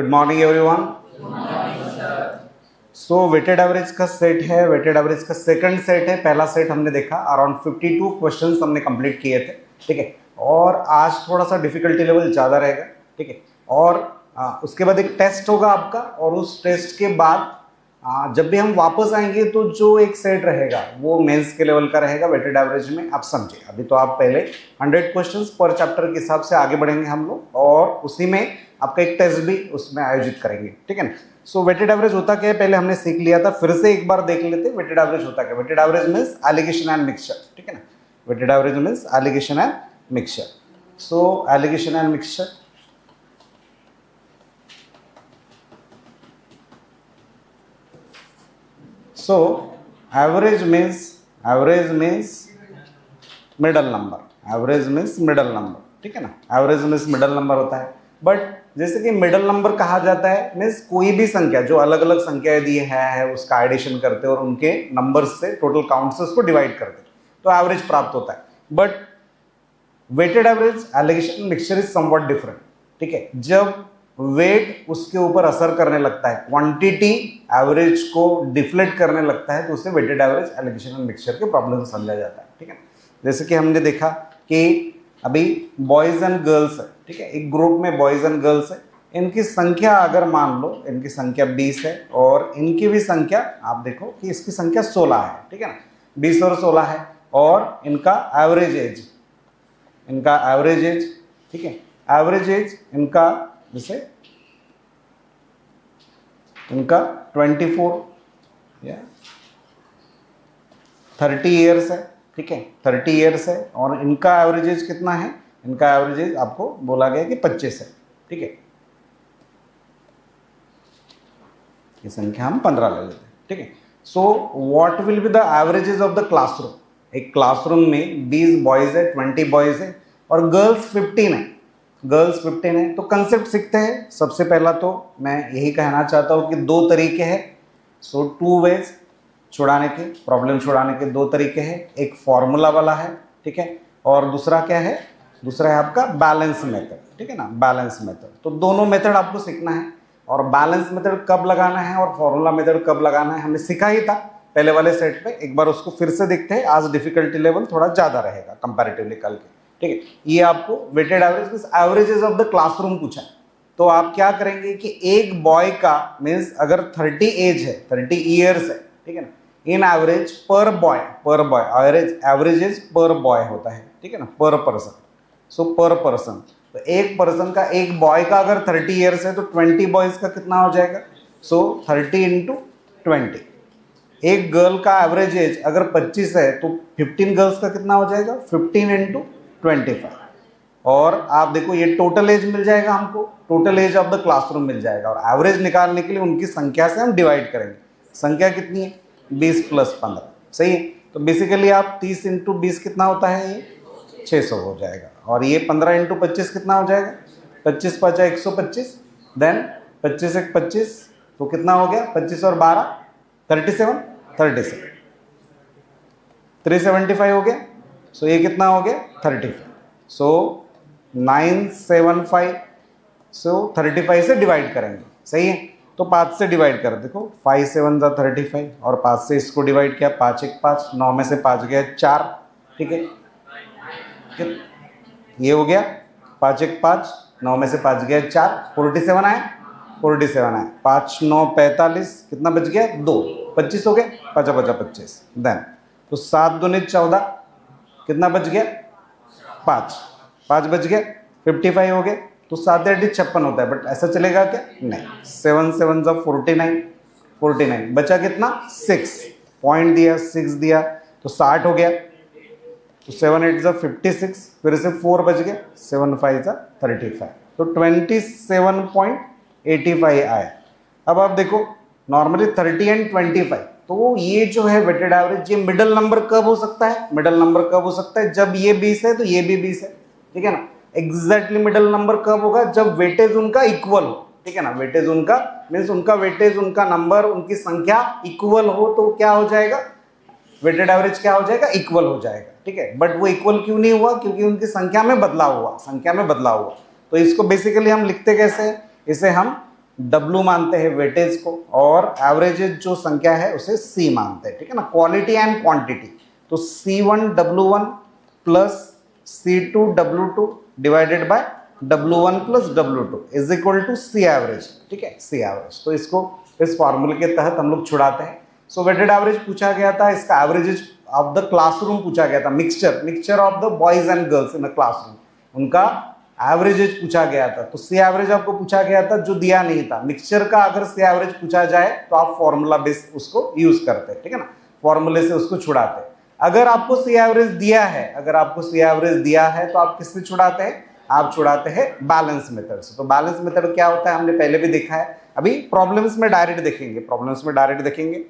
Good morning everyone. So weighted average का set है, weighted average का सेकंड सेट है। पहला सेट हमने देखा, अराउंड 52 क्वेश्चंस हमने कंप्लीट किए थे, ठीक है। और आज थोड़ा सा डिफिकल्टी लेवल ज़्यादा रहेगा, ठीक है। और उसके बाद एक टेस्ट होगा आपका, और उस टेस्ट के बाद जब भी हम वापस आएंगे तो जो एक सेट रहेगा वो मेंस के लेवल का रहेगा वेटेड एवरेज में। आप समझे, अभी तो आप पहले 100 क्वेश्चंस पर चैप्टर के हिसाब से आगे बढ़ेंगे हम लोग, और उसी में आपका एक टेस्ट भी उसमें आयोजित करेंगे, ठीक है ना। सो वेटेड एवरेज होता क्या है, पहले हमने सीख लिया था, फिर से एक बार देख लेते वेटेड एवरेज होता क्या। Weighted average means alligation and mixture, ठीक है ना। Weighted average means alligation and mixture. So alligation and mixture, so average means middle number, average means middle number, ठीक है ना। average means middle number होता है। बट जैसे कि मिडल नंबर कहा जाता है मीन्स कोई भी संख्या जो अलग अलग संख्याएं दी है उसका एडिशन करते और उनके नंबर्स से टोटल काउंट से उसको डिवाइड करते तो एवरेज प्राप्त होता है। But weighted average alligation mixture is somewhat different, ठीक है। जब वेट उसके ऊपर असर करने लगता है, क्वांटिटी एवरेज को डिफ्लेक्ट करने लगता है, तो उसे weighted average alligation and mixture के प्रॉब्लम समझा जाता है, ठीक है। जैसे कि हमने देखा कि अभी बॉयज एंड गर्ल्स है, ठीक है। एक ग्रुप में बॉयज एंड गर्ल्स है, इनकी संख्या अगर मान लो इनकी संख्या 20 है और इनकी भी संख्या आप देखो कि इसकी संख्या 16 है, ठीक है ना। 20 और 16 है, और इनका एवरेज एज, ठीक है, एवरेज एज इनका जैसे इनका 24 या 30 ईयर्स है, ठीक है, 30 ईयर्स है। और इनका एवरेज एज कितना है, इनका एवरेज एज आपको बोला गया कि 25 है, ठीक है। ये संख्या हम 15 ले लेते हैं, ठीक है। So what will be the averages of the classroom. एक क्लासरूम में 20 बॉयज है, 20 बॉयज है, और गर्ल्स 15 है, तो कंसेप्ट सीखते हैं। सबसे पहला तो मैं यही कहना चाहता हूँ कि 2 तरीके हैं। सो 2 वेज छुड़ाने के, प्रॉब्लम छुड़ाने के 2 तरीके हैं। एक फॉर्मूला वाला है, ठीक है, और दूसरा क्या है, दूसरा है आपका बैलेंस मेथड, ठीक है ना, बैलेंस मेथड। तो दोनों मेथड आपको सीखना है, और बैलेंस मेथड कब लगाना है और फॉर्मूला मेथड कब लगाना है हमने सीखा ही था पहले वाले सेट पे। एक बार उसको फिर से देखते हैं, आज डिफिकल्टी लेवल थोड़ा ज़्यादा रहेगा कंपैरेटिवली कल के, ठीक है। ये आपको weighted average means averages of the classroom पूछा है, तो आप क्या करेंगे कि एक बॉय का मींस अगर 30 एज है, 30 ईयर्स है, ठीक है ना, इन एवरेज पर बॉय एवरेजेस पर बॉय होता है, ठीक है ना, पर पर्सन। सो पर पर्सन, तो एक पर्सन का, एक बॉय का अगर 30 ईयर्स है तो 20 बॉयज का कितना हो जाएगा। सो 30 इंटू 20। एक गर्ल का एवरेज एज अगर 25 है तो 15 गर्ल्स का कितना हो जाएगा, 15 इंटू 25। और आप देखो ये टोटल एज मिल जाएगा हमको, total age of the classroom मिल जाएगा, और एवरेज निकालने के लिए उनकी संख्या से हम डिवाइड करेंगे। संख्या कितनी है, 20 प्लस 15, सही है। तो बेसिकली आप 30 इंटू 20 कितना होता है, ये 600 हो जाएगा। और ये 15 इंटू 25 कितना हो जाएगा, 25 5 125, देन 25 1 25, तो कितना हो गया, 25 और 12 37, 375 हो गया। सो ये कितना हो गया, 35। सो 975, सो 35 से डिवाइड करेंगे, सही है। तो 5 से डिवाइड कर, देखो 5 7 जा 35, और 5 से इसको डिवाइड किया, 5 1 5, 9 में से 5 गया 4, ठीक है। ये हो गया 5 1 5, 9 में से 5 गया 4, 47 आए, 5 9 45, कितना बच गया, 2, 25 हो गया, 5 5 25, देन तो 7 दूनी 14, कितना बच गया, 5 बच गया, 55 हो गया। तो 7 8 56 होता है, बट ऐसा चलेगा क्या, नहीं। 7 7 जा 49, बचा कितना, 6 पॉइंट दिया, 6 दिया, तो 60 हो गया। तो 7 8 जा 56, फिर से 4 बच गया, 7 5 जा 35, तो 27.85 आया। अब आप देखो नॉर्मली 30 एंड 25, तो ये जो है वेटेड एवरेज, ये मिडल नंबर कब हो सकता है, मिडल नंबर कब हो सकता है, जब ये 20 है तो ये भी 20 है, ठीक है ना। एग्जैक्टली मिडल नंबर कब होगा, जब वेटेज उनका इक्वल हो, ठीक है ना। वेटेज उनका मीन्स उनका वेटेज, उनका नंबर, उनकी संख्या इक्वल हो, तो क्या हो जाएगा, वेटेड एवरेज क्या हो जाएगा, इक्वल हो जाएगा, ठीक है। बट वो इक्वल क्यों नहीं हुआ, क्योंकि उनकी संख्या में बदलाव हुआ, तो इसको बेसिकली हम लिखते कैसे हैं, इसे हम W मानते हैं वेटेज को, और एवरेजेज जो संख्या है उसे C मानते हैं, ठीक है ना, क्वालिटी एंड क्वांटिटी। तो C1W1 plus C2W2 divided by W1 plus W2 is equal to C average, ठीक है, C एवरेज। तो इसको इस फॉर्मूले के तहत हम लोग छुड़ाते हैं। सो वेटेड एवरेज पूछा गया था, इसका एवरेजेज ऑफ द क्लासरूम पूछा गया था, mixture of the boys and girls in the classroom, उनका एवरेजेज पूछा गया था। तो सी एवरेज आपको पूछा गया था जो दिया नहीं था। मिक्सचर का अगर सी एवरेज पूछा जाए तो आप फॉर्मूला बेस उसको यूज करते हैं, ठीक है ना, फॉर्मूले से उसको छुड़ाते हैं। अगर आपको सी एवरेज दिया है, अगर आपको सी एवरेज दिया है तो आप किससे छुड़ाते हैं, आप छुड़ाते हैं बैलेंस मेथड से। तो बैलेंस मेथड क्या होता है हमने पहले भी देखा है, अभी प्रॉब्लम्स में डायरेक्ट देखेंगे, प्रॉब्लम्स में डायरेक्ट देखेंगे।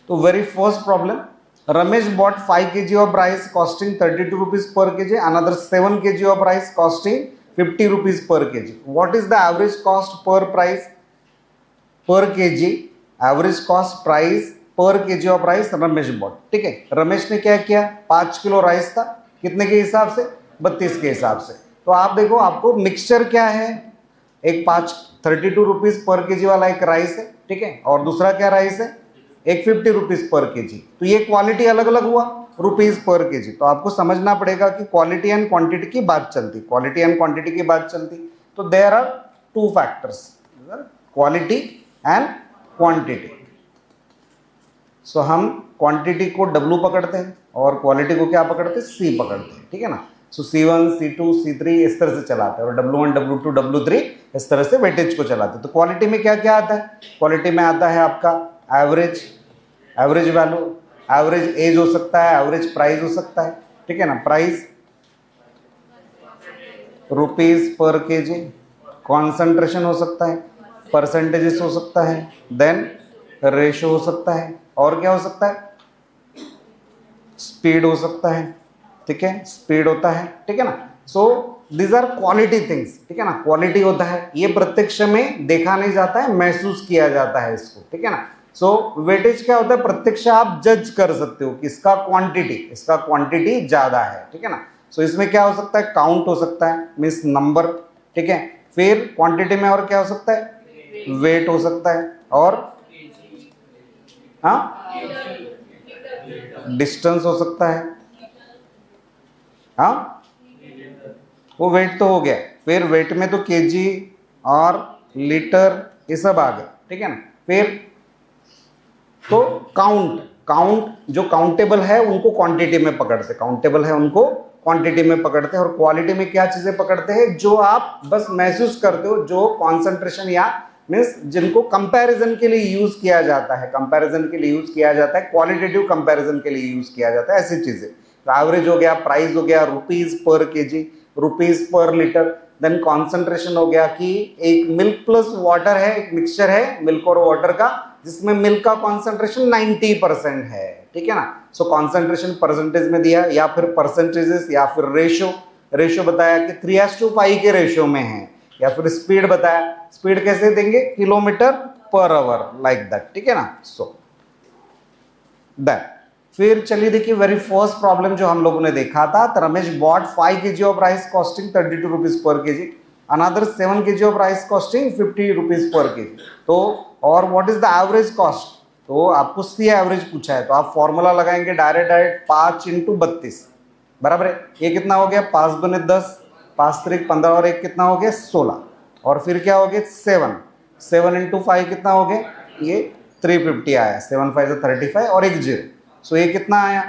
तो very first problem, Ramesh bought 5 kg of rice costing 32 rupees per kg, another 7 kg of rice costing 50 rupees per kg. What is the average cost per price per kg? Average cost price per kg of rice Ramesh bought, ठीक है। रमेश ने क्या किया, 5 kilo rice था, कितने के हिसाब से, 32 के हिसाब से। तो आप देखो आपको मिक्सचर क्या है, एक 32 रुपीज पर केजी वाला एक राइस है, ठीक है, और दूसरा क्या राइस है, एक 50 रुपीज पर केजी। तो ये क्वालिटी अलग अलग हुआ, रुपीज पर केजी। तो आपको समझना पड़ेगा कि क्वालिटी एंड क्वांटिटी की बात चलती, क्वालिटी एंड क्वांटिटी की बात चलती। तो there are two factors, quality and quantity. So हम क्वांटिटी को W पकड़ते हैं और क्वालिटी को क्या पकड़ते हैं, C पकड़ते हैं, ठीक है ना। सो C1, C2, C3 इस तरह से चलाते हैं, और W1, W2, W3 इस तरह से वेटेज को चलाते हैं। तो क्वालिटी में क्या क्या आता है, क्वालिटी में आता है आपका average, average value, average age हो सकता है, एवरेज प्राइस हो सकता है, ठीक है ना, price rupees per KG, concentration हो सकता है, परसेंटेजेस हो सकता है, देन रेशो हो सकता है, और क्या हो सकता है, स्पीड हो सकता है, ठीक है, स्पीड होता है, ठीक है ना। So these are quality things, ठीक है ना, क्वालिटी होता है, ये प्रत्यक्ष में देखा नहीं जाता है, महसूस किया जाता है इसको, ठीक है ना। सो वेटेज क्या होता है, प्रत्यक्ष आप जज कर सकते हो कि इसका क्वांटिटी ज्यादा है, ठीक है ना। सो इसमें क्या हो सकता है, काउंट हो सकता है, मीन्स नंबर, ठीक है। फिर क्वांटिटी में और क्या हो सकता है, वेट हो सकता है, और हाँ डिस्टेंस हो सकता है, हाँ वो वेट तो हो गया। फिर वेट में तो केजी और लीटर ये सब आ गए, ठीक है ना। फिर तो काउंट जो काउंटेबल है उनको क्वांटिटी में पकड़ते, काउंटेबल है उनको क्वांटिटी में पकड़ते हैं। और क्वालिटी में क्या चीजें पकड़ते हैं, जो आप बस महसूस करते हो, जो कॉन्सेंट्रेशन या मीन्स जिनको कंपैरिजन के लिए यूज किया जाता है, कंपैरिजन के लिए यूज किया जाता है, क्वालिटेटिव कंपैरिजन के लिए यूज किया जाता है, ऐसी चीजें। तो एवरेज हो गया, प्राइस हो गया, rupees per kg, rupees per litre, then concentration हो गया कि एक मिल्क प्लस वाटर है, एक मिक्सचर है मिल्क और वाटर का, जिसमें मिल्क का कॉन्सेंट्रेशन 90% है, ठीक है ना। सो कॉन्सेंट्रेशन परसेंटेज में दिया, या फिर परसेंटेजेस, या फिर रेशो बताया कि 3:5 के रेशो में है, या फिर स्पीड बताया, स्पीड कैसे देंगे, kilometre per our, like that, ठीक है ना। सो दैट फिर चलिए देखिए वेरी फर्स्ट प्रॉब्लम जो हम लोगों ने देखा था, Ramesh bought 5 kg of rice costing 32 rupees per kg, another 7 kg of rice costing 50 rupees per kg. तो और what is the average cost, तो आपको सी एवरेज पूछा है, तो आप फॉर्मूला लगाएंगे डायरेक्ट 5 × 32 बराबर है, ये कितना हो गया, 5 दूनी 10, 5 3 15, और एक कितना हो गया 16, और फिर क्या हो गया 7 × 5 कितना हो गया, ये 350 आया, 7 5 35 और एक 0। सो ये कितना आया,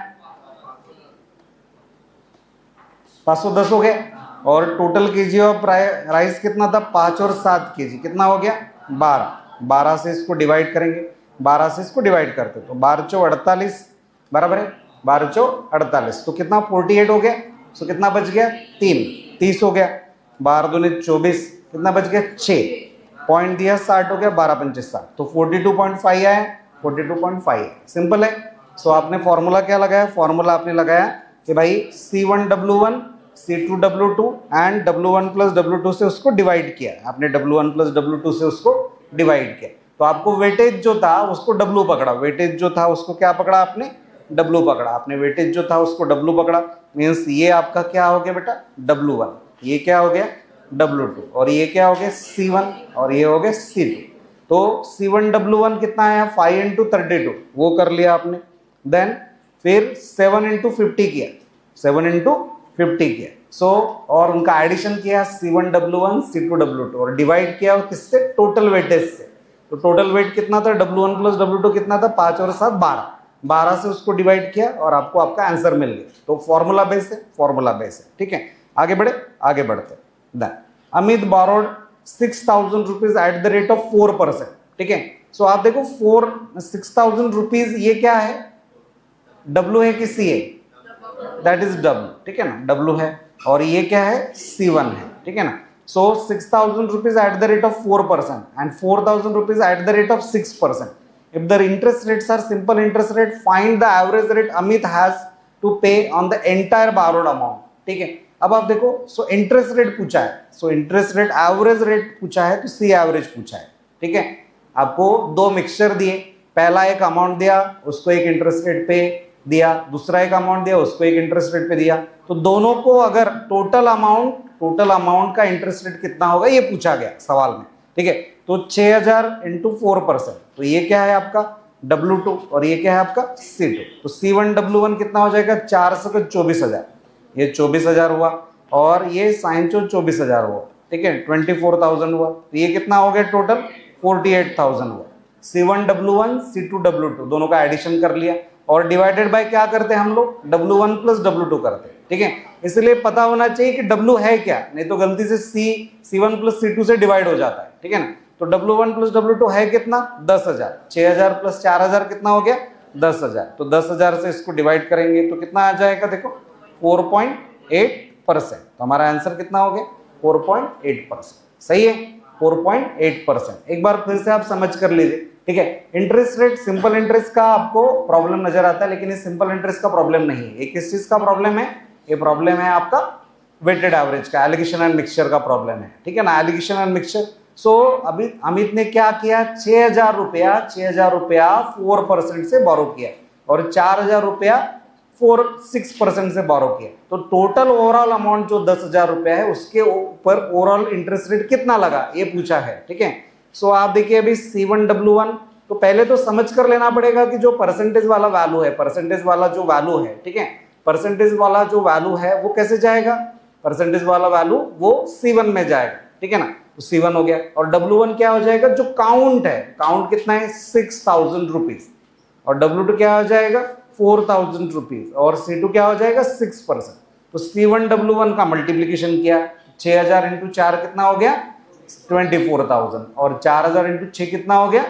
510 हो गया। और टोटल केजी ऑफ राइस कितना था, 5 और 7 केजी, कितना हो गया 12 से इसको डिवाइड करेंगे, 12 से इसको डिवाइड करते तो 12 चौ 48 बराबर है, 12 चौ 48, तो कितना 48 हो गया। सो कितना बच गया 3, 30 हो गया, 12 दूनी 24, कितना बच गया 6, पॉइंट दिया 60 हो गया, 12 पंचे 60, तो 42.5 आया, 42.5 सिंपल है। सो आपने फॉर्मूला क्या लगाया, फॉर्मूला आपने लगाया कि भाई C1W1 C2W2 and W1 plus W2 से उसको डिवाइड किया, आपने W1 प्लस W2 से उसको डिवाइड किया। तो आपको वेटेज जो था उसको W पकड़ा, वेटेज जो था उसको क्या पकड़ा आपने, W पकड़ा, आपने वेटेज जो था उसको W पकड़ा, मीन्स ये आपका क्या हो गया बेटा W1, ये क्या हो गया W2 और ये क्या हो गया C1 और ये हो गया C2। तो C1W1 कितना है 5 इंटू 32 वो कर लिया आपने। देन फिर 7 इंटू 50 किया, 7 इंटू 50 किया। सो और उनका एडिशन किया C1W1 C2W2 और डिवाइड किया किससे, टोटल वेटेज से। तो टोटल वेट कितना था W1 प्लस W2 कितना था 5 और 7 12, 12 से उसको डिवाइड किया और आपको आपका आंसर मिल गया। तो फॉर्मूला बेस है, फॉर्मूला बेस है, ठीक है। आगे बढ़े, आगे बढ़ते then Amit borrowed 6,000 rupees at the rate of 4%, ठीक है। सो आप देखो 6,000 रुपीज ये क्या है, W है कि C है, दैट इज W, ठीक है ना, W है और ये क्या है C1 है, ठीक है ना। सो 6,000 rupees at the rate of 4% and 4,000 rupees at the rate of 6%. If the interest rates are simple interest rate, find the average rate Amit has to pay on the entire borrowed amount, ठीक है। अब आप देखो, so interest rate पूछा है, so interest rate average rate पूछा है तो C एवरेज पूछा है, ठीक है। आपको दो मिक्सचर दिए, पहला एक अमाउंट दिया उसको एक इंटरेस्ट रेट पे दिया, दूसरा एक अमाउंट दिया उसको एक इंटरेस्ट रेट पे दिया। तो दोनों को अगर टोटल अमाउंट का इंटरेस्ट रेट कितना होगा ये पूछा गया सवाल में, ठीक है। तो 6,000 इंटू 4%, तो ये क्या है आपका W2 और ये क्या है आपका C2। तो C1W1 कितना हो जाएगा 4 से 24,000, ये 24,000 हुआ और ये साइन 24,000 हुआ, ठीक है, 24,000 हुआ। तो ये कितना हो गया टोटल 48,000 हुआ। C1W1 C2W2 दोनों का एडिशन कर लिया और डिवाइडेड बाय क्या करते हैं हम लोग, W1 प्लस W2 करते हैं, ठीक है। इसलिए पता होना चाहिए कि W है क्या, नहीं तो गलती से C1 प्लस C2 से डिवाइड हो जाता है, ठीक है ना। तो W1 प्लस W2 है कितना 10,000, 6,000 प्लस 4,000 कितना हो गया 10,000। तो 10,000 से इसको डिवाइड करेंगे तो कितना आ जाएगा, देखो 4.8%। तो हमारा आंसर कितना हो गया 4.8%, सही है 4.8%। एक बार फिर से आप समझ कर लीजिए, ठीक है। इंटरेस्ट रेट सिंपल इंटरेस्ट का आपको प्रॉब्लम नजर आता है, लेकिन ये सिंपल इंटरेस्ट का प्रॉब्लम नहीं है। ये किस चीज का प्रॉब्लम है, ये प्रॉब्लम है आपका वेटेड एवरेज का, एलिगेशन एंड मिक्सचर का प्रॉब्लम है, ठीक है ना, एलिगेशन एंड मिक्सचर। सो अभी अमित ने क्या किया, 6,000 रुपया 4% से बोरो किया और 4,000 रुपया 6% से बोरो किया। तो टोटल ओवरऑल अमाउंट जो 10,000 रुपया है उसके ऊपर ओवरऑल इंटरेस्ट रेट कितना लगा ये पूछा है, ठीक है। सो आप देखिए अभी C1W1, तो पहले तो समझ कर लेना पड़ेगा कि जो परसेंटेज वाला वैल्यू है, परसेंटेज वाला जो वैल्यू है, ठीक है, परसेंटेज वाला जो वैल्यू है वो कैसे जाएगा, परसेंटेज वाला वैल्यू वो C1 में जाएगा, ठीक है ना। तो C1 हो गया और W1 क्या हो जाएगा, जो काउंट है, काउंट कितना है 6,000 रुपीज और W2 क्या हो जाएगा 4,000 रुपीज और C2 क्या हो जाएगा 6%। तो C1W1 का मल्टीप्लीकेशन किया, 6,000 इंटू 4 कितना हो गया 24,000 और 4,000 इंटू 6 कितना हो गया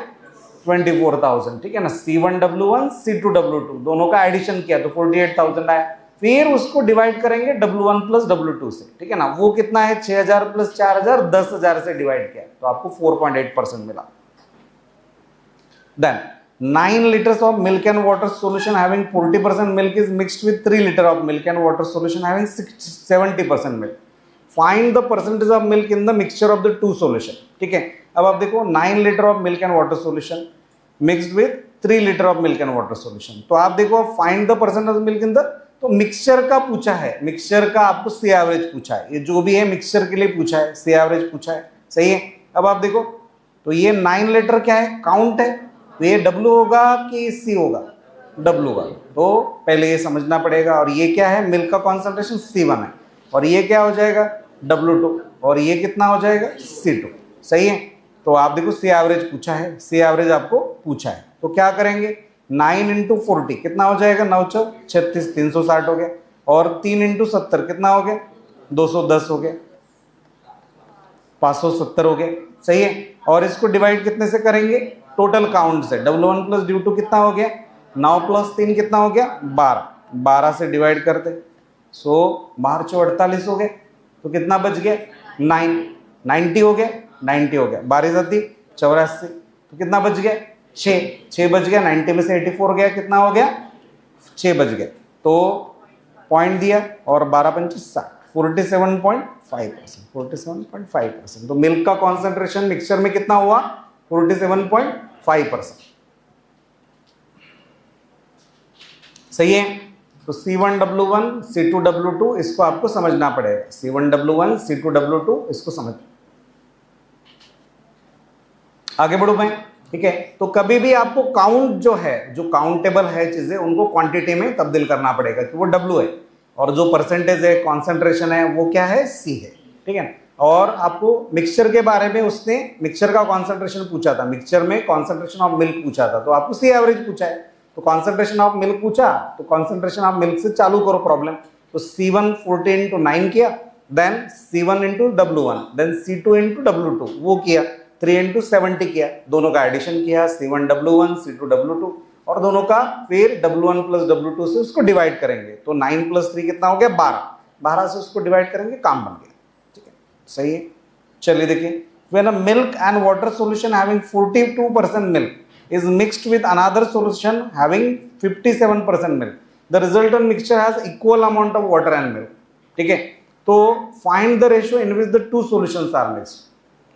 24,000, ठीक है ना। C1W1 C2W2 दोनों का एडिशन किया तो 48,000 आया। फिर उसको डिवाइड करेंगे W1 प्लस W2 से, ठीक है ना। वो कितना है 6,000 प्लस 4,000 10,000 से डिवाइड किया तो आपको 4.8% मिला। Then 9 liters of milk and water solution having 40% milk is mixed with 3 liters of milk and water solution having 70% milk. Find the percentage of milk in the mixture of the two solution, ठीक है। अब आप देखो 9 liters of milk and water solution mixed with 3 liters of milk and water solution। तो आप देखो find the percentage of milk in the, तो mixture का पूछा है, मिक्सचर का आपको C एवरेज पूछा है, ये जो भी है मिक्सचर के लिए पूछा है, C एवरेज पूछा है, सही है। अब आप देखो तो ये 9 लीटर क्या है, काउंट है, तो ये W होगा कि C होगा, W होगा। तो पहले ये समझना पड़ेगा। और ये क्या है, मिल्क का कॉन्सेंट्रेशन C1 है और ये क्या हो जाएगा W2 और ये कितना हो जाएगा C2, सही है। तो आप देखो C एवरेज पूछा है, C एवरेज आपको पूछा है, तो क्या करेंगे 9 इंटू 40 कितना हो जाएगा 9 चौक 36, 360 हो गया और 3 इंटू 70 कितना हो गया 210 हो गया, 570 हो गया, सही है। और इसको डिवाइड कितने से करेंगे, टोटल काउंट से, W1 प्लस W2 कितना हो गया 9 प्लस 3 कितना हो गया 12, 12 से डिवाइड करते सो 12 चौ 48 हो गए, तो कितना बच गया 90 हो गया, 90 हो गया, 12 84, तो कितना बच गया 6 बच गया, 90 में से 84 गया, कितना हो गया 6 बच गया। तो पॉइंट दिया और 12 पंच 60, 47.5%। तो मिल्क का कॉन्सेंट्रेशन मिक्सचर में कितना हुआ 47.5%, सही है। तो C1W1 C2W2 इसको आपको समझना पड़ेगा। C1W1 C2W2 इसको समझ, आगे बढ़ो भाई, ठीक है। तो कभी भी आपको काउंट जो है, जो काउंटेबल है चीजें, उनको क्वांटिटी में तब्दील करना पड़ेगा कि वो W है, और जो परसेंटेज है, कॉन्सेंट्रेशन है, वो क्या है, C है, ठीक है। और आपको मिक्सचर के बारे में उसने मिक्सचर का कॉन्सेंट्रेशन पूछा था, मिक्सचर में कॉन्सेंट्रेशन ऑफ मिल्क पूछा था, तो आपको C एवरेज पूछा है, तो कॉन्सेंट्रेशन ऑफ मिल्क पूछा, तो कॉन्सेंट्रेशन ऑफ मिल्क से चालू करो प्रॉब्लम। तो C1 40 इंटू 9 किया, then C1 into W1, then C2 into W2 वो किया, 3 इंटू 70 किया, दोनों का एडिशन किया, C1W1 C2W2, और दोनों का फिर W1 प्लस W2 से उसको डिवाइड करेंगे, तो 9 प्लस 3 कितना हो गया, 12, 12 से उसको डिवाइड करेंगे, काम बन गया, ठीक है, सही है। चलिए देखिए, when a milk and water solution having 42% milk is mixed with another solution having 57% milk, the resultant mixture has equal amount of water and milk, ठीक है। तो find the ratio in which the two solutions are mixed।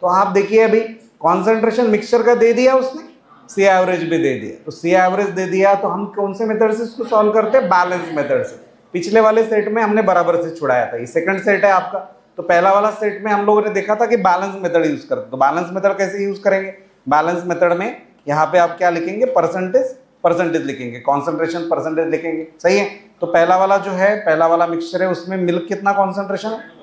तो आप देखिए अभी concentration mixture का दे दिया उसने, सी एवरेज भी दे दिया, तो सी एवरेज दे दिया, तो हम कौन से मेथड से इसको सॉल्व करते हैं, बैलेंस मेथड से। पिछले वाले सेट में हमने बराबर से छुड़ाया था, ये सेकंड सेट है आपका, तो पहला वाला सेट में हम लोगों ने देखा था कि बैलेंस मेथड यूज करते, तो बैलेंस मेथड कैसे यूज करेंगे, बैलेंस मेथड में यहाँ पे आप क्या लिखेंगे, परसेंटेज लिखेंगे, कॉन्सेंट्रेशन परसेंटेज लिखेंगे, सही है। तो पहला वाला जो है, पहला वाला मिक्सचर है, उसमें मिल्क कितना कॉन्सेंट्रेशन है,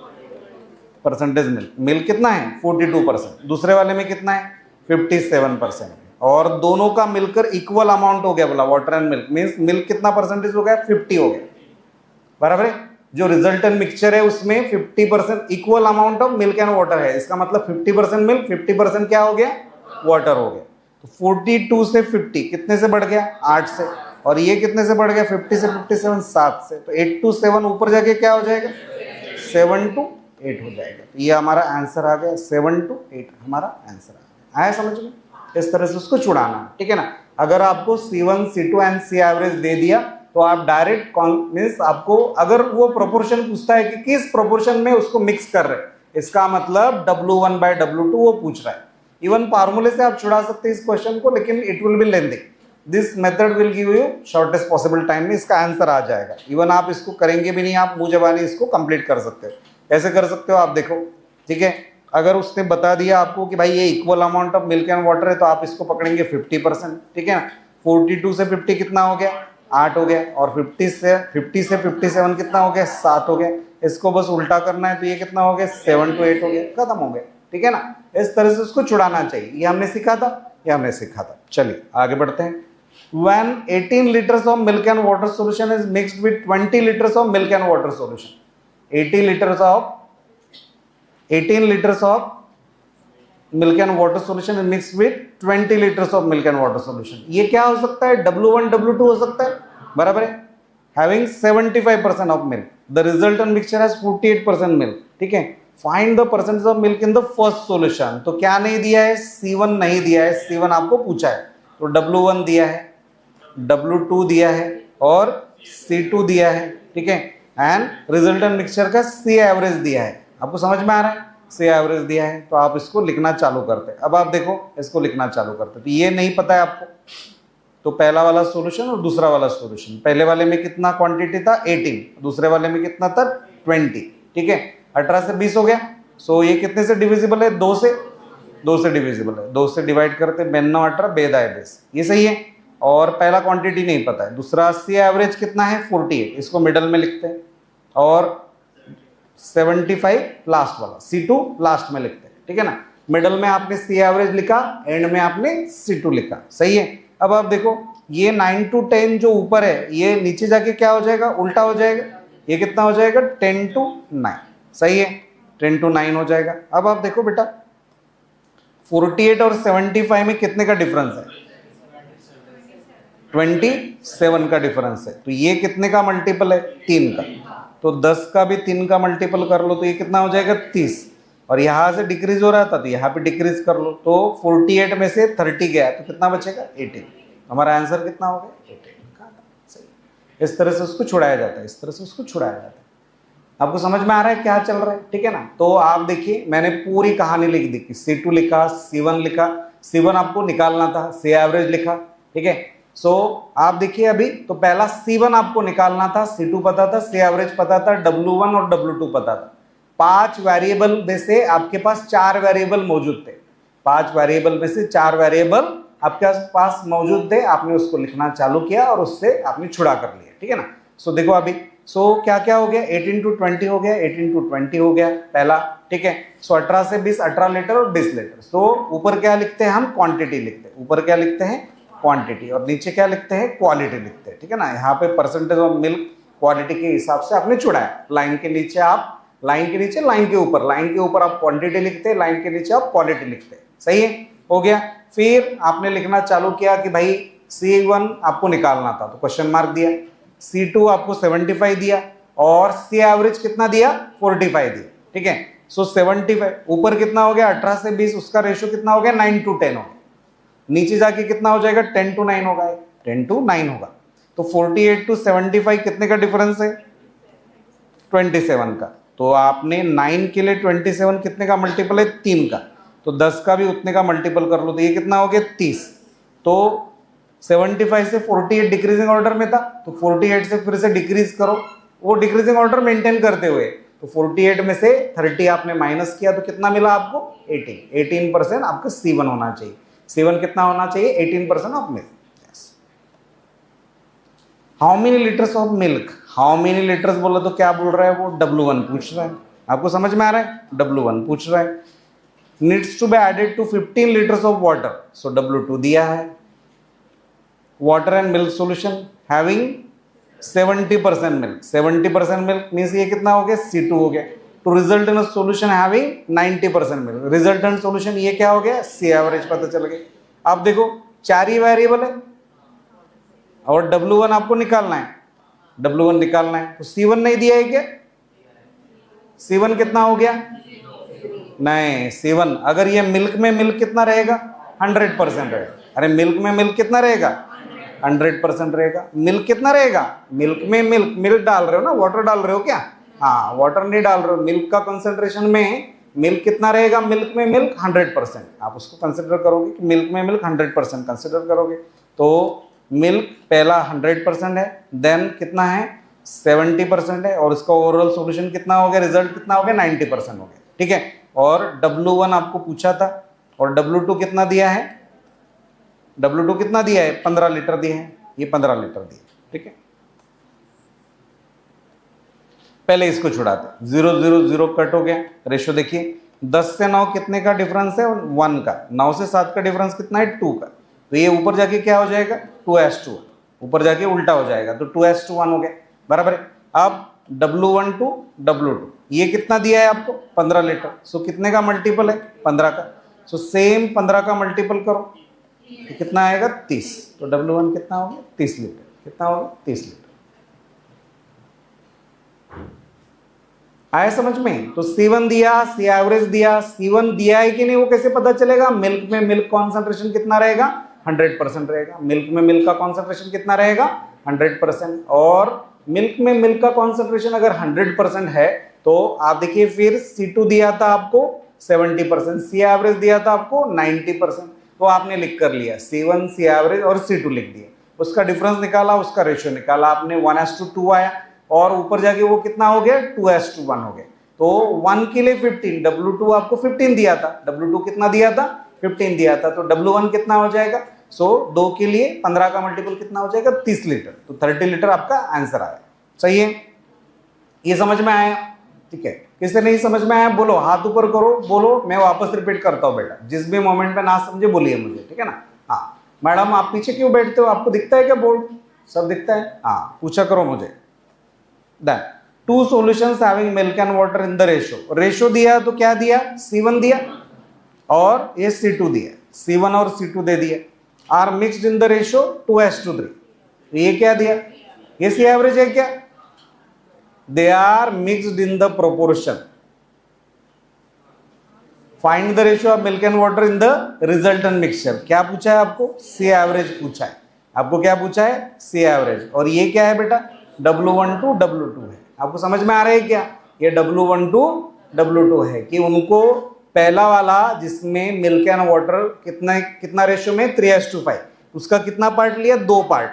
परसेंटेज मिल्क कितना है, 42%, दूसरे वाले में कितना है, 57%, और दोनों का मिलकर इक्वल अमाउंट हो गया, बोला water and milk means milk कितना परसेंटेज हो गया, 50 हो गया, बराबर है। जो रिजल्टेंट मिक्सचर है उसमें 50% equal amount of milk and water है, इसका मतलब 50% मिल्क 50% क्या हो गया, वाटर हो गया। तो 42 से 50 कितने से बढ़ गया, 8 से, और ये कितने से बढ़ गया, 50 से 57 7 से, तो 8 to 7 ऊपर जाके क्या हो जाएगा, 7 to 8 हो जाएगा। तो ये हमारा आंसर आ गया, 7 to 8 हमारा आंसर आ गया। आया समझ में, इस तरह से उसको छुड़ाना, ठीक है ना। अगर आपको C1 C2 and C average दे दिया, तो आप डायरेक्ट मीन्स आपको अगर वो प्रोपोर्शन पूछता है कि किस प्रोपोर्शन में उसको मिक्स कर रहे हैं, इसका मतलब W1 by W2 वो पूछ रहा है। इवन फार्मूले से आप छुड़ा सकते हैं इस क्वेश्चन को, लेकिन it will be lengthy, this method will give you shortest possible time में इसका आंसर आ जाएगा। इवन आप इसको करेंगे भी नहीं, आप मुंह जबानी इसको कंप्लीट कर सकते हो। कैसे कर सकते हो आप देखो, ठीक है। अगर उसने बता दिया आपको कि भाई ये equal amount of milk and water है, तो आप इसको पकड़ेंगे 50%, ठीक है ना। 42 से 50 कितना हो गया, 8 हो गया, और 50 से 57 कितना हो गया, 7 हो गया। इसको बस उल्टा करना है, तो ये कितना हो गया, 7 to 8 हो गया, खत्म हो गया, ठीक है ना। इस तरह से उसको छुड़ाना चाहिए, ये हमने सीखा था, ये हमने सीखा था। चलिए आगे बढ़ते हैं। When 18 liters of milk and water solution is mixed with 20 liters of milk and water solution, 18 liters of milk and water solution is mixed with 20 liters of milk and water solution, ये क्या हो सकता है, W1 W2 हो सकता है, बराबर है। Having 75% of milk, the resultant mixture has 48% milk, ठीक है। Find the percentage of milk in the first solution, तो क्या नहीं दिया है, C1 नहीं दिया है, C1 आपको पूछा है, तो W1 दिया है, W2 दिया है, और C2 दिया है, ठीक है, एंड रिजल्टेंट मिक्सचर का C एवरेज दिया है। आपको समझ में आ रहा है, C एवरेज दिया है, तो आप इसको लिखना चालू करते हैं। अब आप देखो इसको लिखना चालू करते हैं, तो ये नहीं पता है आपको, तो पहला वाला सॉल्यूशन और दूसरा वाला सॉल्यूशन, पहले वाले में कितना क्वांटिटी था, 18, दूसरे वाले में कितना था, 20, ठीक है। 18 से 20 हो गया, सो ये कितने से डिविजिबल है, 2 से डिविजिबल है, 2 से डिवाइड करते, 92 18 बेदाए 20, ये सही है। और पहला क्वांटिटी नहीं पता है, दूसरा C एवरेज कितना है, 48, इसको मिडल में लिखते हैं, और 75 लास्ट वाला, C2 लास्ट में लिखते हैं, ठीक है ना। मिडल में आपने C एवरेज लिखा, एंड में आपने C2 लिखा, सही है। अब आप देखो ये 9 to 10 जो ऊपर है, ये नीचे जाके क्या हो जाएगा, उल्टा हो जाएगा, ये कितना हो जाएगा, 10 to 9, सही है, 10 to 9 हो जाएगा। अब आप देखो बेटा 48 और 75 में कितने का डिफरेंस है, 27 का डिफरेंस है, तो ये कितने का मल्टीपल है, 3 का, तो 10 का भी 3 का मल्टीपल कर लो, तो ये कितना हो जाएगा, 30, और यहाँ से डिक्रीज हो रहा था, तो यहाँ पे डिक्रीज कर लो, तो 48 में से 30 गया, तो कितना बचेगा, 18, हमारा आंसर कितना हो गया, 18, सही। इस तरह से उसको छुड़ाया जाता है, इस तरह से उसको छुड़ाया जाता है। आपको समझ में आ रहा है क्या चल रहा है, ठीक है ना। तो आप देखिए मैंने पूरी कहानी लिख दी कि C2 लिखा, C1 लिखा, C1 आपको निकालना था, C एवरेज लिखा, ठीक है, सो आप देखिए अभी तो पहला C1 आपको निकालना था, C2 पता था, C एवरेज पता था, W1 और W2 पता था। 5 वेरिएबल में से आपके पास 4 वेरिएबल मौजूद थे, 5 वेरिएबल में से 4 वेरिएबल आपके पास मौजूद थे, आपने उसको लिखना चालू किया और उससे आपने छुड़ा कर लिया, ठीक है ना। सो देखो अभी क्या क्या हो गया, 18 to 20 हो गया, 18 to 20 हो गया पहला, ठीक है। सो 18 से 20, 18 लीटर और 20 लीटर। सो ऊपर क्या लिखते हैं हम, क्वांटिटी लिखते हैं, ऊपर क्या लिखते हैं, क्वांटिटी, और नीचे क्या लिखते हैं, क्वालिटी लिखते हैं, ठीक है ना। यहाँ पे परसेंटेज ऑफ मिल्क क्वालिटी के हिसाब से आपने छुड़ाया, लाइन के नीचे आप, लाइन के नीचे, लाइन के ऊपर, लाइन के ऊपर आप क्वांटिटी लिखते हैं, लाइन के नीचे आप क्वालिटी लिखते हैं, सही है, हो गया। फिर आपने लिखना चालू किया कि भाई C1 आपको निकालना था तो क्वेश्चन मार्क दिया, C2 आपको 75 दिया और C एवरेज कितना दिया, 45 दिया, ठीक है। सो 75 ऊपर कितना हो गया, 18 से 20, उसका रेशियो कितना हो गया, 9 to 10 हो गया। नीचे जाके कितना हो जाएगा, 10 to 9 होगा, 10 to 9 होगा। तो 48 to 75 कितने का डिफरेंस है, 27 का। तो आपने 9 के लिए 27 कितने का मल्टीपल है, 3 का, तो 10 का भी उतने का मल्टीपल कर लो, तो ये कितना हो गया, 30। तो 75 से 48 डिक्रीजिंग ऑर्डर में था, तो 48 से फिर से डिक्रीज करो, वो डिक्रीजिंग ऑर्डर मेंटेन करते हुए, तो 48 में से 30 आपने माइनस किया तो कितना मिला आपको, 18% आपका C1 होना चाहिए। C1 कितना होना चाहिए, 18% of milk. How many liters of milk, how many litres बोला तो क्या बोल रहा है वो, W1 पूछ रहा है, आपको समझ में आ रहा है, W1 पूछ रहा है। Needs to be added to 15 litres of water, so W2 दिया है। Water and milk solution having 70% milk, 70% milk means ये कितना हो गया, C2 हो गया। To result in solution having 90% milk, resultant solution ये क्या हो गया, C एवरेज पता चल गया। अब देखो 4 ही वेरिएबल है और W1 आपको निकालना है, W1 निकालना है, तो C1 नहीं दिया है क्या, C1 कितना हो गया, नहीं, C1 अगर ये मिल्क में मिल्क कितना रहेगा, 100% रहेगा। अरे मिल्क में मिल्क कितना रहेगा, 100% रहेगा। मिल्क कितना रहेगा, मिल्क में मिल्क, मिल्क डाल रहे हो ना, वाटर डाल रहे हो क्या, हाँ वाटर नहीं डाल रहे हो। मिल्क का कंसेंट्रेशन में मिल्क कितना रहेगा, मिल्क में मिल्क 100%, आप उसको कंसिडर करोगे कि मिल्क में मिल्क 100% कंसिडर करोगे। तो मिल्क पहला 100% है, देन कितना है 70% है, और इसका ओवरऑल सॉल्यूशन कितना हो गया, रिजल्ट कितना हो गया 90% हो गया, ठीक है। और W1 आपको पूछा था, और W2 कितना दिया है, W2 कितना दिया है, 15 लीटर दिए हैं, ये 15 लीटर दिए, ठीक है। पहले इसको छुड़ाते, 0 0 0 कट हो गया, रेशियो देखिए 10 से 9 कितने का डिफरेंस है, 1 का। 9 से 7 का डिफरेंस कितना है, 2 का। तो ये ऊपर जाके क्या हो जाएगा, 2:1, ऊपर जाके उल्टा हो जाएगा, तो 2:1 हो गया, बराबर है। अब W1 to W2 ये कितना दिया है आपको, 15 लीटर, सो कितने का मल्टीपल है, 15 का। सो सेम 15 का मल्टीपल करो तो कितना आएगा, 30। तो W1 कितना होगा, 30 लीटर, कितना होगा, 30 लीटर। आया समझ में। तो C1 दिया, C एवरेज दिया, C1 दिया है कि नहीं वो कैसे पता चलेगा, मिल्क में मिल्क कॉन्सेंट्रेशन कितना रहेगा, 100% रहेगा। मिल्क में मिल्क का कॉन्सेंट्रेशन कितना रहेगा, 100%। और मिल्क में मिल्क का कॉन्सेंट्रेशन अगर 100% है तो आप देखिए फिर C2 दिया था आपको 70%, C एवरेज दिया था आपको 90%, तो आपने लिख कर लिया C1, C एवरेज और C2 लिख दिया, उसका डिफरेंस निकाला, उसका रेशियो निकाला आपने, 1:2 आया, और ऊपर जाके वो कितना हो गया, 2:1 हो गया। तो 1 के लिए 15, W2 आपको 15 दिया था, W2 कितना दिया था, 15 दिया था, तो W1 कितना हो जाएगा, सो 2 के लिए 15 का मल्टीपल कितना हो जाएगा, 30 लीटर। तो 30 लीटर आपका आंसर आया, सही है। ये समझ में आया, ठीक है। किसे नहीं समझ में आया बोलो, हाथ ऊपर करो, बोलो, मैं वापस रिपीट करता हूँ बेटा, जिस भी मोमेंट में ना समझे बोलिए मुझे, ठीक है ना। हाँ मैडम आप पीछे क्यों बैठते हो, आपको दिखता है क्या बोर्ड, सब दिखता है, हाँ पूछा करो मुझे। Then, 2 solutions having milk and water in the ratio, ratio दिया तो क्या दिया, C1 दिया और ये C2 दिया, C1 और C2 दे दिया, are mixed in the ratio 2:3। तो ये क्या दिया, ये C एवरेज है क्या, they are mixed in the proportion, find the ratio of milk and water in the resultant mixture. क्या पूछा है आपको, C एवरेज पूछा है आपको, क्या पूछा है, C एवरेज। और ये क्या है बेटा, W1 to W2 है, आपको समझ में आ रहा है क्या, ये W1 to W2 है कि उनको पहला वाला जिसमें मिल्क एंड वाटर कितना रेशियो में, 3:5, उसका कितना पार्ट लिया? 2 पार्ट।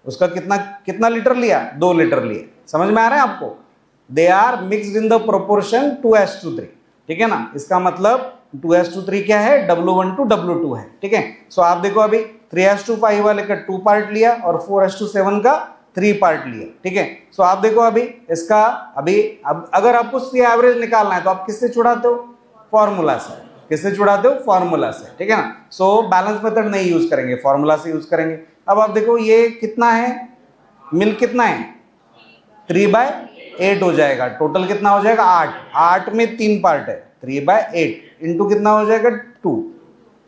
उसका कितना कितना लीटर लिया? 2 लीटर लिया। समझ में आ रहा है आपको? They are mixed in the proportion 2:3, ठीक है ना। इसका मतलब 2:3 क्या है? W1 to W2 है, ठीक है। सो आप देखो अभी 3:5 वाले का 2 पार्ट लिया और 4:7 का 3 पार्ट लिया, ठीक है। सो आप देखो अभी इसका अब अगर आपको सी एवरेज निकालना है तो आप किससे छुड़ाते हो? फॉर्मूला से। किससे छुड़ाते हो? फॉर्मूला से, ठीक है ना। सो बैलेंस मेथड नहीं यूज करेंगे, फॉर्मूला से यूज करेंगे। अब आप देखो ये कितना है? मिल्क कितना है? 3/8 हो जाएगा। टोटल कितना हो जाएगा? 8। 8 में 3 पार्ट है, 3/8 इंटू कितना हो जाएगा? 2।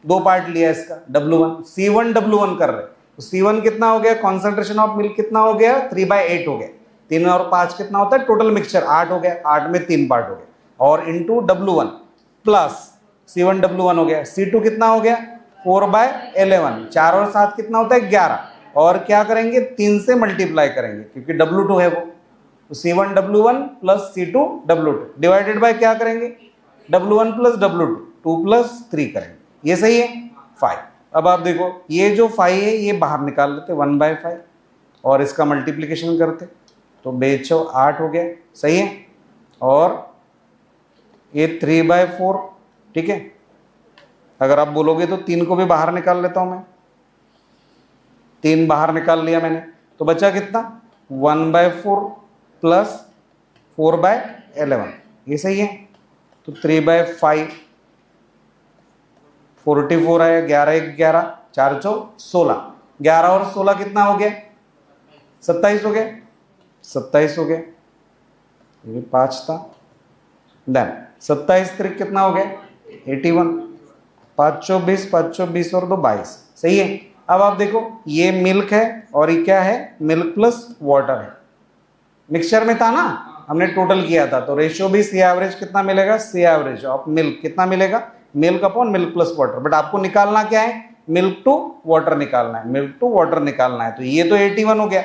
2 पार्ट लिया इसका W1, C1 W1 कर रहे, तो C1 कितना हो गया? कॉन्सेंट्रेशन ऑफ मिल्क कितना हो गया? 3/8 हो गया। 3 और 5 कितना होता है? टोटल मिक्सचर 8 हो गया। 8 में 3 पार्ट हो गया, और into W1 plus C1 W1 हो गया। C2 कितना हो गया? 4/11। 4 और 7 कितना होता है? 11। और क्या करेंगे? 3 से मल्टीप्लाई करेंगे क्योंकि W2 है वो, तो C1 W1 plus C2 W2 divided by क्या करेंगे? W1 प्लस W2, 2 प्लस 3 करेंगे। ये सही है? 5। अब आप देखो ये जो 5 है ये बाहर निकाल लेते 1/5 और इसका मल्टीप्लीकेशन करते तो 8 हो गया, सही है। और ये 3/4, ठीक है। अगर आप बोलोगे तो 3 को भी बाहर निकाल लेता हूं मैं। 3 बाहर निकाल लिया मैंने, तो बचा कितना? 1/4 प्लस 4/11, ये सही है। तो 3/5, 44 है। 11 1 11, 4 4 16, 11 और 16 कितना हो गया? 27 हो गया। 27 हो गया, ये 5 था। देन 27 3 कितना हो गया? 81। 5 24, 5 24 और 2 22, सही है। अब आप देखो ये मिल्क है और ये क्या है? मिल्क प्लस वाटर है। मिक्सचर में था ना, हमने टोटल किया था, तो रेशियो भी सी एवरेज कितना मिलेगा? सी एवरेज ऑफ मिल्क कितना मिलेगा? Milk upon milk plus water. But आपको निकालना क्या है? मिल्क टू वाटर निकालना है, मिल्क टू वाटर निकालना है। तो ये तो 81 हो गया,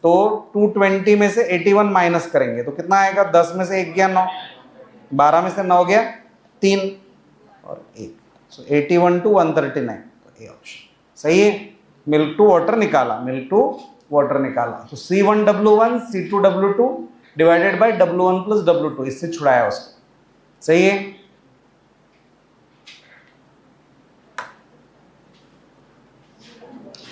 तो 220 में से 81 माइनस करेंगे तो कितना आएगा? 10 में से 1 गया 9, 12 में से 9 गया 3 और 1, सो 81 to 139, तो ये ऑप्शन सही है। मिल्क टू वाटर निकाला, मिल्क टू वाटर निकाला, तो C1 W1 C2 W2 divided by W1 plus W2, इससे छुड़ाया उसको, सही है।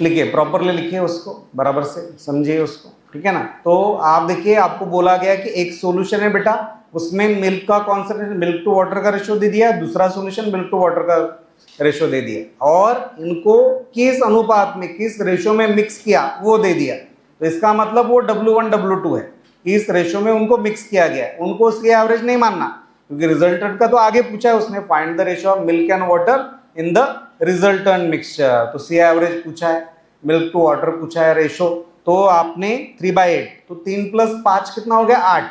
लिखिए, प्रॉपरली लिखिए उसको, बराबर से समझिए उसको, ठीक है ना। तो आप देखिए आपको बोला गया कि एक सॉल्यूशन है बेटा, उसमें मिल्क का कॉन्सेंट्रेशन, मिल्क टू वाटर का रेशियो दे दिया, दूसरा सॉल्यूशन मिल्क टू वाटर का रेशियो दे दिया, और इनको किस अनुपात में, किस रेशियो में मिक्स किया वो दे दिया। तो इसका मतलब वो W1 W2 है, इस रेशियो में उनको मिक्स किया गया। उनको उसकी एवरेज नहीं मानना, क्योंकि रिजल्टेंट का तो आगे पूछा है उसने, find the ratio of milk and water in the resultant mixture. तो सी एवरेज पूछा है, मिल्क टू वाटर पूछा है, रेशियो तो आपने 3/8, तो 3 प्लस 5 कितना हो गया? 8।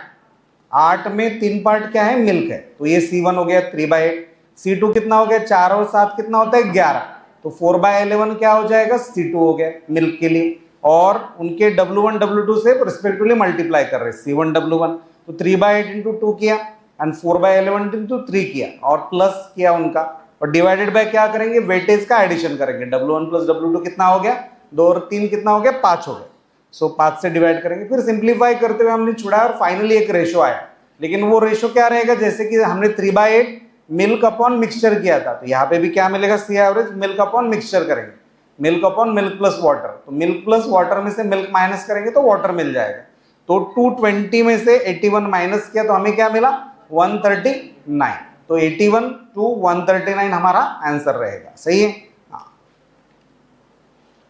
8 में 3 पार्ट क्या है? मिल्क है, तो ये C1 हो गया 3/8। C2 कितना हो गया? 4 और 7 कितना होता है? 11, तो 4/11 क्या हो जाएगा? C2 हो गया मिल्क के लिए, और उनके W1 W2 से रिस्पेक्टिवली मल्टीप्लाई कर रहे हैं। C1 W1 तो 3/8 इंटू 2 किया एंड 4/11 इंटू 3 किया और प्लस किया उनका, और डिवाइडेड बाय क्या करेंगे? वेटेज का एडिशन करेंगे। W1 प्लस W2 कितना हो गया? 2 और 3 कितना हो गया? 5 हो गया। सो 5 से डिवाइड करेंगे, फिर सिंप्लीफाई करते हुए हमने छुड़ाया और फाइनली एक रेशियो आया। लेकिन वो रेशियो क्या रहेगा? जैसे कि हमने 3/8 मिल्क अपॉन मिक्सचर किया था, तो यहाँ पे भी क्या मिलेगा? सी एवरेज मिल्क अपॉन मिक्सचर करेंगे, milk upon milk plus water, तो मिल्क प्लस वाटर में से मिल्क माइनस करेंगे तो वाटर मिल जाएगा। तो 220 में से 81 माइनस किया तो हमें क्या मिला? 139। तो 81 to 139 हमारा आंसर रहेगा, सही है।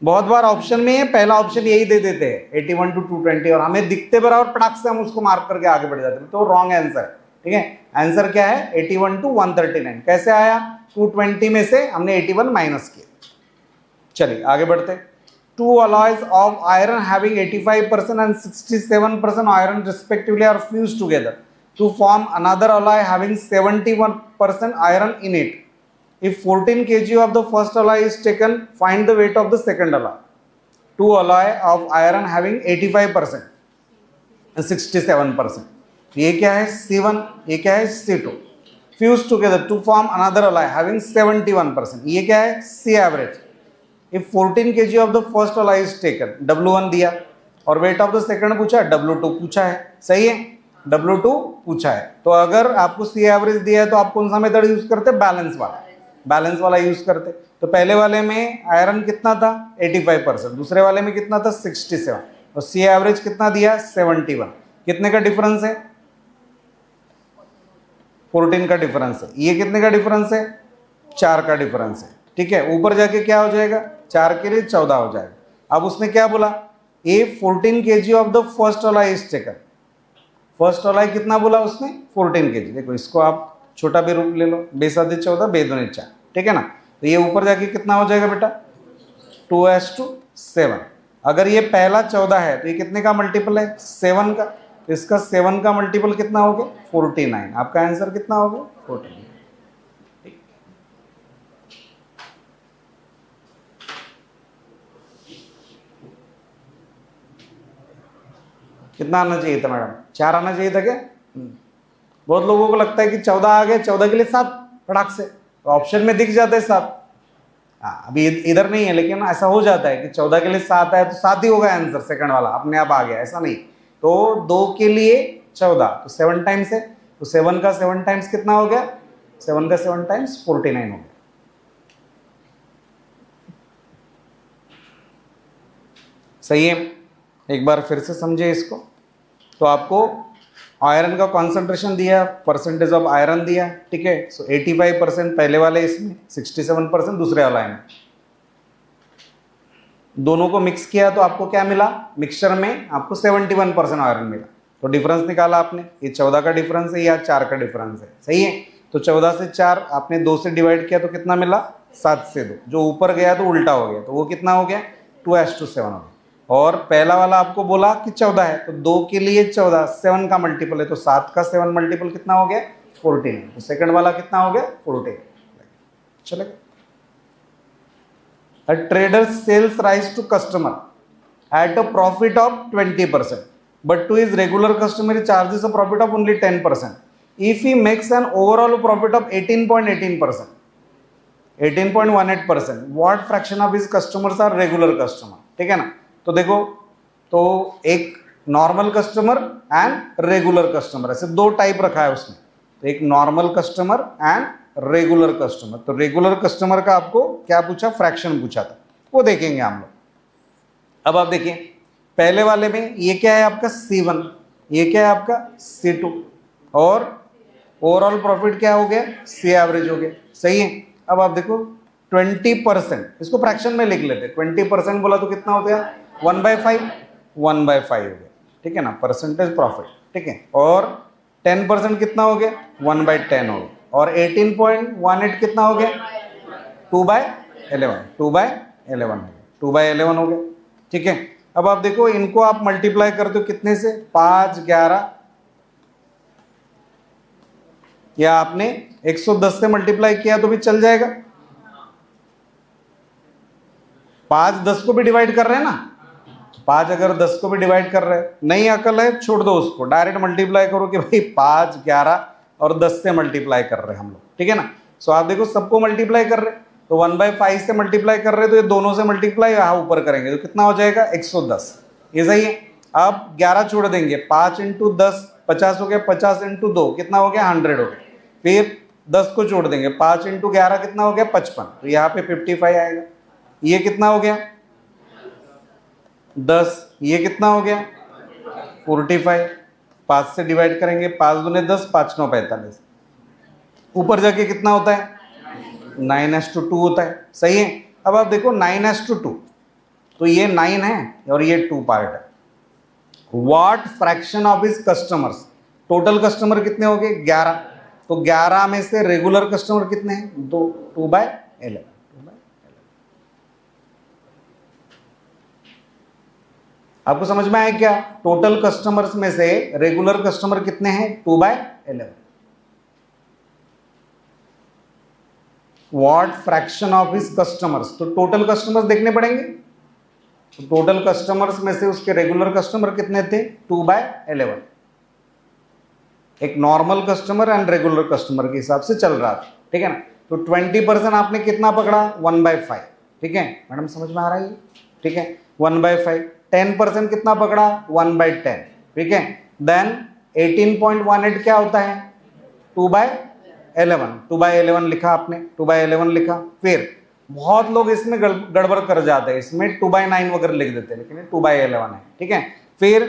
बहुत बार ऑप्शन में है, पहला ऑप्शन यही दे देते हैं 81 to 220, और हमें दिखते बराबर पटाख से हम उसको मार्क करके आगे बढ़ जाते हैं, तो रॉन्ग आंसर, ठीक है। आंसर क्या है? 81 to 139। कैसे आया? 220 में से हमने 81 माइनस किया। चलिए आगे बढ़ते। 2 alloys of iron having 85% and 67% iron respectively are fused together to form another alloy having 71% iron in it. If 14 kg of the first alloy is taken, find the weight of the second alloy. 2 alloy of iron having 85% and 67%. ये क्या है? C1, ये क्या है? C2. Fused together to form another alloy having 71%. ये क्या है? C average. If 14 kg of the first वाला इज टेकन, W1 दिया और वेट ऑफ द सेकंड पूछा, W2 पूछा है, सही है, W2 पूछा है। तो अगर आपको सी एवरेज दिया है तो आप कौन सा मेथड यूज करते, बैलेंस वाला यूज करते। तो पहले वाले में आयरन कितना था 85%, दूसरे वाले में कितना था 67, और सी एवरेज कितना दिया 71। कितने का डिफरेंस है, 14 का डिफरेंस है। ये कितने का डिफरेंस है, 4 का डिफरेंस है, ठीक है। ऊपर जाके क्या हो जाएगा, 4 के लिए 14 हो जाएगा। अब उसने क्या बोला, ए 14 kg ऑफ द फर्स्ट वाला इज टेकन, फर्स्ट वाला कितना बोला उसने 14 kg। देखो इसको आप छोटा भी रूप ले लो, 2 14 2 4, ठीक है ना। तो ये ऊपर जाके कितना हो जाएगा बेटा 2:7। अगर ये पहला 14 है तो ये कितने का मल्टीपल है 7 का, तो इसका 7 का मल्टीपल कितना हो गया 49। आपका आंसर कितना हो गया 49। कितना आना चाहिए था मैडम, 4 आना चाहिए था क्या? बहुत लोगों को लगता है कि 14 आ गए, 14 के लिए 7 फटाक से, तो ऑप्शन में दिख जाता है 7। अभी इधर नहीं है, लेकिन ऐसा हो जाता है कि 14 के लिए 7 है तो 7 ही होगा आंसर, सेकंड वाला अपने आप आ गया, ऐसा नहीं। तो 2 के लिए 14 तो 7 टाइम्स है, तो 7 का 7 टाइम्स कितना हो गया, 7 का 7 टाइम्स 49 हो गया। सही है, एक बार फिर से समझे इसको। तो आपको आयरन का कॉन्सेंट्रेशन दिया, परसेंटेज ऑफ आयरन दिया, ठीक है। सो 85% पहले वाले इसमें, 67% दूसरे वाला है। दोनों को मिक्स किया तो आपको क्या मिला, मिक्सचर में आपको 71% आयरन मिला। तो डिफरेंस निकाला आपने, ये 14 का डिफरेंस है या 4 का डिफरेंस है, सही है। तो 14 से 4 आपने 2 से डिवाइड किया तो कितना मिला 7 से 2, जो ऊपर गया तो उल्टा हो गया, तो वो कितना हो गया 2:7 हो गया। और पहला वाला आपको बोला कि 14 है, तो 2 के लिए 14 7 का मल्टीपल है, तो 7 का 7 मल्टीपल कितना हो गया 14। तो सेकंड वाला कितना हो गया 14। चलेगा। A trader sells rice to customer at a profit of 20%, but to his regular customer he charges a profit of only 10%. If he makes an overall profit of 18.18%, 18.18%, what fraction of his customers are regular customer? ठीक है ना। तो देखो, तो एक normal customer and regular customer, ऐसे 2 type रखा है उसने। तो एक normal customer and regular customer. तो रेगुलर कस्टमर का आपको क्या पूछा, फ्रैक्शन पूछा था, वो देखेंगे हम लोग। अब आप देखिए पहले वाले में ये क्या है आपका C1, ये क्या है आपका C2, और ओवरऑल प्रॉफिट क्या हो गया C एवरेज हो गया, सही है। अब आप देखो 20%, इसको फ्रैक्शन में लिख लेते, 20% बोला तो कितना हो गया 1/5 हो गया, ठीक है ना, परसेंटेज प्रॉफिट, ठीक है। और 10% कितना हो गया 1/10 हो गया, और 18.18 कितना हो गया 2/11 हो गया, ठीक है। अब आप देखो इनको आप मल्टीप्लाई करते हो कितने से 5 11, या आपने 110 से मल्टीप्लाई किया तो भी चल जाएगा। 5 10 को भी डिवाइड कर रहे हैं ना, 5 अगर 10 को भी डिवाइड कर रहे हैं, नहीं अकल है छोड़ दो उसको, डायरेक्ट मल्टीप्लाई करो कि भाई 5 11 और 10 से मल्टीप्लाई कर रहे हैं हम लोग, ठीक है ना। सो आप देखो सबको मल्टीप्लाई कर रहे हैं, तो 1/5 से मल्टीप्लाई कर रहे हैं, तो ये दोनों से मल्टीप्लाई यहाँ ऊपर करेंगे तो कितना हो जाएगा 110, ये सही है। अब 11 छोड़ देंगे, 5 × 10 50 हो गया, 50 × 2 कितना हो गया 100 हो गया। फिर 10 को छोड़ देंगे, 5 × 11 कितना हो गया 55, तो यहाँ पे 55 आएगा। ये कितना हो गया 10, ये कितना हो गया 45, 5 से डिवाइड करेंगे, 5 दूने 10, 5 9 45, ऊपर जाके कितना होता है 9:2 होता है, सही है। अब आप देखो 9:2, तो ये 9 है और ये 2 पार्ट है। What fraction of his customers, total customer कितने हो गए 11, तो 11 में से रेगुलर कस्टमर कितने हैं 2/11। आपको समझ में आया क्या, टोटल कस्टमर्स में से रेगुलर कस्टमर कितने हैं 2/11। What fraction of his customers, तो टोटल कस्टमर्स देखने पड़ेंगे, तो टोटल कस्टमर्स में से उसके रेगुलर कस्टमर कितने थे 2/11। एक normal customer and regular customer के हिसाब से चल रहा था, ठीक है ना। तो 20% आपने कितना पकड़ा 1/5, ठीक है मैडम, समझ में आ रहा है ये? ठीक है, 1/5, 10% कितना पकड़ा, 1/10, ठीक है। देन 18.18 क्या होता है, 2/11, 2/11 लिखा आपने, 2/11 लिखा। फिर बहुत लोग इसमें गड़बड़ कर जाते हैं, इसमें 2/9 वगैरह लिख देते हैं, लेकिन 2/11 है, ठीक है। फिर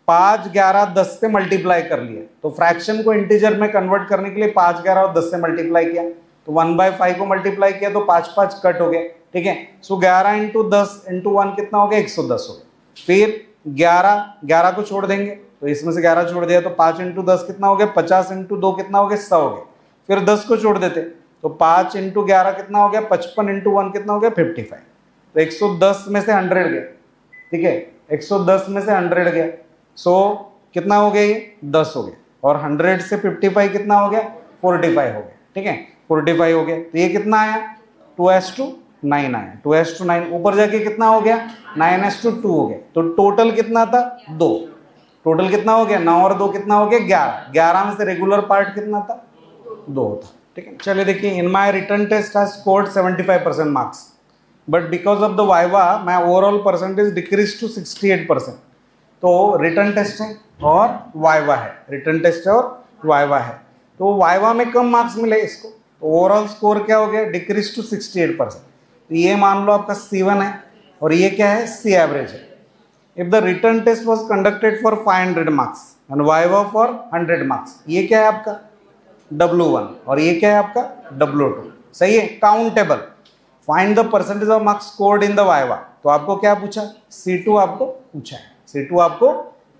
5, 11, 10 से मल्टीप्लाई कर लिए, तो फ्रैक्शन को इंटीजर में कन्वर्ट करने के लिए 5, 11 और 10 से मल्टीप्लाई किया, तो 1/5 को मल्टीप्लाई किया तो 5, 5 कट हो गए, ठीक है। सो 11 इंटू 10 इंटू 1 कितना हो गया, 110 हो गया। फिर 11 को छोड़ देंगे, तो इसमें से 11 छोड़ दिया तो 5 इंटू 10 कितना हो गया, 50 इंटू 2 कितना हो गया, 100 हो गया। फिर 10 को छोड़ देते तो 5 इंटू 11 कितना हो गया, 55 इंटू 1 कितना हो गया, 55। तो 110 में से 100 गया, ठीक है, 110 में से 100 गया, सो कितना हो गया, ये 10 हो गया। और 100 से 55 कितना हो गया, 45 हो गया, ठीक है, 45 हो गया। तो ये कितना आया, 2:9 आया, 2:9। ऊपर जाके कितना हो गया, 9:2 हो गया। तो टोटल कितना था, 2। टोटल कितना हो गया, 9 और 2 कितना हो गया, 11। 11 में से रेगुलर पार्ट कितना था, 2 था, ठीक है। चलिए देखिए, in my written test has scored 75% marks, but because of the viva my overall percentage decrease to 68%। तो रिटर्न टेस्ट है और वाइवा है, रिटर्न टेस्ट है और वाइवा है। तो वाइवा में कम मार्क्स मिले इसको, तो ओवरऑल स्कोर क्या हो गया, डिक्रीज टू 68%। तो ये मान लो आपका C1 है और ये क्या है, C एवरेज है। If the return test was conducted for 500 marks and viva for 100 marks, ये क्या है आपका W1 और ये क्या है आपका W2, सही है, countable. Find the percentage of marks scored in the viva. तो आपको क्या पूछा, C2 आपको पूछा है, C2 आपको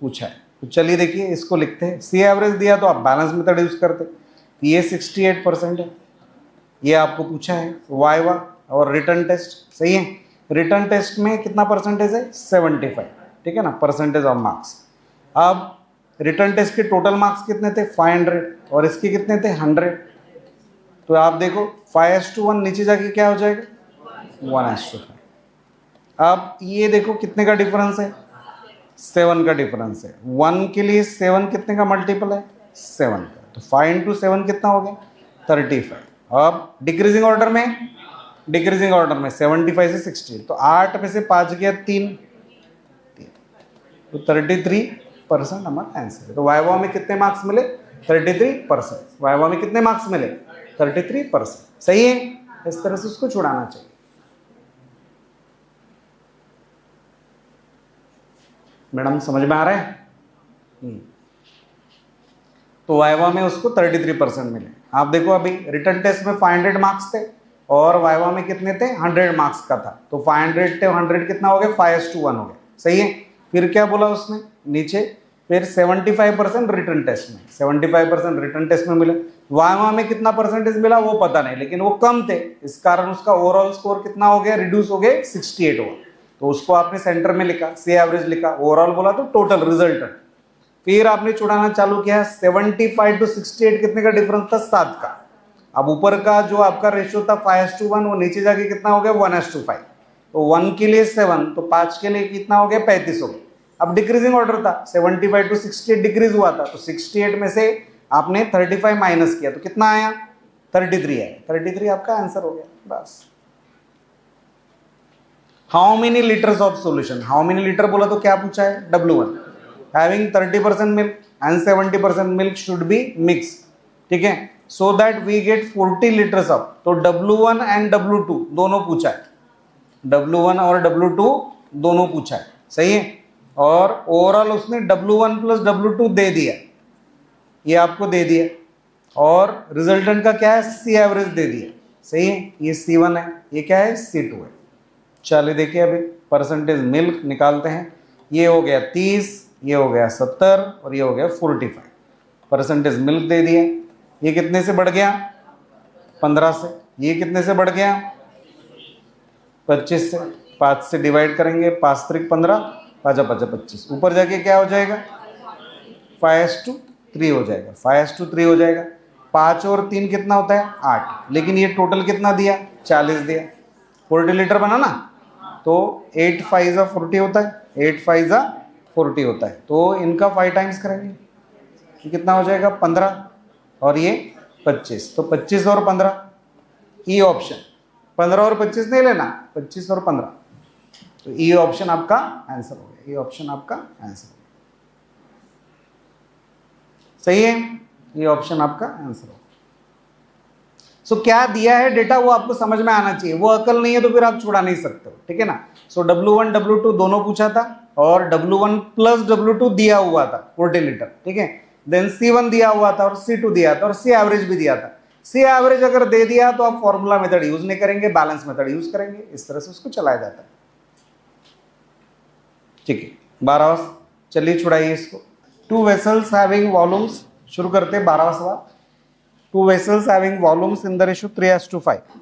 पूछा है। तो चलिए देखिए, इसको लिखते हैं। C एवरेज दिया तो आप बैलेंस मेथड यूज करते, तो ये 68% है, ये आपको पूछा है वाइवा और रिटर्न टेस्ट, सही है। रिटर्न टेस्ट में कितना परसेंटेज है, 75, ठीक है ना, परसेंटेज ऑफ मार्क्स। अब रिटर्न टेस्ट के टोटल मार्क्स कितने थे, 500, और इसके कितने थे, 100। तो आप देखो 5:1 नीचे जाके क्या हो जाएगा, 1:5। अब ये देखो कितने का डिफरेंस है, 7 का डिफरेंस है। 1 के लिए 7 कितने का मल्टीपल है, 7 का। तो 5 इंटू 7 कितना हो गया, 35। अब डिक्रीजिंग ऑर्डर में, 75 से 60, तो 8 में से 5 गया 3, तो 33% हमारा आंसर है। तो वाइवा में कितने मार्क्स मिले, 33%। वाइवा में कितने मार्क्स मिले, 33%, सही है। इस तरह से उसको छुड़ाना चाहिए। मैडम समझ में आ रहा है? तो वाइवा में उसको 33% मिले। आप देखो अभी रिटर्न टेस्ट में 500 मार्क्स थे और वाइवा में कितने थे, 100 मार्क्स का था। तो 500 थे, 100 कितना हो गया, 5:1 हो गया, सही है। फिर क्या बोला उसने नीचे, फिर 75% रिटर्न टेस्ट में, 75% रिटर्न टेस्ट में मिले। वाइवा में कितना परसेंटेज मिला वो पता नहीं, लेकिन वो कम थे, इस कारण उसका ओवरऑल स्कोर कितना हो गया, रिड्यूस हो गया, 68 हुआ। तो उसको आपने सेंटर में लिखा, C एवरेज लिखा, ओवरऑल बोला तो टोटल रिजल्ट। फिर आपने छुड़ाना चालू किया, 75 to 68 कितने का डिफरेंस था, 7 का। अब ऊपर का जो आपका रेशियो था 5:1, वो नीचे जाके कितना हो गया, 1:5। तो 1 के लिए 7, तो 5 के लिए कितना हो गया, 35 हो गया। अब डिक्रीजिंग ऑर्डर था, 75 to 68 डिक्रीज हुआ था, तो 68 में से आपने 35 माइनस किया तो कितना आया, 33 आया। 33 आपका आंसर हो गया, बस। How many liters of solution, how many liter बोला तो क्या पूछा है, W1। Having 30% milk and 70% milk should be mix, ठीक है, so that we get 40 liters of. तो W1 एंड W2 दोनों पूछा है, W1 और W2 दोनों पूछा है, सही है। और ओवरऑल उसने W1 प्लस W2 दे दिया, ये आपको दे दिया, और रिजल्टेंट का क्या है, C एवरेज दे दिया, सही है। ये C1 है, ये क्या है, C2 है। चलिए देखिए अभी परसेंटेज मिल्क निकालते हैं। ये हो गया 30, ये हो गया 70 और ये हो गया 45। परसेंटेज मिल्क दे दिए। ये कितने से बढ़ गया, 15 से। ये कितने से बढ़ गया, 25 से। 5 से डिवाइड करेंगे, 5 त्रिक 15, 5 5 25। ऊपर जाके क्या हो जाएगा, 5:3 हो जाएगा, 5:3 हो जाएगा। 5 और 3 कितना होता है, 8। लेकिन ये टोटल कितना दिया, 40 दिया। 40 लीटर बना ना, तो 8 5 40 होता है, 8 5 40 होता है। तो इनका 5 टाइम्स करेंगे, ये कितना हो जाएगा, 15 और ये 25। तो 25 और 15, ई ऑप्शन, 15 और 25 नहीं लेना, 25 और 15। तो ये ऑप्शन आपका आंसर हो गया, ये ऑप्शन आपका आंसर हो गया। सही है, ये ऑप्शन आपका आंसर हो गया। सो क्या दिया है डेटा वो आपको समझ में आना चाहिए, वो अकल नहीं है तो फिर आप छुड़ा नहीं सकते हो, ठीक है ना। सो W1 W2 दोनों पूछा था और W1 प्लस W2 दिया हुआ था 40 लीटर, ठीक है। देन C1 दिया हुआ था और C2 दिया था और C एवरेज भी दिया था। C एवरेज अगर दे दिया तो आप फॉर्मूला मेथड यूज नहीं करेंगे, बैलेंस मेथड यूज करेंगे, इस तरह से उसको चलाया जाता है, ठीक है। 12वां, चलिए छुड़ाइए इसको। 2 वेसल्स हैविंग वॉल्यूम्स, शुरू करते हैं 12वां सवाल। 2 vessels having volumes in the ratio 3:5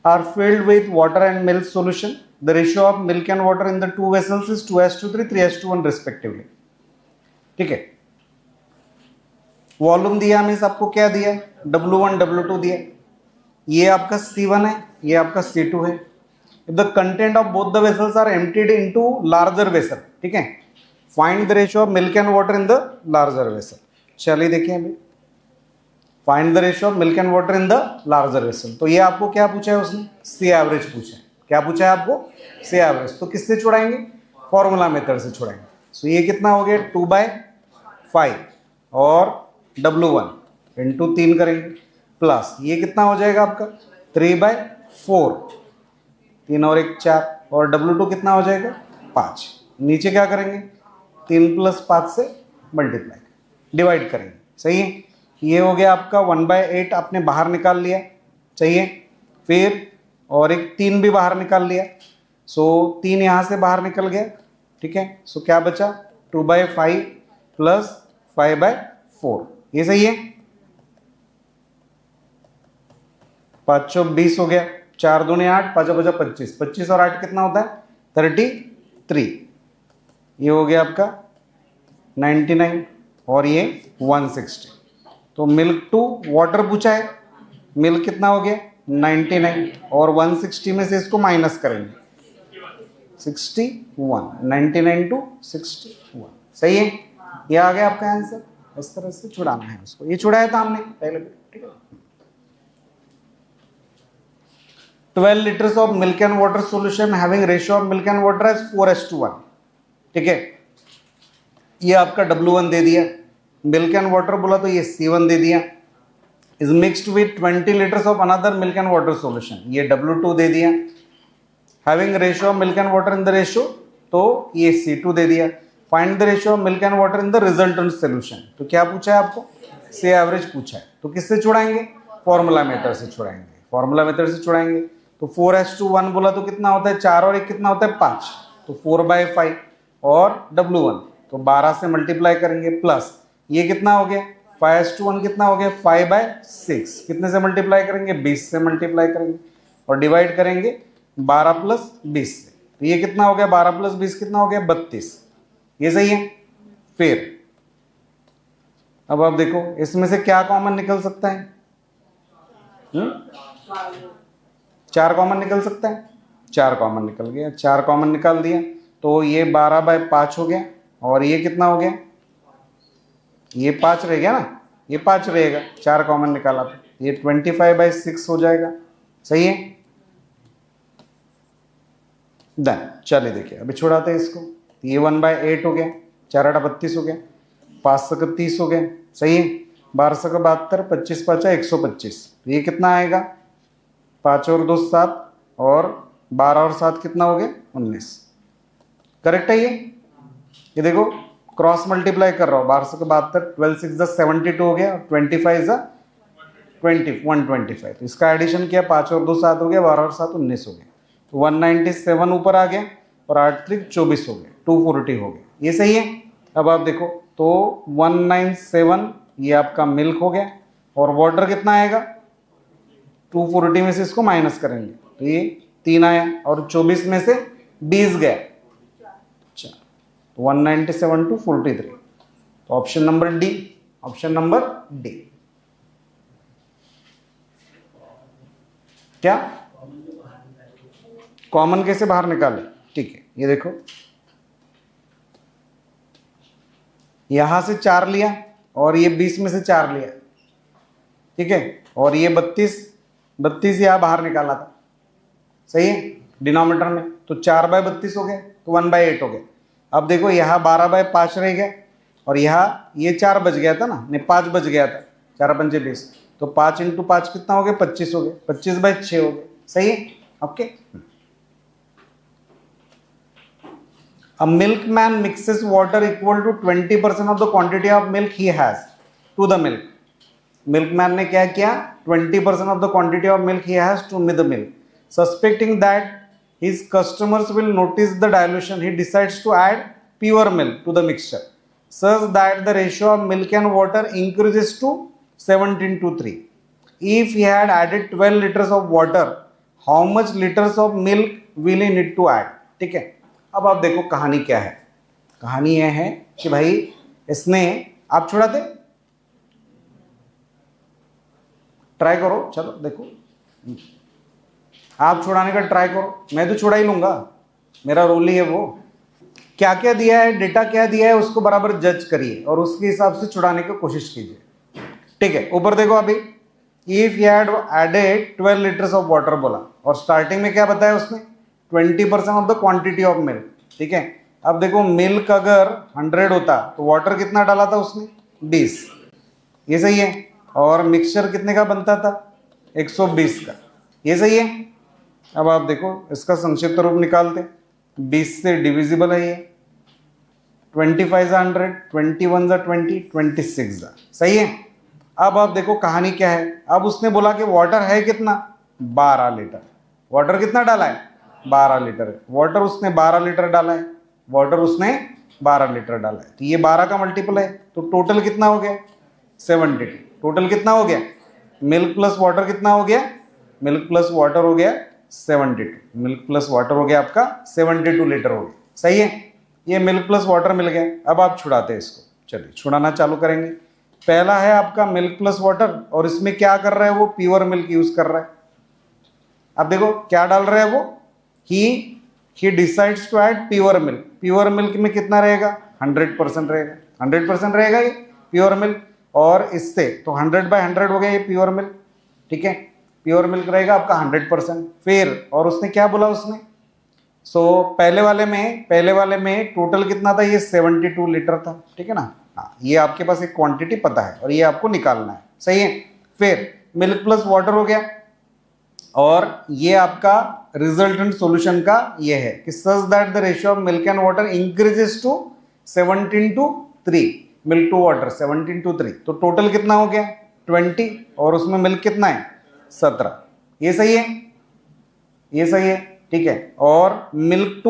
are filled with water and milk solution. The ratio of milk and water in the 2 vessels is 2:3, 3:1 respectively. ठीक है। वॉल्यूम दिया मीन्स आपको क्या दिया, W1 W2 दिया, ये आपका C1 है, ये आपका C2 है। If the content of both the vessels are emptied into larger vessel, ठीक है, find the ratio of milk and water in the larger vessel. चलिए देखिए अभी, find the ratio of milk and water in the larger vessel. तो ये आपको क्या पूछा है उसने, सी एवरेज पूछा है। क्या पूछा है आपको, सी एवरेज। तो किससे छुड़ाएंगे, फॉर्मूला मेथड से छुड़ाएंगे। सो ये कितना हो गया 2/5 और W1 इंटू 3 करेंगे, प्लस ये कितना हो जाएगा आपका 3/4, 3 और 1 4, और W2 कितना हो जाएगा 5। नीचे क्या करेंगे 3 + 5 से मल्टीप्लाई डिवाइड करेंगे, सही है। ये हो गया आपका 1/8 आपने बाहर निकाल लिया, चाहिए। फिर और एक 3 भी बाहर निकाल लिया, सो 3 यहाँ से बाहर निकल गया, ठीक है। सो क्या बचा 2/5 + 5/4, ये सही है। 5 चौक 20 हो गया, 4 दूनी 8, 5 बचा 25, 25 और 8 कितना होता है 33। ये हो गया आपका 99 और ये 160। तो मिल्क टू वाटर पूछा है, मिल्क कितना हो गया 99 और 160 में से इसको माइनस करेंगे 61, 99 to 61, सही है। ये आ गया आपका आंसर। इस तरह से छुड़ाना है उसको, ये छुड़ाया था हमने पहले, ठीक है। 12 liters of milk and water solution having ratio of milk and water as 4:1, ठीक है। ये आपका W1 दे दिया, मिल्क एंड वाटर बोला तो ये C1 दे दिया, is mixed with 20 liters of another milk and water solution, ये W2 दे दिया। Having ratio of milk and water in the ratio, तो ये C2 दे दिया। Find the ratio of milk and water in the resultant solution, तो क्या पूछा है आपको सी एवरेज पूछा है। तो किससे छुड़ाएंगे, फॉर्मूला मेथड से छुड़ाएंगे, फॉर्मूला मेथड से छुड़ाएंगे। तो 4:1 बोला तो कितना होता है 4 और 1 कितना होता है 5, तो 4/5 और W1 तो 12 से मल्टीप्लाई करेंगे, प्लस ये कितना हो गया 5:1 कितना हो गया 5/6, कितने से मल्टीप्लाई करेंगे 20 से मल्टीप्लाई करेंगे और डिवाइड करेंगे 12 + 20 से। तो ये कितना हो गया 12 + 20 कितना हो गया 32, ये सही है। फिर अब आप देखो इसमें से क्या कॉमन निकल सकता है, 4 कॉमन निकल सकता है, 4 कॉमन निकल गया, 4 कॉमन निकाल दिया तो ये 12/5 हो गया और ये कितना हो गया, ये 5 रह गया ना, ये 5 रहेगा, 4 कॉमन निकाला तो ये 25/6 हो जाएगा, सही है। डन। चलिए देखिए अभी छुड़ाते हैं इसको, ये 1/8 हो गया, 4 8 32 हो गया, 5 सक 30 हो गया, सही है। 12 सक 72, 25 5 125, तो ये कितना आएगा 5 और 2 7 और 12 और 7 कितना हो गया 19, करेक्ट है ये देखो क्रॉस मल्टीप्लाई कर रहा हूँ, 12 सक 72, 12 6 72 हो गया, 25 125, तो इसका एडिशन किया 5 और 2 7 हो गया, 12 और 7 19 हो गया, तो 197 ऊपर आ गया और 8 3 24 हो गया, 240 हो गया, ये सही है। अब आप देखो तो 197 ये आपका मिल्क हो गया और वाटर कितना आएगा 240 में से इसको माइनस करेंगे तो ये 3 आया और 24 में से 20 गया, अच्छा 197 to 43, तो option number D, option number D. क्या कॉमन कैसे बाहर निकाले, ठीक है। ये देखो यहां से 4 लिया और ये 20 में से 4 लिया, ठीक है, और ये 32 32 यहाँ बाहर निकाला था, सही है, डिनोमिनेटर में, तो 4/32 हो गया, तो 1/8 हो गया। अब देखो यहाँ 12/5 रह गया, और यहाँ ये 4 बच गया था ना, नहीं 5 बच गया था, 4×5 = 20, तो 5 × 5 कितना हो गया, 25 हो गया, 25/6 हो गया, सही है, okay. A milkman mixes water equal to 20% of the quantity of milk he has to the milk. Milkman ने क्या किया, 20% of the quantity of milk he has to the milk. Suspecting that his customers will notice the dilution, he decides to add pure milk to the mixture, such that the ratio of milk and water increases to 17:3. If he had added 12 liters of water, how much liters of milk will he need to add? ठीक है, अब आप देखो कहानी क्या है। कहानी यह है कि भाई इसने, आप छुड़ाते, ट्राई करो, चलो देखो, आप छुड़ाने का ट्राई करो, मैं तो छुड़ा ही लूंगा, मेरा रोल ही है वो। क्या क्या दिया है, डेटा क्या दिया है, उसको बराबर जज करिए और उसके हिसाब से छुड़ाने की कोशिश कीजिए, ठीक है। ऊपर देखो, अभी if you had added 12 liters of water बोला, और स्टार्टिंग में क्या बताया उसने, 20% of the quantity of milk, ठीक है। अब देखो मिल्क अगर 100 होता तो वाटर कितना डाला था उसने, 20, ये सही है, और मिक्सचर कितने का बनता था, 120 का, ये सही है। अब आप देखो इसका संक्षिप्त रूप निकालते, 20 से डिविजिबल है ये, 25 × 100, 21 × 20, 26, सही है। अब आप देखो कहानी क्या है, अब उसने बोला कि वाटर है कितना, 12 लीटर, वाटर कितना डाला है, 12 लीटर है, वाटर उसने 12 लीटर डाला है, वाटर उसने 12 लीटर डाला है, तो ये 12 का मल्टीपल है, तो टोटल कितना हो गया, 72। टोटल कितना हो गया, मिल्क प्लस वाटर कितना हो गया, मिल्क प्लस वाटर हो गया 72, मिल्क प्लस वाटर हो गया आपका 72 लीटर हो गया, सही है। ये मिल्क प्लस वाटर मिल गया। अब आप छुड़ाते हैं इसको, चलिए छुड़ाना चालू करेंगे। पहला है आपका मिल्क प्लस वाटर, और इसमें क्या कर रहा है वो, प्योर मिल्क यूज कर रहा है। अब देखो क्या डाल रहा है वो, he decides to add pure milk. Pure milk में कितना रहेगा, 100% रहेगा, 100% रहेगा ये प्योर मिल्क, और इससे तो 100/100 हो गया ये प्योर मिल्क, ठीक है, प्योर मिल्क रहेगा आपका 100%। फिर और उसने क्या बोला उसने, पहले वाले में टोटल कितना था, ये 72 लीटर था, ठीक है ना, हाँ, ये आपके पास एक क्वांटिटी पता है और ये आपको निकालना है, सही है। फिर मिल्क प्लस वाटर हो गया, और ये आपका रिजल्टेंट सॉल्यूशन का ये है कि such that the ratio of milk and water increases to 17:3, milk to water 17:3, तो टोटल कितना हो गया 20, और उसमें मिल्क कितना है 17, ये सही है, ये सही है, ठीक है। और मिल्क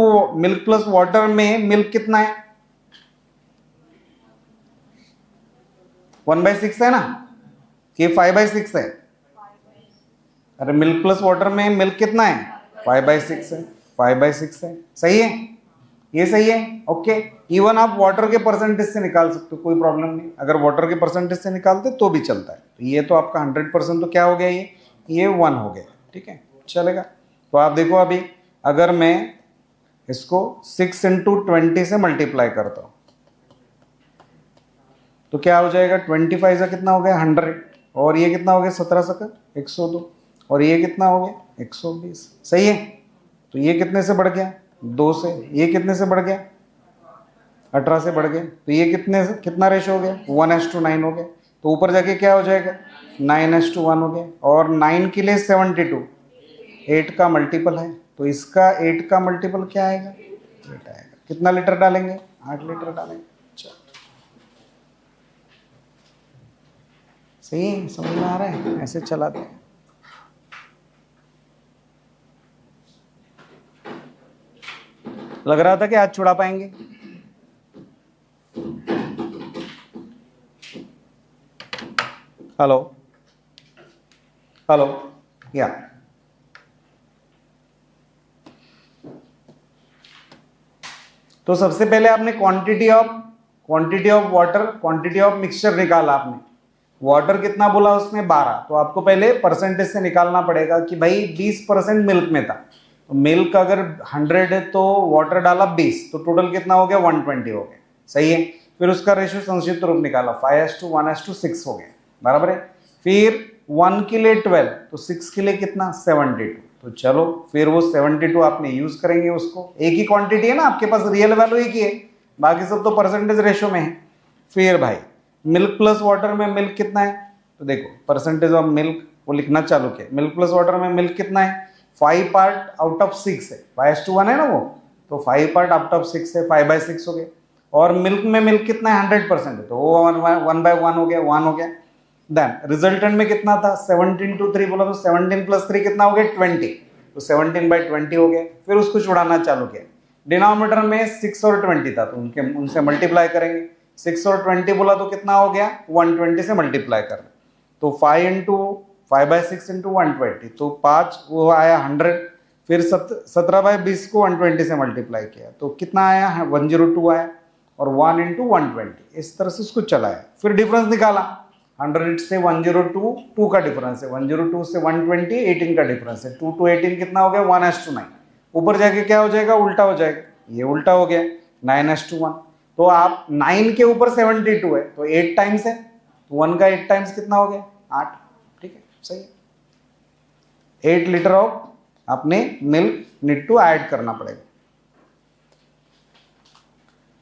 प्लस वाटर में मिल्क कितना है, 1/6 है ना, कि 5/6 है, अरे मिल्क प्लस वाटर में मिल्क कितना है, 5/6 है, 5/6 है, सही है, ये सही है, ओके। इवन आप वाटर के परसेंटेज से निकाल सकते हो, कोई प्रॉब्लम नहीं, अगर वाटर के परसेंटेज से निकालते तो भी चलता है। तो ये तो आपका 100% तो क्या हो गया, ये 1 हो गया, ठीक है, चलेगा। तो आप देखो अभी अगर मैं इसको 6 × 20 से मल्टीप्लाई करता हूँ तो क्या हो जाएगा, 25 का कितना हो गया 100, और ये कितना हो गया 17 102, और ये कितना हो गया 120, सही है। तो ये कितने से बढ़ गया 2 से, ये कितने से बढ़ गया 18 से बढ़ गया, तो ये कितना रेशो हो गया 1:9 हो गया। तो ऊपर जाके क्या हो जाएगा 9:1 हो गया, और 9 के लिए 72 8 का मल्टीपल है, तो इसका 8 का मल्टीपल क्या आएगा 8 आएगा। कितना लीटर डालेंगे 8 लीटर डालेंगे, सही है, समझ में आ रहा है, ऐसे चलाते हैं। लग रहा था कि आज छुड़ा पाएंगे, हेलो हेलो, या तो सबसे पहले आपने quantity of water, quantity of mixture निकाला आपने। वाटर कितना बोला उसने 12, तो आपको पहले परसेंटेज से निकालना पड़ेगा कि भाई 20% मिल्क में था, तो मिल्क अगर 100 है तो वाटर डाला 20, तो टोटल कितना हो गया 120 हो गया, सही है। फिर उसका रेशियो संक्षिप्त रूप निकाला 5:1:6 हो गया, बराबर है। फिर 1 के लिए 12, तो 6 के लिए कितना 72। तो चलो फिर वो 72 आपने यूज करेंगे, उसको एक ही क्वांटिटी है ना आपके पास, रियल वैल्यू एक ही है, बाकी सब तो परसेंटेज रेशो में है। फिर भाई मिल्क प्लस वाटर में मिल्क कितना है, तो देखो परसेंटेज ऑफ मिल्क वो लिखना चालू किया। मिल्क प्लस वाटर में मिल्क कितना है, 5 पार्ट आउट ऑफ 6 है, 5:1 है ना वो, तो 5 पार्ट आउट ऑफ 6 है, 5/6 हो गया। और मिल्क में मिल्क कितना है 100% है, तो वो 1/1 हो गया, 1 हो गया। देन रिजल्टेंट में कितना था 17 to 3 बोला, तो 17 + 3 कितना हो गया 20, तो 17/20 हो गया। फिर उसको छुड़ाना चालू किया। डिनोमिनेटर में 6 और 20 था, तो उनसे मल्टीप्लाई करेंगे। 6 और 20 बोला तो कितना हो गया 120 से मल्टीप्लाई कर, तो 5/6 × 120, तो 5 वो आया 100। फिर 17/20 को 120 से मल्टीप्लाई किया, तो कितना आया 102 आया, और 1 × 120, इस तरह से उसको चलाया। फिर डिफरेंस निकाला, 100 से 102 2 का डिफरेंस है, 102 से 120 18 का डिफरेंस है, 2 to 18 कितना हो गया 1:9। ऊपर जाके क्या हो जाएगा, उल्टा हो जाएगा, ये उल्टा हो गया 9:1। तो आप 9 के ऊपर 72 है, तो 8 टाइम्स है, 1 का 8 टाइम्स कितना हो गया 8, ठीक है सही है। 8 लीटर ऑफ आपने मिल्क नीड टू ऐड करना पड़ेगा।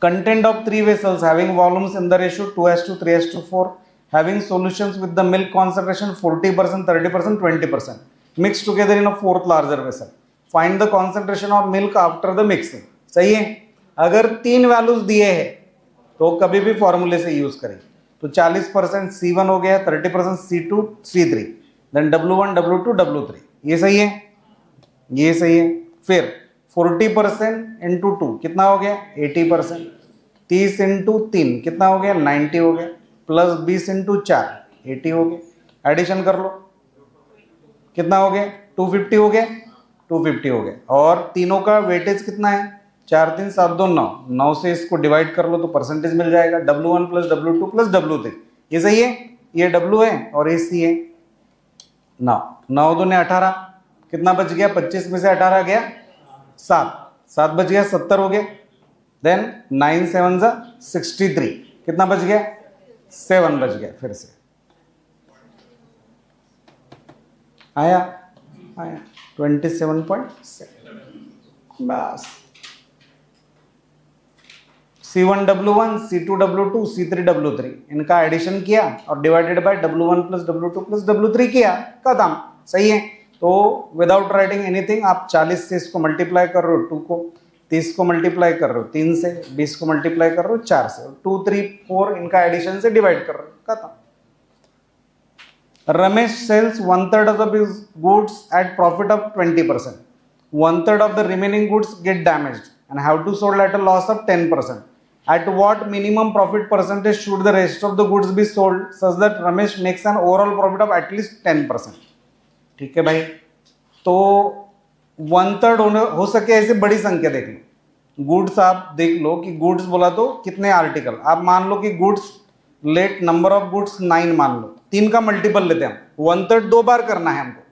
Content of 3 vessels having volumes in the ratio 2:3:4, having solutions with the milk concentration 40%, 30%, 20% mixed together in a 4th larger vessel. Find the concentration of milk after the mixing. सही है। अगर 3 values दिए हैं तो कभी भी फॉर्मूले से यूज करें, तो 40% C1 हो गया, 30% C2 C3, then W1 W2 W3, ये सही है, ये सही है। फिर 40% × 2 कितना हो गया 80%, 30 × 3 कितना हो गया 90 हो गया, प्लस 20 × 4 80 हो गया। एडिशन कर लो, कितना हो गया 250 हो गया, 250 हो गया। और तीनों का वेटेज कितना है 4 3 7 2 9, 9 से इसको डिवाइड कर लो तो परसेंटेज मिल जाएगा, W1 + W2 + W3, ये सही है, ये W है और ये C है। 9 9 2 18, कितना बच गया 25 में से 18 गया 7, 7 बच गया 70 हो गया। देन 9 7 63, कितना बच गया 7 बच गया। फिर से आया 27.7, बस। C1 W1 C2 W2 C3 W3 इनका एडिशन किया और divided by W1 + W2 + W3 किया, खत्म, सही है। तो विदाउट राइटिंग एनीथिंग आप 40 से इसको मल्टीप्लाई कर रहे हो 2 को, 30 को मल्टीप्लाई कर रहे हो 3 से, 20 को मल्टीप्लाई कर रहे हो 4 से, 2 3 4 इनका एडिशन से डिवाइड कर रहे हो, खत्म। Ramesh sells 1/3 of the goods at profit of 20%. 1/3 of the remaining goods get damaged and have to sold at a loss of 10%. At what minimum profit percentage should the rest of the goods be sold such that Ramesh makes an overall profit of at least 10%? ठीक है भाई, तो 1/3 हो सके ऐसे बड़ी संख्या देख लो। गुड्स आप देख लो कि गुड्स बोला तो कितने आर्टिकल, आप मान लो कि goods let number of goods 9 मान लो, 3 का मल्टीपल लेते हैं हम, 1/3 2 बार करना है हमको,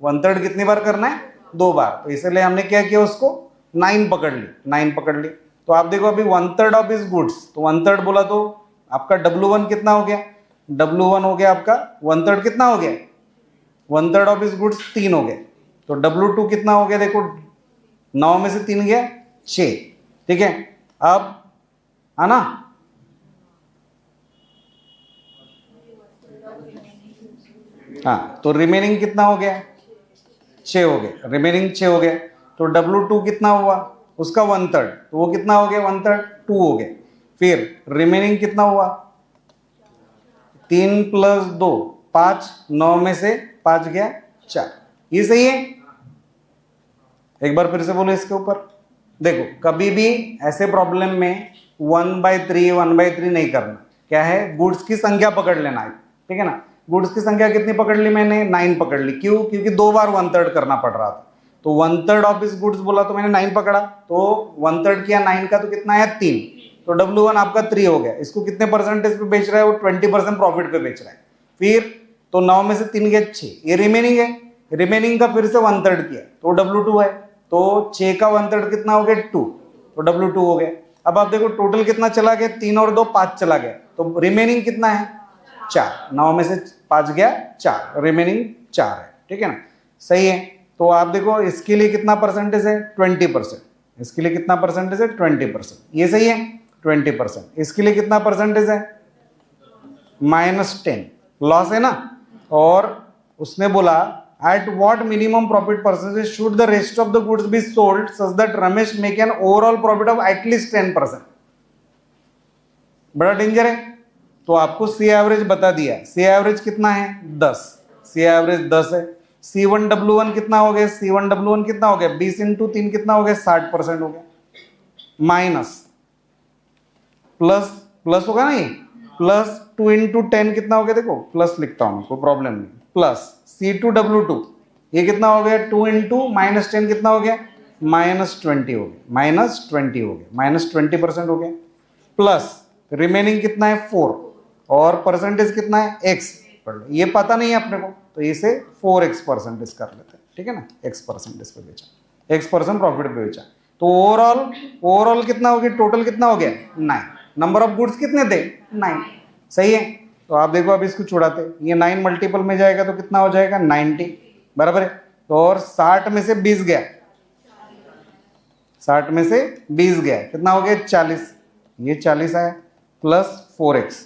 1/3 कितनी बार करना है 2 बार, तो इसलिए हमने क्या किया उसको 9 पकड़ ली, 9 पकड़ ली। तो आप देखो अभी 1/3 ऑफ इज गुड्स, तो 1/3 बोला तो आपका W1 कितना हो गया, W1 हो गया आपका 1/3 कितना हो गया, 1/3 ऑफ इज गुड्स 3 हो गए, तो W2 कितना हो गया, देखो 9 में से 3 गया 6, ठीक है। अब है ना, हाँ, तो रिमेनिंग कितना हो गया 6 हो गए, रिमेनिंग 6 हो गया, तो W2 कितना हुआ उसका 1/3, तो वो कितना हो गया 1/3 2 हो गया। फिर रिमेनिंग कितना हुआ 3 + 2 5, 9 में से 5 गया 4, ये सही है। एक बार फिर से बोलो इसके ऊपर, देखो कभी भी ऐसे प्रॉब्लम में 1/3 नहीं करना, क्या है गुड्स की संख्या पकड़ लेना है, ठीक है ना। गुड्स की संख्या कितनी पकड़ ली मैंने 9 पकड़ ली, क्यों, क्योंकि 2 बार 1/3 करना पड़ रहा था, तो 1/3 ऑफ इस गुड्स बोला तो मैंने 9 पकड़ा, तो 1/3 किया 9 का तो कितना है 3, तो W1 आपका 3 हो गया। इसको कितने परसेंटेज पे बेच रहा है वो 20% प्रॉफिट पे बेच रहा है। फिर तो 9 में से 3 गया 6, ये रिमेनिंग है, रिमेनिंग का फिर से 1/3 किया तो W2 है, तो 6 का 1/3 कितना हो गया 2, तो W2 हो गया। अब आप देखो टोटल कितना चला गया 3 और 2 5 चला गया, तो रिमेनिंग कितना है 4, 9 में से 5 गया 4, रिमेनिंग 4 है, ठीक है ना, सही है। तो आप देखो इसके लिए कितना परसेंटेज है 20%, इसके लिए कितना परसेंटेज है 20%, ये सही है 20%। इसके लिए कितना परसेंटेज है -10, लॉस है ना। और उसने बोला at what minimum profit percentage should the rest of the goods be sold such that Ramesh make an overall profit of at least 10%। बड़ा डेंजर है। तो आपको सी एवरेज बता दिया, सी एवरेज कितना है 10, सी एवरेज 10 है। C1W1 कितना हो गया, C1W1 कितना हो गया 20 इंटू 3 कितना हो गया 60% हो गया, माइनस प्लस प्लस होगा ना, ये प्लस 2 इंटू 10 कितना हो गया, देखो प्लस लिखता हूं कोई प्रॉब्लम नहीं, प्लस C2W2 ये कितना हो गया 2 इंटू -10 कितना हो गया -20 हो गया, -20 हो गया, -20% हो गया, प्लस रिमेनिंग कितना है 4 और परसेंटेज कितना है x, ये पता नहीं है अपने को तो इसे 4x परसेंटेज कर लेते हैं, ठीक है ना, x परसेंटेज पे बेचा, x% प्रॉफिट पे बेचा। तो ओवरऑल कितना हो गया, टोटल कितना हो गया 9, नंबर ऑफ गुड्स कितने थे 9, सही है। तो आप देखो अब इसको छुड़ाते, ये 9 मल्टीपल में जाएगा तो कितना हो जाएगा 90, बराबर है। तो और 60 में से 20 गया, 60 में से 20 गया कितना हो गया 40, ये 40 आया प्लस 4x,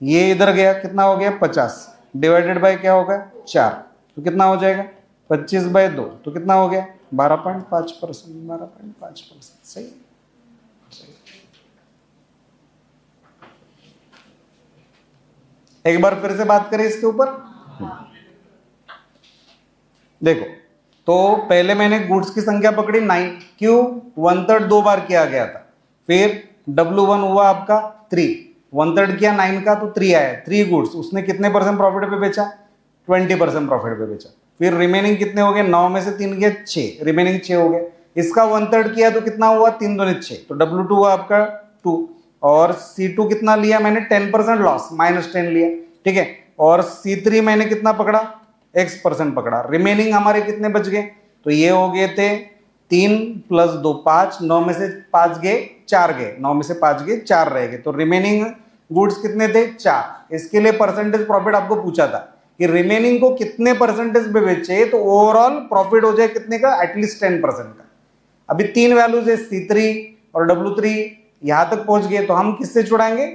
ये इधर गया कितना हो गया 50, डिवाइडेड बाय क्या होगा 4, तो कितना हो जाएगा 25/2, तो कितना हो गया 12.5%, 12.5%, सही है। एक बार फिर से बात करें इसके ऊपर, देखो तो पहले मैंने गुड्स की संख्या पकड़ी 9, क्यों 1/3 दो बार किया गया था, फिर W1 हुआ आपका 3, 1/3 किया 9 का तो 3 आया, 3 गुड्स, उसने कितने % प्रॉफिट पे बेचा 20% प्रॉफिट पे बेचा, फिर रिमेनिंग कितने हो गए 9 में से 3 गया 6, रिमेनिंग 6 हो गया, इसका 1/3 किया तो कितना हुआ 3 दूनी 6, तो W2 हुआ आपका 2, और C2 कितना लिया मैंने 10% लॉस, -10 लिया, ठीक है, और C3 मैंने कितना पकड़ा x% पकड़ा, रिमेनिंग हमारे कितने बच गए, तो ये हो गए थे 3 + 2 5, 9 में से 5 गए 4 गए, 9 में से 5 गए 4 रह गए, तो रिमेनिंग गुड्स कितने थे 4। इसके लिए परसेंटेज प्रॉफिट आपको पूछा था कि रिमेनिंग को कितने परसेंटेज पे बेचे तो ओवरऑल प्रॉफिट हो जाए कितने का, एटलीस्ट 10% का। अभी 3 वैल्यूज है C3 और W3, यहां तक पहुंच गए तो हम किससे छुड़ाएंगे,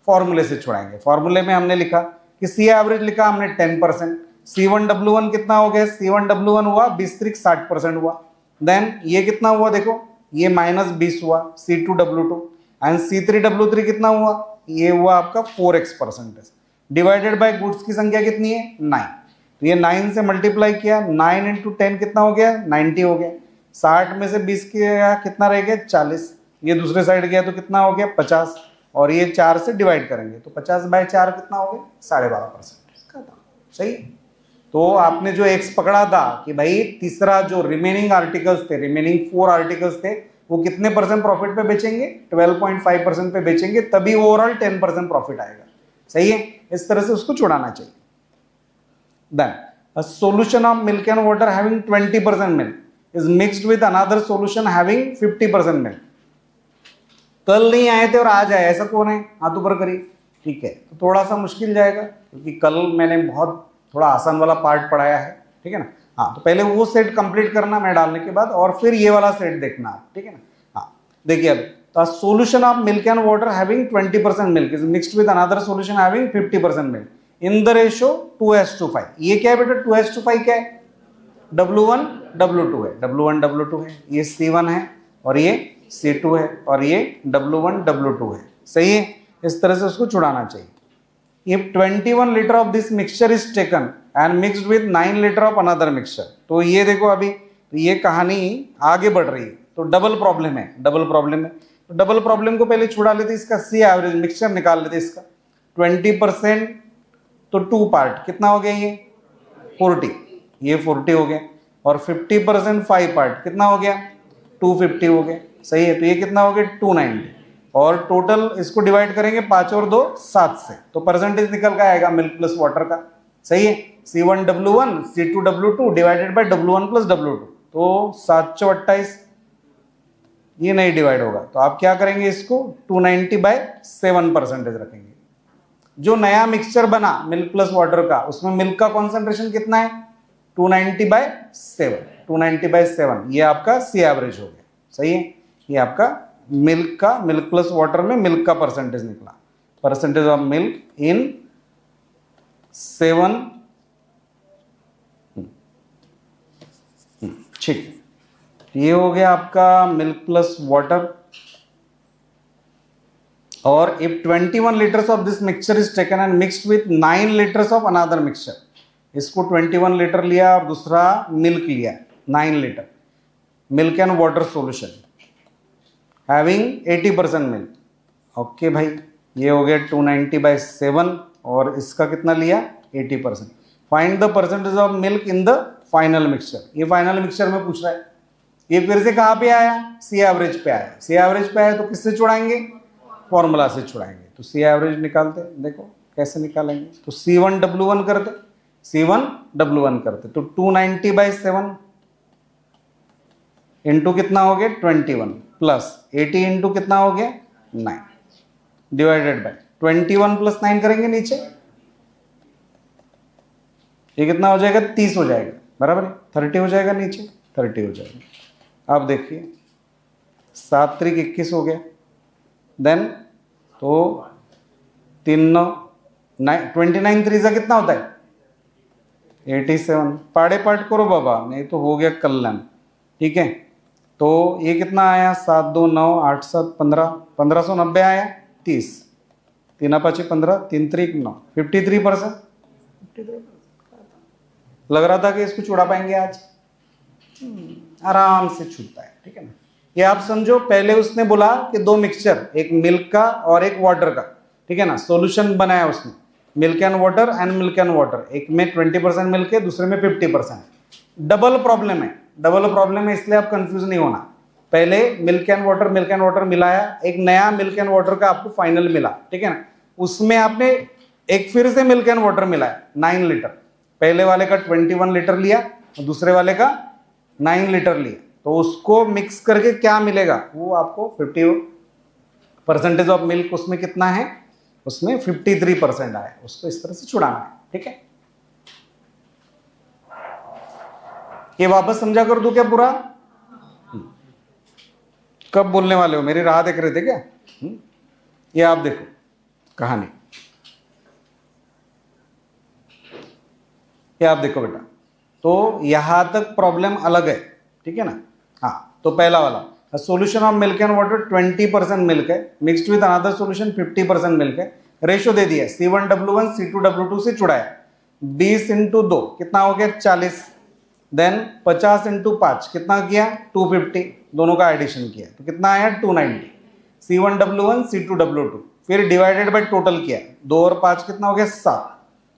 फॉर्मूले से छुड़ाएंगे। फॉर्मूले में हमने लिखा कि सी एवरेज लिखा हमने 10%, C1W1 कितना हो गया, C1W1 हुआ 20 × 60% हुआ, देन ये कितना हुआ देखो ये -20 हुआ C2W2, एंड C3W3 कितना हुआ, ये हुआ आपका 4x percentage, divided by goods की संख्या कितनी है 9, तो ये 9 से मल्टीप्लाई किया, 9 × 10 कितना हो गया 90 हो गया, 60 में से 20 किया कितना रह गया 40, ये दूसरे साइड गया तो कितना हो गया 50, और ये 4 से डिवाइड करेंगे तो 50/4 कितना हो गया 12.5%, सही। तो आपने जो x पकड़ा था कि भाई तीसरा जो रिमेनिंग आर्टिकल्स थे, रिमेनिंग 4 आर्टिकल्स थे वो कितने % प्रॉफिट पे बेचेंगे 12.5% पे बेचेंगे, तभी ओवरऑल 10% प्रॉफिट आएगा, सही है। इस तरह से उसको छुड़ाना चाहिए। Then a solution of milk and water having 20% milk is mixed with another solution having 50% milk। कल नहीं आए थे और आज आए, ऐसा कौन है, हाथ ऊपर करिए, ठीक है। तो थोड़ा सा मुश्किल जाएगा क्योंकि कल मैंने बहुत थोड़ा आसान वाला पार्ट पढ़ाया है, ठीक है ना। हाँ, तो पहले वो सेट कंप्लीट करना मैं डालने के बाद, और फिर ये वाला सेट देखना, ठीक है ना। हाँ देखिए अब, तो solution of milk and water having 20% milk is mixed with another solution having 50% milk in the ratio 2:5। ये क्या है बेटा 2:5 क्या है, W1 W2 है, W1 W2 है, ये C1 है और ये C2 है और ये W1 W2 है, सही है। इस तरह से उसको छुड़ाना चाहिए। If 21 litre of this mixture is taken and mixed with 9 litre of another mixture, तो ये देखो अभी तो ये कहानी आगे बढ़ रही है, तो डबल प्रॉब्लम है, डबल प्रॉब्लम है। तो डबल प्रॉब्लम को पहले छुड़ा लेते, इसका सी एवरेज मिक्सचर निकाल लेते, इसका 20% तो 2 पार्ट कितना हो गया ये 40, ये 40 हो गया, और 50% 5 पार्ट कितना हो गया 250 हो गया, सही है। तो ये कितना हो गया 290, और टोटल इसको डिवाइड करेंगे 5 और 2 7 से, तो परसेंटेज निकल का आएगा मिल्क प्लस वाटर का, सही है। C1W1 C2W2 divided by W1 + W2, तो 728, ये नहीं डिवाइड होगा, तो आप क्या करेंगे इसको 290/7 परसेंटेज रखेंगे, जो नया मिक्सचर बना मिल्क प्लस वाटर का, उसमें मिल्क का कॉन्सेंट्रेशन कितना है 290/7, 290/7, ये आपका सी एवरेज हो गया। सही है, ये आपका मिल्क प्लस वाटर में मिल्क का परसेंटेज निकला, परसेंटेज ऑफ मिल्क इन 7। ठीक, ये हो गया आपका मिल्क प्लस वाटर। और if 21 litres of this mixture is taken and mixed with 9 litres of another mixture, इसको 21 लीटर लिया और दूसरा मिल्क लिया 9 litre, milk and water solution having 80% milk. Okay भाई, ये हो गया 290/7 और इसका कितना लिया 80%। Find the percentage of milk in the final mixture, ये फाइनल मिक्सचर में पूछ रहा है। ये फिर से कहाँ पे आया, सी एवरेज पे आया। सी एवरेज पे आया तो किससे छुड़ाएंगे, फॉर्मूला से छुड़ाएंगे। तो सी एवरेज निकालते, देखो कैसे निकालेंगे, तो C1W1 करते, C1W1 करते, तो 290/7 इंटू कितना हो गया 21 प्लस 80 इंटू कितना हो गया 9 डिवाइडेड बाय 21 + 9 करेंगे नीचे, ये कितना हो जाएगा 30 हो जाएगा, बराबर है, 30 हो जाएगा, नीचे 30 हो जाएगा। अब देखिए 7 × 21 हो गया, देन तो 29 3 से कितना होता है 87। पाड़े पाठ करो बाबा, नहीं तो हो गया कल्याण। ठीक है, तो ये कितना आया 7 2 9 8 7 15, 1590 आया, 30 3 5 15 3 3 9, 53%। लग रहा था कि इसको छुड़ा पाएंगे आज, आराम से छूटता है। ठीक है ना, ये आप समझो, पहले उसने बोला कि 2 मिक्सचर, एक मिल्क का और एक वाटर का, ठीक है ना, सॉल्यूशन बनाया उसने, milk and water and milk and water, एक में 20% मिल्क है, दूसरे में 50%। डबल प्रॉब्लम है, डबल प्रॉब्लम है, इसलिए आप कंफ्यूज नहीं होना। पहले मिल्क एंड वाटर मिलाया, एक नया मिल्क एंड वाटर का आपको फाइनल मिला, ठीक है ना, उसमें आपने एक फिर से मिल्क एंड वाटर मिलाया 9 लीटर, पहले वाले का 21 लीटर लिया और दूसरे वाले का 9 लीटर लिया, तो उसको मिक्स करके क्या मिलेगा, वो आपको 50% ऑफ मिल्क उसमें कितना है, उसमें 53% आया, उसको इस तरह से छुड़ाना है। ठीक है, ये वापस समझा कर दूं क्या पूरा, कब बोलने वाले हो, मेरी राह देख रहे थे क्या? ये आप देखो कहानी, ये आप देखो बेटा, तो यहां तक प्रॉब्लम अलग है, ठीक है ना। हाँ, तो पहला वाला solution of milk and water 20% milk है, mixed with another solution 50% milk है, रेशियो दे दिया C1W1 C2W2 से छुड़ाया, 20 × 2 कितना हो गया 40, देन 50 × 5 कितना किया 250, दोनों का एडिशन किया तो कितना आया 290, C1W1 C2W2, फिर डिवाइडेड बाय टोटल किया, 2 और 5 कितना हो गया 7,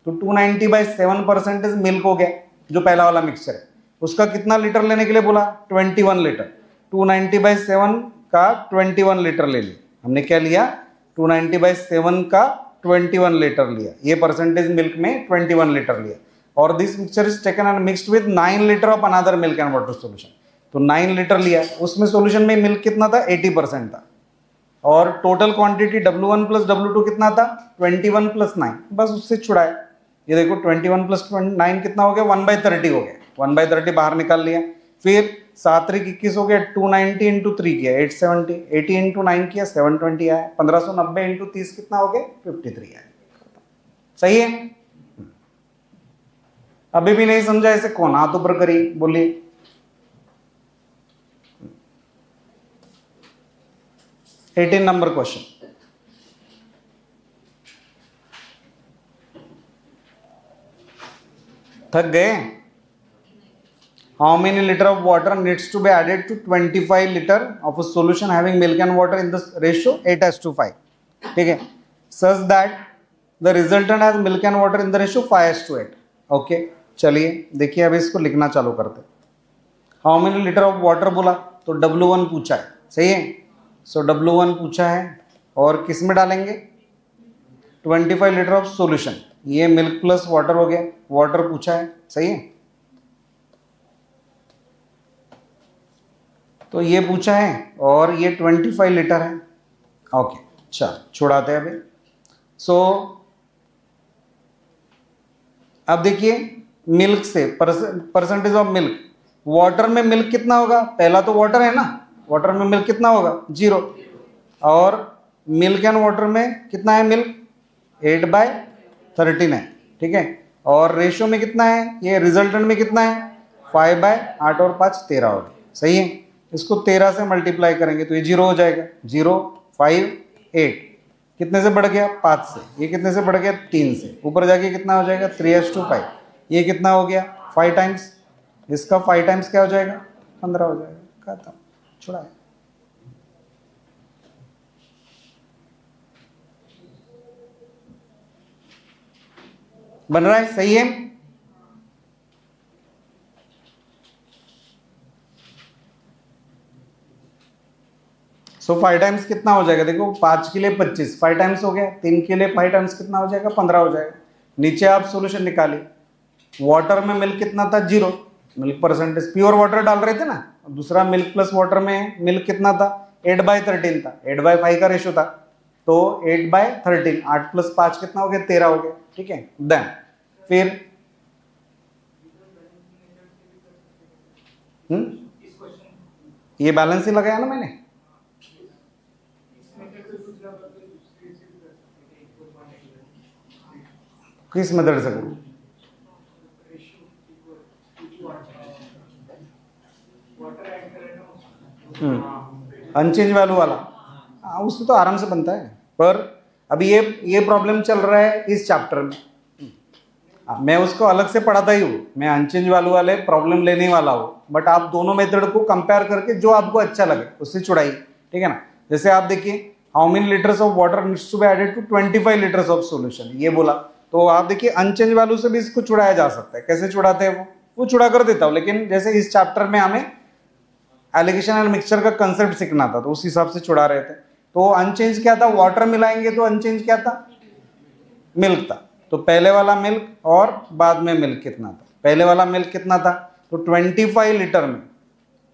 तो 290/7% मिल्क हो गया, जो पहला वाला मिक्सचर है। उसका कितना लीटर लेने के लिए बोला 21 लीटर, 290/7 का 21 लीटर ले लिया हमने, क्या लिया 290/7 का 21 लीटर लिया, ये परसेंटेज मिल्क में 21 लीटर लिया, और this mixture is taken and mixed with 9 litre of another milk and water solution, तो 9 लीटर लिया, उसमें सॉल्यूशन में मिल्क कितना था 80% था, और टोटल क्वांटिटी W1 + W2 कितना था 21 + 9, बस उससे छुड़ाया। ये देखो 21 + 9 कितना हो गया 1/30 हो गया, 1/30 बाहर निकाल लिया, फिर 7 × 21 हो गया, 290 × 3 किया 870, 80 × 9 किया 720 आया, 1590 × 30 कितना हो गया 53 आया। सही है, अभी भी नहीं समझा इसे कौन हाथ ऊपर करिए, बोलिए। एटीन नंबर क्वेश्चन, थक गए? How many liter of water needs to be added to 25 liter of a solution having milk and water in the ratio 8:5, ठीक है, such that the resultant has milk and water in the ratio 5:8। Okay, चलिए देखिए अब इसको लिखना चालू करते। How many liter of water बोला तो W1 पूछा है, सही है, सो W1 पूछा है, और किस में डालेंगे 25 लीटर ऑफ सॉल्यूशन, ये मिल्क प्लस वाटर हो गया, वाटर पूछा है, सही है, तो ये पूछा है और ये 25 लीटर है। ओके, चल छुड़ाते हैं अभी। सो अब देखिए मिल्क से परसेंटेज ऑफ मिल्क, वाटर में मिल्क कितना होगा, पहला तो वाटर है ना, वाटर में मिल्क कितना होगा 0, और मिल्क एंड वाटर में कितना है मिल्क 8/13 है, ठीक है। और रेशियो में कितना है, ये रिजल्टेंट में कितना है 5/8 और 5 13 हो गया, सही है। इसको 13 से मल्टीप्लाई करेंगे तो ये 0 हो जाएगा, 0 5 8, कितने से बढ़ गया 5 से, ये कितने से बढ़ गया 3 से, ऊपर जाके कितना हो जाएगा 3/5, ये कितना हो गया 5 टाइम्स, इसका 5 टाइम्स क्या हो जाएगा 15 हो जाएगा, खत्म, छुड़ा है। बन रहा है, सही है। सो 5 टाइम्स कितना हो जाएगा, देखो 5 के लिए 25, 5 टाइम्स हो गया, 3 के लिए 5 टाइम्स कितना हो जाएगा 15 हो जाएगा। नीचे आप सॉल्यूशन निकालिए, वाटर में मिल्क कितना था 0, मिल्क परसेंटेज प्योर वाटर डाल रहे थे ना, दूसरा मिल्क प्लस वाटर में मिल्क कितना था 8/13 था, 8/5 का रेशो था, तो 8/13, 8 + 5 कितना हो गया 13 हो गया, ठीक है। देन फिर ये बैलेंस ही लगाया ना मैंने, किस मेथड से करूं, अनचेंज वैल्यू वाला, हाँ उसमें तो आराम से बनता है, पर अभी ये प्रॉब्लम चल रहा है इस चैप्टर में, मैं उसको अलग से पढ़ाता ही हूँ, मैं अनचेंज वैल्यू वाले प्रॉब्लम लेने वाला हूँ, बट आप दोनों मेथड को कंपेयर करके जो आपको अच्छा लगे उससे छुड़ाइए, ठीक है ना। जैसे आप देखिए how many liters of water needs to be added to 25 liters of solution, ये बोला, तो आप देखिए अनचेंज वैल्यू से भी इसको छुड़ाया जा सकता है, कैसे छुड़ाते हैं वो छुड़ा कर देता हूँ, लेकिन जैसे इस चैप्टर में हमें एलिगेशन एंड मिक्सचर का कंसेप्ट सीखना था तो उस हिसाब से छुड़ा रहे थे। तो अनचेंज क्या था, वाटर मिलाएंगे तो अनचेंज क्या था मिल्क था, तो पहले वाला मिल्क और बाद में मिल्क कितना था, पहले वाला मिल्क कितना था, तो 25 लीटर में,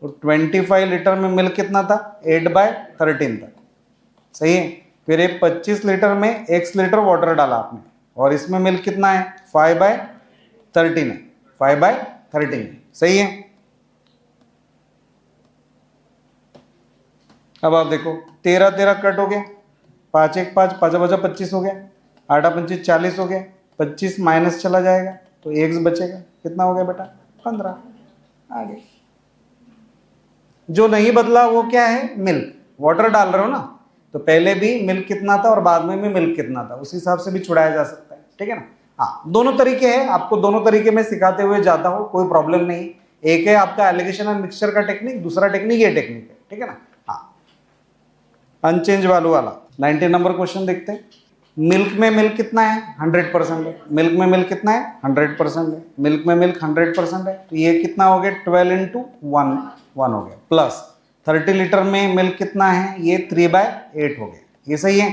तो 25 लीटर में मिल्क कितना था 8/13 था, सही है। फिर ये 25 लीटर में x लीटर वाटर डाला आपने, और इसमें मिल्क कितना है 5/13 है, 5/13, सही है। अब आप देखो 13 13 कट हो गया, 5 1 5, 5 5 25 हो गया, 8 25 40 हो गया, 25 माइनस चला जाएगा तो x बचेगा, कितना हो गया बेटा 15। आगे जो नहीं बदला वो क्या है मिल्क, वाटर डाल रहे हो ना, तो पहले भी मिल्क कितना था और बाद में भी मिल्क कितना था, उस हिसाब से भी छुड़ाया जा सकता है, ठीक है ना। हाँ दोनों तरीके हैं, आपको दोनों तरीके में सिखाते हुए जाता हूँ, कोई प्रॉब्लम नहीं। एक है आपका एलिगेशन एंड मिक्सचर का टेक्निक, दूसरा टेक्निक ये टेक्निक है, ठीक है ना। हाँ अनचेंज वैल्यू वाला 19 नंबर क्वेश्चन देखते हैं। मिल्क में मिल्क कितना है 100% है, मिल्क में मिल्क कितना है 100% है, मिल्क में मिल्क 100% है, तो ये कितना हो गया 12 × 1 हो गया, प्लस 30 लीटर में मिल्क कितना है ये 3/8 हो गया, ये सही है,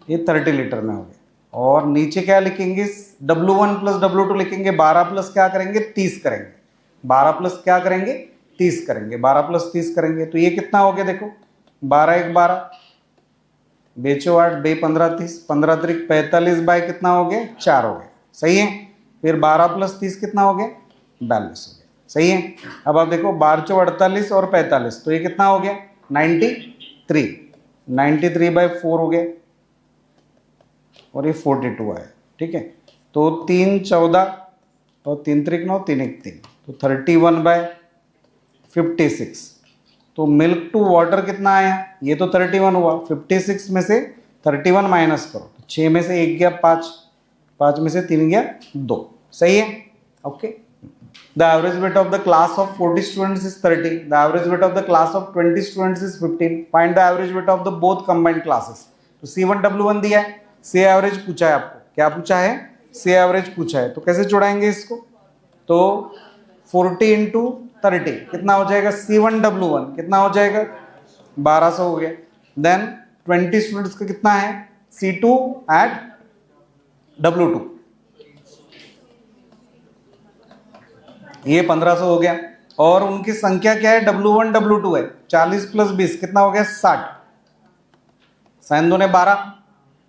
ये 30 लीटर में हो गया। और नीचे क्या लिखेंगे W1 + W2 लिखेंगे, 12 प्लस क्या करेंगे 30 करेंगे, 12 प्लस क्या करेंगे 30 करेंगे, 12 + 30 करेंगे, तो ये कितना हो गया देखो 12 1 12, बेचो 8 बे 15 30, 15 3 45 बाय कितना हो गया 4 हो गया, सही है। फिर 12 + 30 कितना हो गया 42 हो गया, सही है। अब आप देखो 12 4 48 और 45, तो ये कितना हो गया 93, 93/4 हो गया, और ये 42 आया, ठीक है। तो 3 14 और 3 3 9 3 1 3, तो 31/56, तो मिल्क टू वाटर कितना आया, ये तो 31 हुआ, 56 में से 31 माइनस करो, तो 6 में से 1 गया 5, 5 में से 3 गया 2, सही है, okay. The average weight of the class of 40 students is 30, the average weight of the class of 20 students is 15, find the average weight of the both combined classes. तो C1 W1 दिया है, सी एवरेज पूछा है आपको, क्या पूछा है सी average पूछा है, तो कैसे जोड़ाएंगे इसको, तो 40 × 30 कितना हो जाएगा C1 W1 कितना हो जाएगा 1200 हो गया, देन 20 स्टूडेंट्स का कितना है C2 एट W2, ये 1500 हो गया, और उनकी संख्या क्या है W1 W2 है, 40 + 20 कितना हो गया 60, 7 12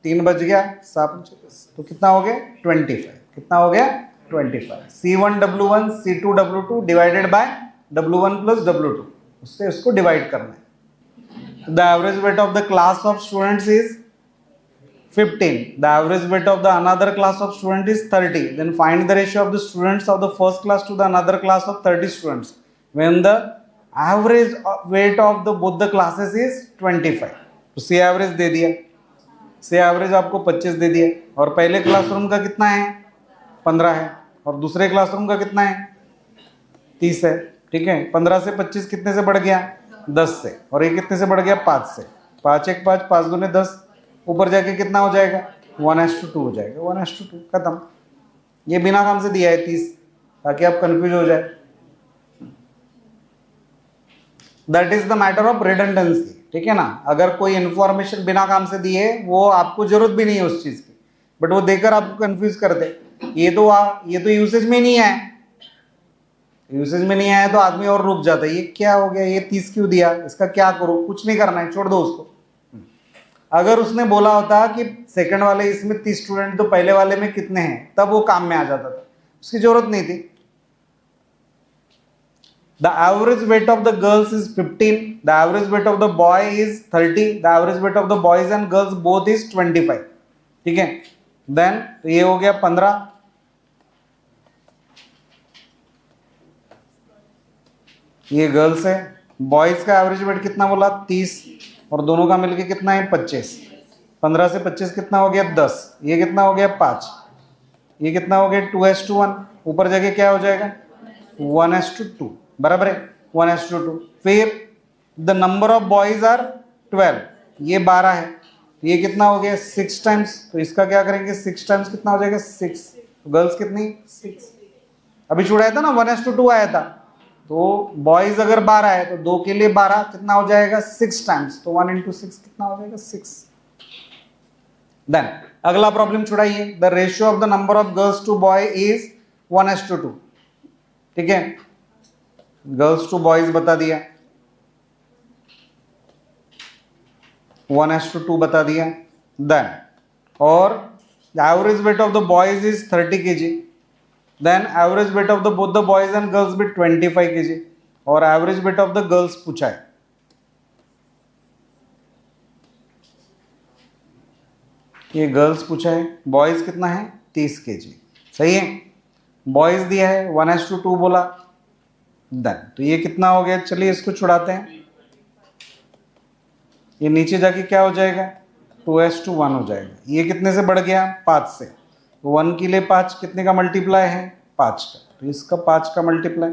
3 बच गया 7, तो कितना हो गया 25, कितना हो गया 25, C1W1 C2W2 divided by W1 plus W2, उससे इसको डिवाइड करना है। The average weight of the class of students is 15, the average weight of the another class of student is 30, then find the ratio of the students of the first class to the another class of 30 students when the average weight of the both the classes is 25। तो सी average दे दिया, सी average आपको 25 दे दिया, और पहले classroom का कितना है 15 है, और दूसरे क्लासरूम का कितना है 30 है, ठीक है। 15 से 25 कितने से बढ़ गया 10 से, और ये कितने से बढ़ गया 5 से, 5 1 5 5 दूने 10, ऊपर जाके कितना हो जाएगा 1:2 हो जाएगा, 1:2 खत्म। ये बिना काम से दिया है 30, ताकि आप कंफ्यूज हो जाए। That is the matter of redundancy, ठीक है ना। अगर कोई इंफॉर्मेशन बिना काम से दी है, वो आपको जरूरत भी नहीं है उस चीज की, बट वो देकर आपको कंफ्यूज कर दे, ये तो यूसेज में नहीं है, यूसेज में नहीं आया तो आदमी और रुक जाता है, ये क्या हो गया, ये 30 क्यों दिया, इसका क्या करूं, कुछ नहीं करना है, छोड़ दो उसको। अगर उसने बोला होता कि सेकंड वाले इसमें 30 स्टूडेंट तो पहले वाले में कितने हैं, तब वो काम में आ जाता था, उसकी जरूरत नहीं थी। The average weight of the girls is 15, the average weight of the boy is 30, the average weight of the boys and girls both is 25, ठीक है। देन तो ये हो गया 15, ये गर्ल्स है, बॉयज का एवरेज वेट कितना बोला 30, और दोनों का मिलके कितना है 25, 15 से 25 कितना हो गया 10, ये कितना हो गया 5, ये कितना हो गया 2:1, ऊपर जाके क्या हो जाएगा 1:2, बराबर है 1:2। फिर the number of boys are 12, ये 12 है, ये कितना हो गया 6 टाइम्स, तो इसका क्या करेंगे 6 टाइम्स कितना हो जाएगा 6, गर्ल्स कितनी 6, अभी छुड़ाया था ना 1:2 आया था, तो बॉयज अगर 12 है तो 2 के लिए 12 कितना हो जाएगा 6 टाइम्स, तो 1 × 6 कितना हो जाएगा 6। देन अगला प्रॉब्लम छुड़ाइए, the ratio of the number of girls to boy is 1:2, ठीक है, गर्ल्स टू बॉयज बता दिया, 1:2 बता दिया। देन और the average weight of the boys is 30 kg, then average weight of the both the boys and girls be 25 kg, और average weight of the girls पूछा है। ये गर्ल्स पूछा है, बॉयज कितना है 30 kg, सही है। बॉयज दिया है 1:2 बोला, देन तो ये कितना हो गया, चलिए इसको छुड़ाते हैं, ये नीचे जाके क्या हो जाएगा 2:1 हो जाएगा। ये कितने से बढ़ गया 5 से, 1 के लिए 5 कितने का मल्टीप्लाई है 5 का, तो इसका 5 का मल्टीप्लाई,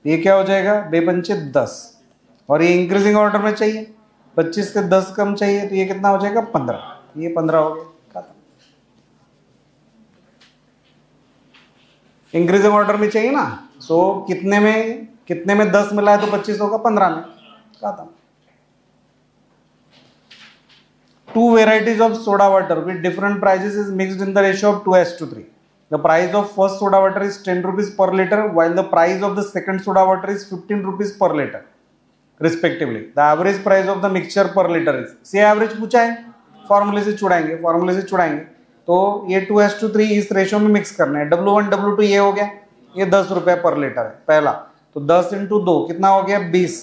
ये क्या हो जाएगा 2×5 10, और ये इंक्रीजिंग ऑर्डर में चाहिए, 25 से 10 कम चाहिए, तो ये कितना हो जाएगा 15, ये 15 हो गया, इंक्रीजिंग ऑर्डर में चाहिए ना, सो कितने में 10 मिला है तो 25 होगा 15 में, खत्म। 2 varieties of soda water with different prices is mixed in the ratio of 2:3. The price of first soda water is 10 rupees per liter, while the price of the second soda water is 15 rupees per liter, respectively. The average price of the mixture per liter is, से average पूछा है, फॉर्मूले से छुड़ाएंगे, तो ये 2:3 इस ratio में mix करना है। W1 W2 ये हो गया, ये 10 रुपये पर लीटर है पहला, तो 10 × 2 कितना हो गया 20,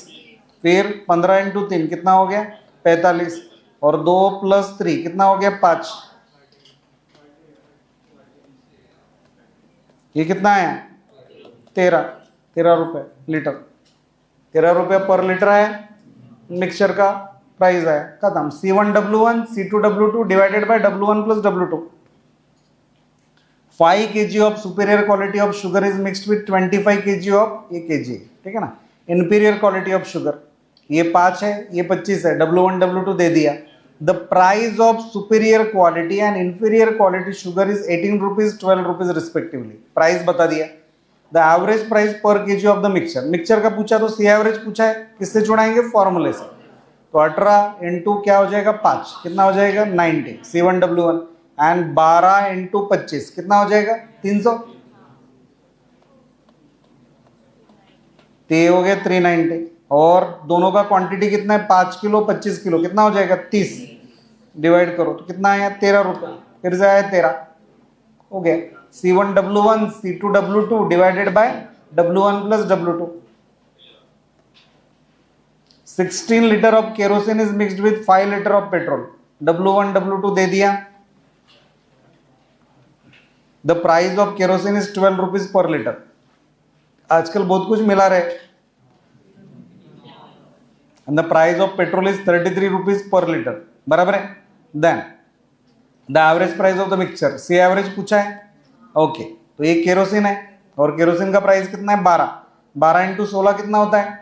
फिर 15 × 3 कितना हो गया 45, और 2 + 3 कितना हो गया 5, ये कितना आया 13 रुपये लीटर, 13 रुपये पर लीटर है मिक्सचर का प्राइस है, खत्म। C1W1 C2W2 divided by W1 + W2। 5 kg of superior quality of sugar is mixed with 25 kg of, ये kg, ठीक है ना, इनफीरियर क्वालिटी ऑफ शुगर, ये 5 है, ये 25 है, W1 W2 दे दिया। The price of superior quality and inferior quality sugar is 18 rupees 12 rupees respectively, price बता दिया। The average price per kg of the mixture का पूछा तो सी एवरेज पूछा है, किससे छुड़ाएंगे फॉर्मूले से, तो 18 × क्या हो जाएगा 5 कितना हो जाएगा 90 C1W1, एंड 12 × 25 कितना हो जाएगा 300, तो ये हो गया 390, और दोनों का क्वांटिटी कितना है 5 किलो 25 किलो, कितना हो जाएगा 30, डिवाइड करो तो कितना आया 13 रुपये, फिर से आया 13, हो गया। C1W1 C2W2 divided by W1 plus W2। 16 liter of kerosene is mixed with 5 litre of petrol. W1 W2 दे दिया। The price of kerosene is 12 rupees per liter. आजकल बहुत कुछ मिला रहे। And the price of petrol is 33 rupees per liter, बराबर है। Then the average price of the mixture, C average पूछा है। ओके, तो ये केरोसिन है और केरोसिन का प्राइस कितना है 12। 12 इंटू 16 कितना होता है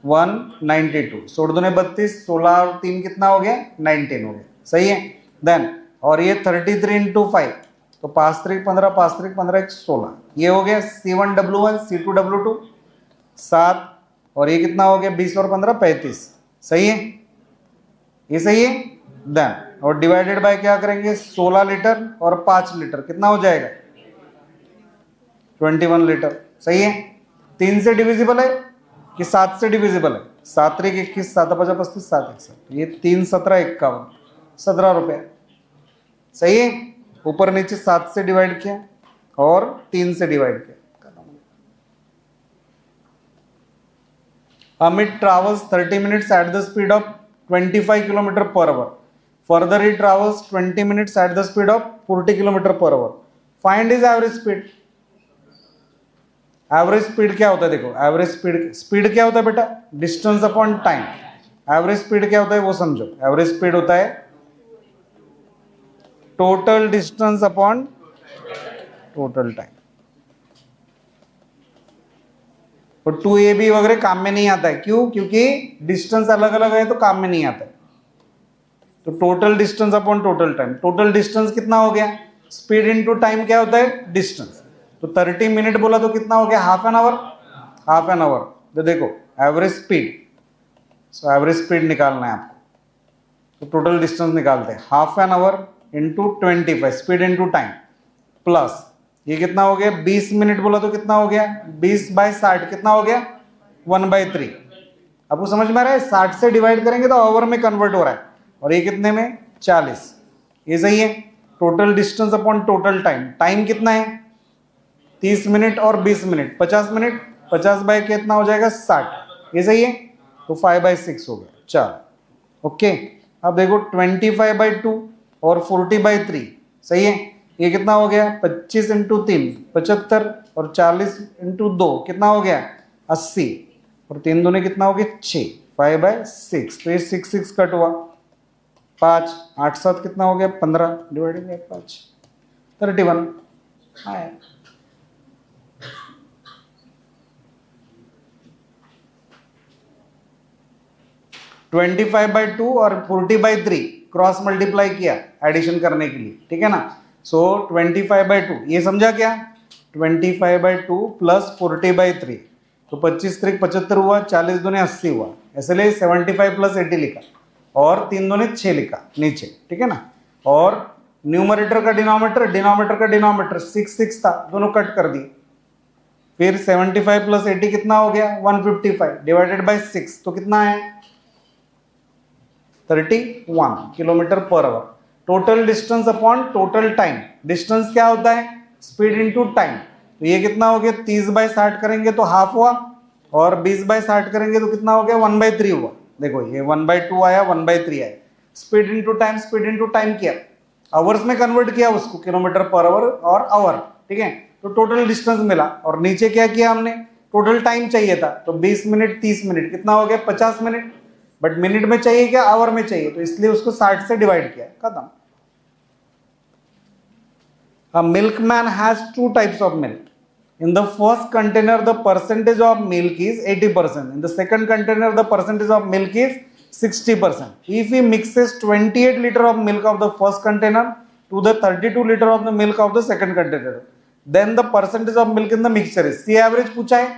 192। 16 दूने 32, 16 और 3 कितना हो गया 19 हो गया, सही है। देन और ये 33 इंटू 5, तो 5 3 15, 5 3 15 16, ये हो गया C1W1 C2W2 7, और ये कितना हो गया 20 और 15 35, सही है, ये सही है। देन और डिवाइडेड बाय क्या करेंगे 16 लीटर और 5 लीटर कितना हो जाएगा 21 लीटर, सही है। 3 से डिविजिबल है कि 7 से डिविजिबल है? 7 3 21, 7 5 35, 7 1 7, ये 3 17 51, 17 रुपये, सही है। ऊपर नीचे 7 से डिवाइड किया और 3 से डिवाइड किया। Amit travels 30 minutes at the speed of 25 km per hour. Further, he travels 20 minutes at the speed of 40 km per hour. Find his average speed. Average speed क्या होता है? देखो एवरेज स्पीड क्या होता है बेटा? Distance upon time. Average speed क्या होता है वो समझो। एवरेज स्पीड होता है total distance upon total time. और 2AB वगैरह काम में नहीं आता है, क्यों? क्योंकि डिस्टेंस अलग अलग है तो काम में नहीं आता है। तो total distance upon total time. Total distance कितना हो गया? स्पीड इनटू टाइम क्या होता है? डिस्टेंस। तो 30 मिनट बोला तो कितना हो गया? Half an hour. Half an hour. तो देखो average speed, so average speed निकालना है आपको, तो टोटल डिस्टेंस निकालते हैं। Half an hour into 25, speed into time, plus ये कितना हो गया? 20 मिनट बोला तो कितना हो गया? 20/60 कितना हो गया? 1/3। आपको समझ में आ रहा है? 60 से डिवाइड करेंगे तो आवर में कन्वर्ट हो रहा है, और ये कितने में? 40। ये सही है। Total distance upon total time. Time कितना है? 30 मिनट और 20 मिनट, 50 मिनट। 50 बाय कितना हो जाएगा? 60। ये सही है। तो 5/6 हो गया। चलो ओके। अब देखो 25/2 और 40/3, सही है। ये कितना हो गया? 25 इंटू 3 75, और 40 इंटू 2 कितना हो गया? 80, और 3 दूने कितना हो गया? 6। 5/6, तो ये 6 6 कट हुआ। 5 8 7 कितना हो गया? 15 डिवाइडेड बाय 5, 31। हाँ 25/2 और 40/3 क्रॉस मल्टीप्लाई किया एडिशन करने के लिए, ठीक है ना। सो 25/2 ये समझा क्या? 25/2 प्लस 40/3, तो 25 3 75 हुआ, 40 दूने 80 हुआ, इसलिए 75 प्लस 80 लिखा, और 3 दूने 6 लिखा नीचे, ठीक है ना। और न्यूमरेटर का डिनोमिनेटर, डिनोमिनेटर का डिनोमिनेटर 6 6 था, दोनों कट कर दिए। फिर 75 प्लस 80 कितना हो गया? 155 डिवाइडेड बाय 6, तो कितना है? 31 kilometre per our. Total distance upon total time. Distance क्या होता है? Speed into time. तो ये कितना हो गया? 30/60 करेंगे तो हाफ हुआ, और 20/60 करेंगे तो कितना हो गया? 1/3 हुआ। देखो ये 1/2 आया, 1/3 आया। Speed into time, speed into time किया, आवर्स में कन्वर्ट किया उसको, किलोमीटर पर आवर और आवर, ठीक है। तो टोटल डिस्टेंस मिला, और नीचे क्या किया हमने? टोटल टाइम चाहिए था, तो 20 मिनट 30 मिनट कितना हो गया? 50 मिनट। बट मिनट में चाहिए क्या? आवर में चाहिए, तो इसलिए उसको 60 से डिवाइड किया, खत्म। A milkman has 2 types of milk. In the first container, the percentage of milk is 80%. In the second container, the percentage of milk is 60%. If he mixes 28 liter of milk of the first container to the 32 liter of the milk of the second container, then the percentage of milk in the mixture is, C average पूछा है,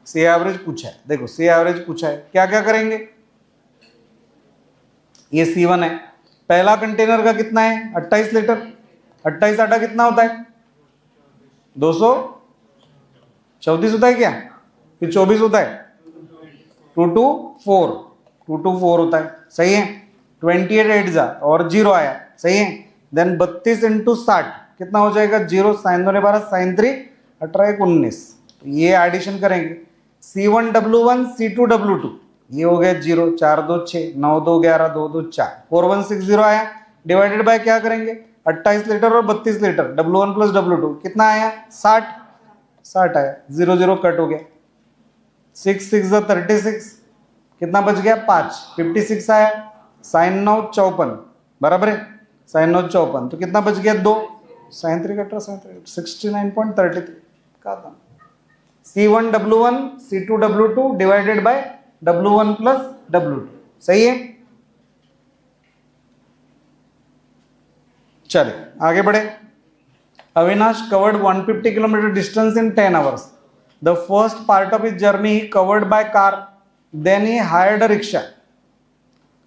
C average पूछा है। देखो C average पूछा है, क्या क्या करेंगे? ये C1 है। पहला कंटेनर का कितना है? 28 लीटर। 28 आटा कितना होता है? 234 होता है क्या? फिर 24 होता है? 224 होता है, सही है। 28 8 जा और 0 आया, सही है। देन 32 इंटू 60 कितना हो जाएगा 0, साइन 2 12, साइन 3 18 1 19। तो ये एडिशन करेंगे C1W1 C2W2, ये हो गया 0 4 2 6 9 2 11 2 2 4 4160 आया। डिवाइडेड बाय क्या करेंगे 28 लीटर और 32 लीटर W1 प्लस W2 कितना आया 60 आया। 0 0 कट हो गया 6 6 36 कितना बच गया 5 56 आया। साइन 9 54 बराबर है, साइन 9 54 तो कितना बच गया 2 साइन 3 कट 69.33 का था। C1W1 C2W2 divided by W1 plus W2 सही है। चलिए आगे बढ़े। Avinash covered 150 kilometre distance in 10 hours. The first part of his journey he covered by car. Then he hired a rickshaw.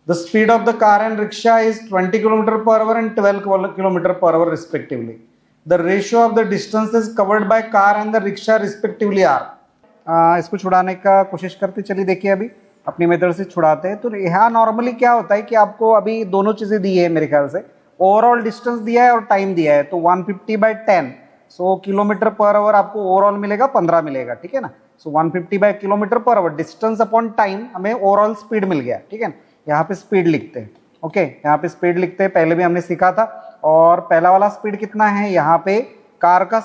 The speed of the car and rickshaw is 20 km per hour and 12 km per hour respectively. The ratio of the distances covered by car and the rickshaw respectively are. इसको छुड़ाने का कोशिश करते चलिए। देखिए अभी अपनी method से छुड़ाते हैं। तो यहाँ नॉर्मली क्या होता है कि आपको अभी दोनों चीज़ें दी है मेरे ख्याल से, ओवरऑल डिस्टेंस दिया है और टाइम दिया है। तो 150/10 सो किलोमीटर पर आवर आपको ओवरऑल मिलेगा 15 मिलेगा, ठीक है ना। So 150 by kilometer per hour distance upon time हमें ओवरऑल स्पीड मिल गया, ठीक है ना। यहाँ पे स्पीड लिखते हैं, ओके यहाँ पे स्पीड लिखते हैं, पहले भी हमने सीखा था। और पहला वाला स्पीड कितना है यहाँ पे कार का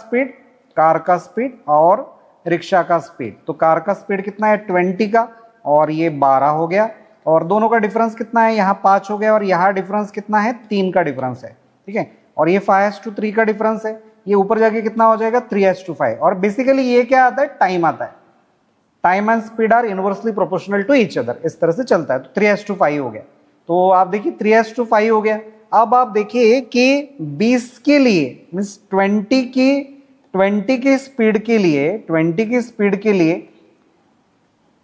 स्पीड और रिक्शा का स्पीड। तो कार का स्पीड कितना है 20 का और ये 12 हो गया। और दोनों का डिफरेंस कितना है यहाँ 5 हो गया और यहाँ डिफरेंस कितना है 3 का डिफरेंस है, ठीक है। और ये 5:3 का डिफरेंस है। ये ऊपर जाके कितना हो जाएगा 3:5। और बेसिकली ये क्या आता है टाइम आता है। Time and speed are inversely proportional to each other, इस तरह से चलता है। तो 3:5 हो गया। तो आप देखिए 3:5 हो गया। अब आप देखिए कि 20 के लिए मीन्स 20 की स्पीड के लिए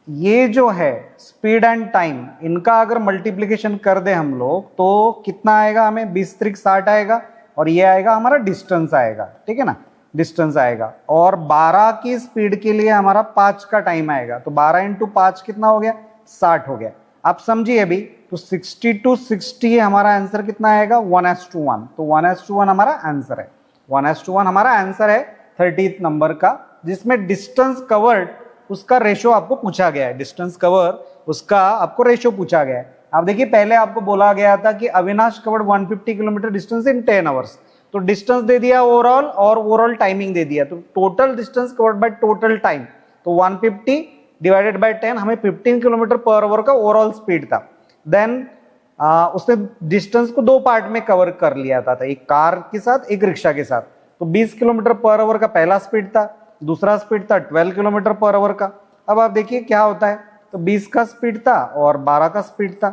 ये जो है स्पीड एंड टाइम इनका अगर मल्टीप्लीकेशन कर दे हम लोग तो कितना आएगा हमें 20 3 60 आएगा और ये आएगा हमारा डिस्टेंस आएगा, ठीक है ना, डिस्टेंस आएगा। और 12 की स्पीड के लिए हमारा 5 का टाइम आएगा। तो 12 × 5 कितना हो गया 60 हो गया। आप समझिए अभी तो 60 to 60 हमारा आंसर कितना आएगा 1:1। तो 1:1 हमारा आंसर है। 1:1 हमारा आंसर है 30th नंबर का, जिसमें डिस्टेंस कवर्ड उसका रेशो आपको पूछा गया है। डिस्टेंस कवर उसका आपको रेशो पूछा गया है। आप देखिए पहले आपको बोला गया था कि Avinash covered 150 kilometre distance in 10 hours। तो डिस्टेंस दे दिया ओवरऑल और ओवरऑल टाइमिंग दे दिया। तो total distance covered by total time, तो 150 डिवाइडेड बाय 10 हमें 15 किलोमीटर पर आवर का ओवरऑल स्पीड था। देन उसने डिस्टेंस को 2 पार्ट में कवर कर लिया था, एक कार के साथ एक रिक्शा के साथ। तो 20 किलोमीटर पर आवर का पहला स्पीड था, दूसरा स्पीड था 12 किलोमीटर पर आवर का। अब आप देखिए क्या होता है, तो 20 का स्पीड था और 12 का स्पीड था।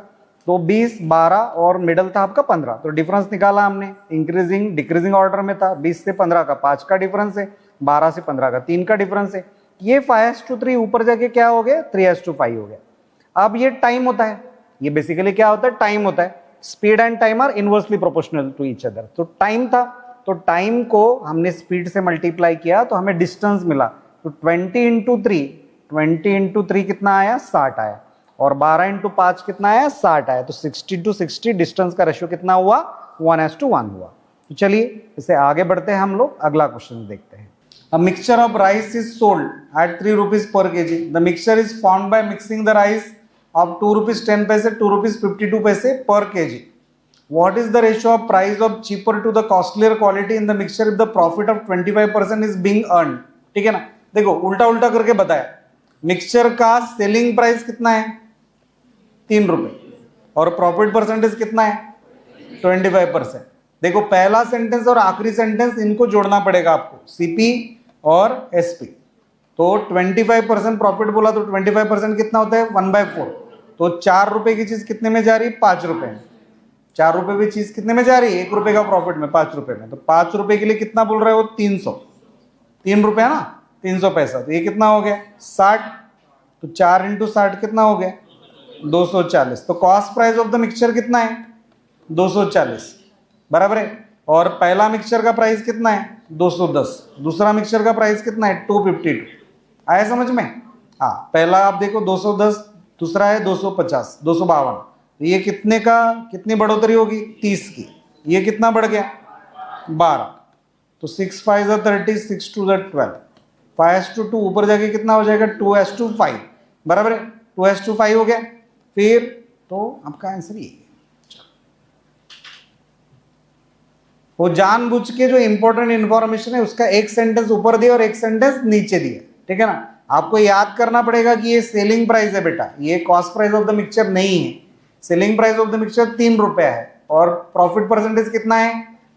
तो 20 12 और मिडल था आपका 15। तो डिफरेंस निकाला हमने, इंक्रीजिंग डिक्रीजिंग ऑर्डर में था। 20 से 15 का 5 का डिफरेंस है, 12 से 15 का 3 का डिफरेंस है। ये 5:3 ऊपर जाके क्या हो गया 3:5 हो गया। अब ये टाइम होता है, ये बेसिकली क्या होता है टाइम होता है। Speed and time are inversely proportional to each other. तो टाइम था, तो टाइम को हमने स्पीड से मल्टीप्लाई किया तो हमें डिस्टेंस मिला। तो 20 × 3 कितना आया 60 आया और 12 × 5 कितना आया 60 आया। तो 60 to 60 डिस्टेंस का रेशियो कितना हुआ 1:1 हुआ। तो चलिए इसे आगे बढ़ते हैं हम लोग, अगला क्वेश्चन देखते हैं। A mixture of rice is sold at 3 rupees per kg. The mixture is formed by mixing the rice of 2 rupees 10 paise, 2 rupees 52 paise per kg. What is the ratio of price of cheaper to the costlier quality in the mixture if the profit of 25% is being earned? ठीक है ना, देखो उल्टा उल्टा करके बताया। Mixture का selling price कितना है 3 रुपए और प्रॉफिट परसेंटेज कितना है 25%। देखो पहला सेंटेंस और आखिरी सेंटेंस इनको जोड़ना पड़ेगा आपको, सीपी और एसपी। तो 25% प्रॉफिट बोला तो 25% कितना होता है 1/4। तो 4 रुपए की चीज कितने में जा रही है 5 रुपए में। 4 रुपए की चीज कितने में जा रही है 1 रुपए का प्रॉफिट में 5 रुपए में। तो 5 रुपए के लिए कितना बोल रहे हो 300, 3 रुपए ना 300 पैसा। तो ये कितना हो गया 60। तो 4 × 60 कितना हो गया 240। तो cost price of the mixture कितना है 240 बराबर है। और पहला मिक्सचर का प्राइस कितना है 210, दूसरा मिक्सचर का प्राइस कितना है 252। आया समझ में। हाँ पहला आप देखो 210, दूसरा है 250, 252। तो ये कितने का कितनी बढ़ोतरी होगी 30 की। ये कितना बढ़ गया 12। तो 6 5 30, 6 2 12, 5:2 ऊपर जाके कितना हो जाएगा 2:5, बराबर है, 2:5 हो गया। फिर तो आपका आंसर ये है। वो जानबूझ के जो इंपॉर्टेंट इंफॉर्मेशन है उसका एक सेंटेंस ऊपर दिया और एक सेंटेंस नीचे दिया, ठीक है ना। आपको याद करना पड़ेगा कि ये सेलिंग प्राइस है बेटा, ये cost price of the mixture नहीं है। Selling price of the mixture 3 रुपया है और प्रॉफिट परसेंटेज कितना है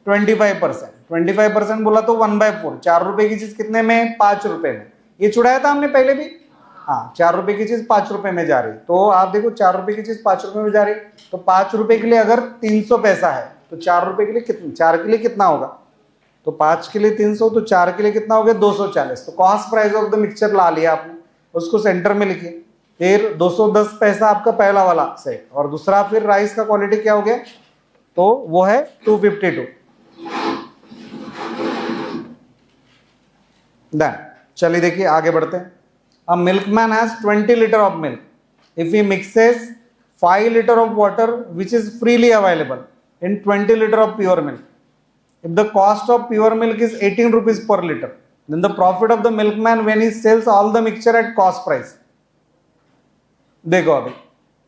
25%। 25% बोला तो 1/4, 4 रुपए की चीज कितने में 5 रुपए में। ये छुड़ाया था हमने पहले भी, हाँ 4 रुपए की चीज 5 रुपए में जा रही। तो आप देखो 4 रुपए की चीज 5 रुपए में जा रही, तो 5 रुपए के लिए अगर 300 पैसा है तो 4 रुपए के लिए कितना, 4 के लिए कितना होगा, तो 5 के लिए 300, तो 4 के लिए कितना हो गया 240। तो cost price of the mixture ला लिया आपने, उसको सेंटर में लिखिए। फिर 210 पैसा आपका पहला वाला सेट, और दूसरा फिर राइस का क्वालिटी क्या हो गया, तो वो है 252। डन। चलिए देखिए आगे बढ़ते हैं। A milkman has 20 litre of milk, if he mixes 5 litre of water which is freely available in 20 liter of pure milk. If the cost of pure milk is 18 rupees per liter, then the profit of the milkman when he sells all the mixture at cost price. देखो अभी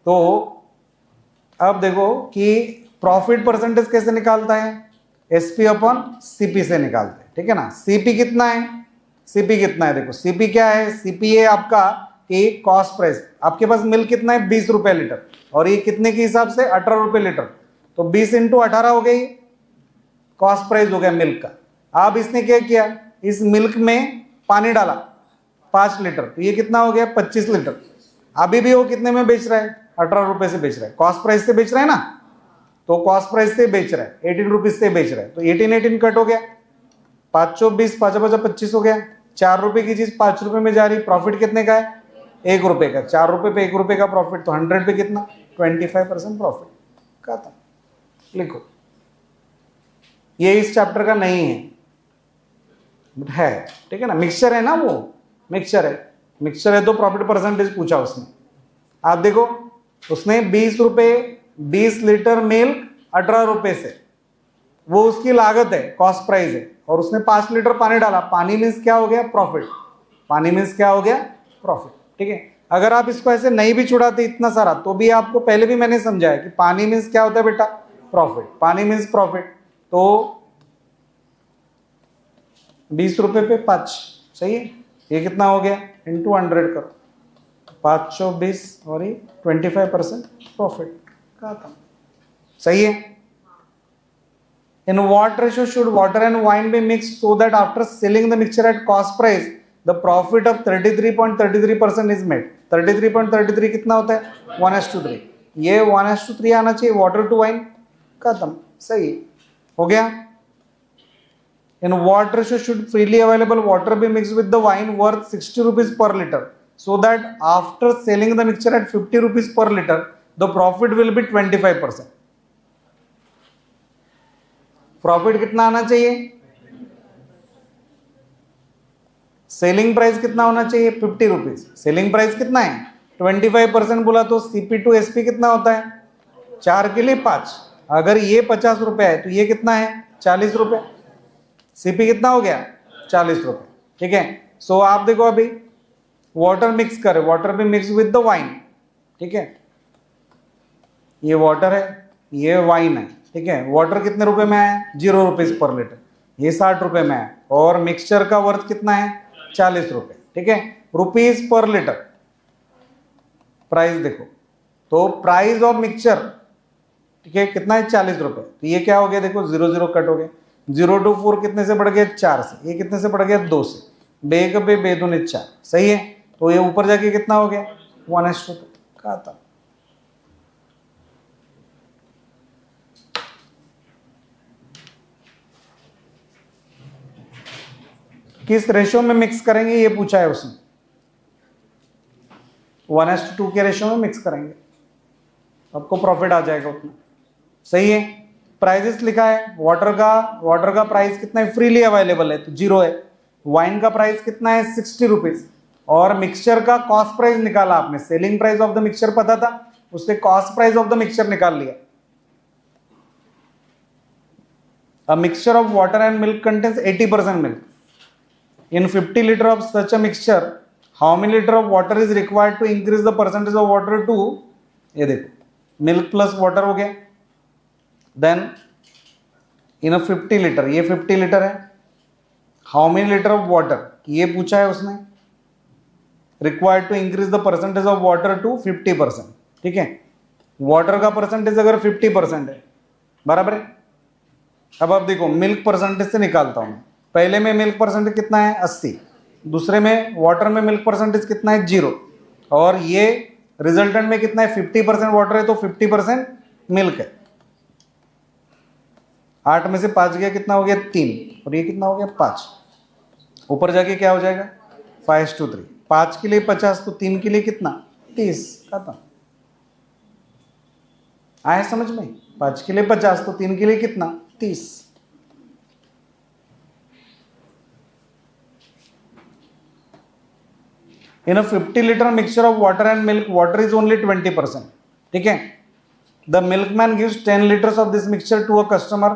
तो अब देखो कि profit percentage कैसे निकालता है, SP upon CP से निकालते हैं, ठीक है ना। सीपी कितना है, सीपी कितना है, देखो सीपी क्या है, सीपी है आपका कि कॉस्ट प्राइस। आपके पास मिल्क कितना है 20 रुपए लीटर, और ये कितने के हिसाब से 18 रुपए लीटर, तो 20 × 18 हो गई, कॉस्ट प्राइस हो गया मिल्क का। अब इसने क्या किया, इस मिल्क में पानी डाला 5 लीटर, तो ये कितना हो गया 25 लीटर। अभी भी वो कितने में बेच रहा है 18 रुपए से बेच रहा है, कॉस्ट प्राइस से बेच रहा है ना, तो कॉस्ट प्राइस से बेच रहा है 18 रुपीज से बेच रहा है, तो 18 कट हो गया, 5 × 20, 5 × 25 हो गया। 4 रुपए की चीज 5 रुपए में जा रही, प्रॉफिट कितने का है 1 रुपए का, 4 रुपए पे 1 रुपए का प्रॉफिट, तो 100 पे कितना 25% प्रॉफिट का था। लिखो, ये इस चैप्टर का नहीं है, ठीक है ना, मिक्सचर है ना, वो मिक्सचर है तो प्रॉफिट परसेंटेज पूछा उसने। आप देखो उसने 20 रुपए 20 लीटर मिल्क 18 रुपए से, वो उसकी लागत है, कॉस्ट प्राइस है, और उसने 5 लीटर पानी डाला, पानी मीन्स क्या हो गया प्रॉफिट, पानी मीन्स क्या हो गया प्रॉफिट, ठीक है। अगर आप इसको ऐसे नहीं भी छुड़ाते इतना सारा, तो भी आपको पहले भी मैंने समझाया कि पानी मीन्स क्या होता है बेटा प्रॉफिट, पानी मीन्स प्रॉफिट। तो 20 रुपए पे 5, सही है, ये कितना हो गया इंटू 100 करो, 5 × 20 और ये 25% प्रॉफिट का था, सही है। In what ratio should water and wine be mixed so that after selling the mixture at cost price the profit of 33.33% is made. 33.33 कितना होता है 1:3, ये 1:3 आना चाहिए वाटर टू वाइन, खत्म, सही हो गया। In what ratio should freely available water be mixed with the wine worth 60 rupees per litre so that after selling the mixture eight 50 rupees per litre the profit will be 25%। Profit कितना आना चाहिए, selling price कितना होना चाहिए 50 rupees, selling price कितना है 25% बोला, तो सीपी टू एसपी कितना होता है 4 के लिए 5, अगर ये 50 रुपए है तो ये कितना है 40 रुपए, सीपी कितना हो गया 40 रुपए, ठीक है। सो आप देखो अभी वाटर मिक्स करें, वाटर भी मिक्स विद द वाइन, ठीक है, ये वाटर है ये वाइन है, ठीक है। वाटर कितने रुपए में आया 0 रुपीज पर लीटर, ये 60 रुपए में आया, और मिक्सचर का वर्थ कितना है 40 रुपए, ठीक है, रुपीज पर लीटर। प्राइस देखो, तो प्राइस ऑफ मिक्सचर, ठीक है, कितना है 40 रुपए, तो ये क्या हो गया देखो 0 0 कट हो गया, 0 to 4 कितने से बढ़ गया 4 से, ये कितने से बढ़ गया 2 से, बेग पे बेदुने 4, सही है। तो ये ऊपर जाके कितना हो गया 1:2 का था। किस रेशियो में मिक्स करेंगे ये पूछा है उसने, 1:2 के रेशियो में मिक्स करेंगे, आपको प्रॉफिट आ जाएगा उतना, सही है। प्राइजेस लिखा है, वाटर का प्राइस कितना है फ्रीली अवेलेबल है तो 0 है, वाइन का प्राइस कितना है 60 रुपीज, और मिक्सचर का कॉस्ट प्राइस निकाला आपने, selling price of the mixture पता था, उससे cost price of the mixture निकाल लिया। A mixture of water and milk contains 80% milk. In 50 liter of such a mixture, how many liter of water is required to increase the percentage of water to, ये देखो milk plus water हो गया. Then in a 50 liter, ये 50 liter है, how many liter of water, ये पूछा है उसने, required to increase the percentage of water to 50%. ठीक है, वाटर का परसेंटेज अगर 50% है, बराबर है. अब आप देखो मिल्क परसेंटेज से निकालता हूं. पहले में मिल्क परसेंटेज कितना है 80, दूसरे में वाटर में मिल्क परसेंटेज कितना है 0, और ये रिजल्टेंट में कितना है 50% वाटर है तो 50% मिल्क है. 8 में से 5 गया, कितना हो गया 3, और ये कितना हो गया 5. ऊपर जाके क्या हो जाएगा 5:3. 5 के लिए 50 तो 3 के लिए कितना 30. खत्म. आया समझ में? 5 के लिए 50 तो 3 के लिए कितना 30. In a 50 liter mixture of water and milk, water is only 20%. ठीक है. The milkman gives 10 liters of this mixture to a customer.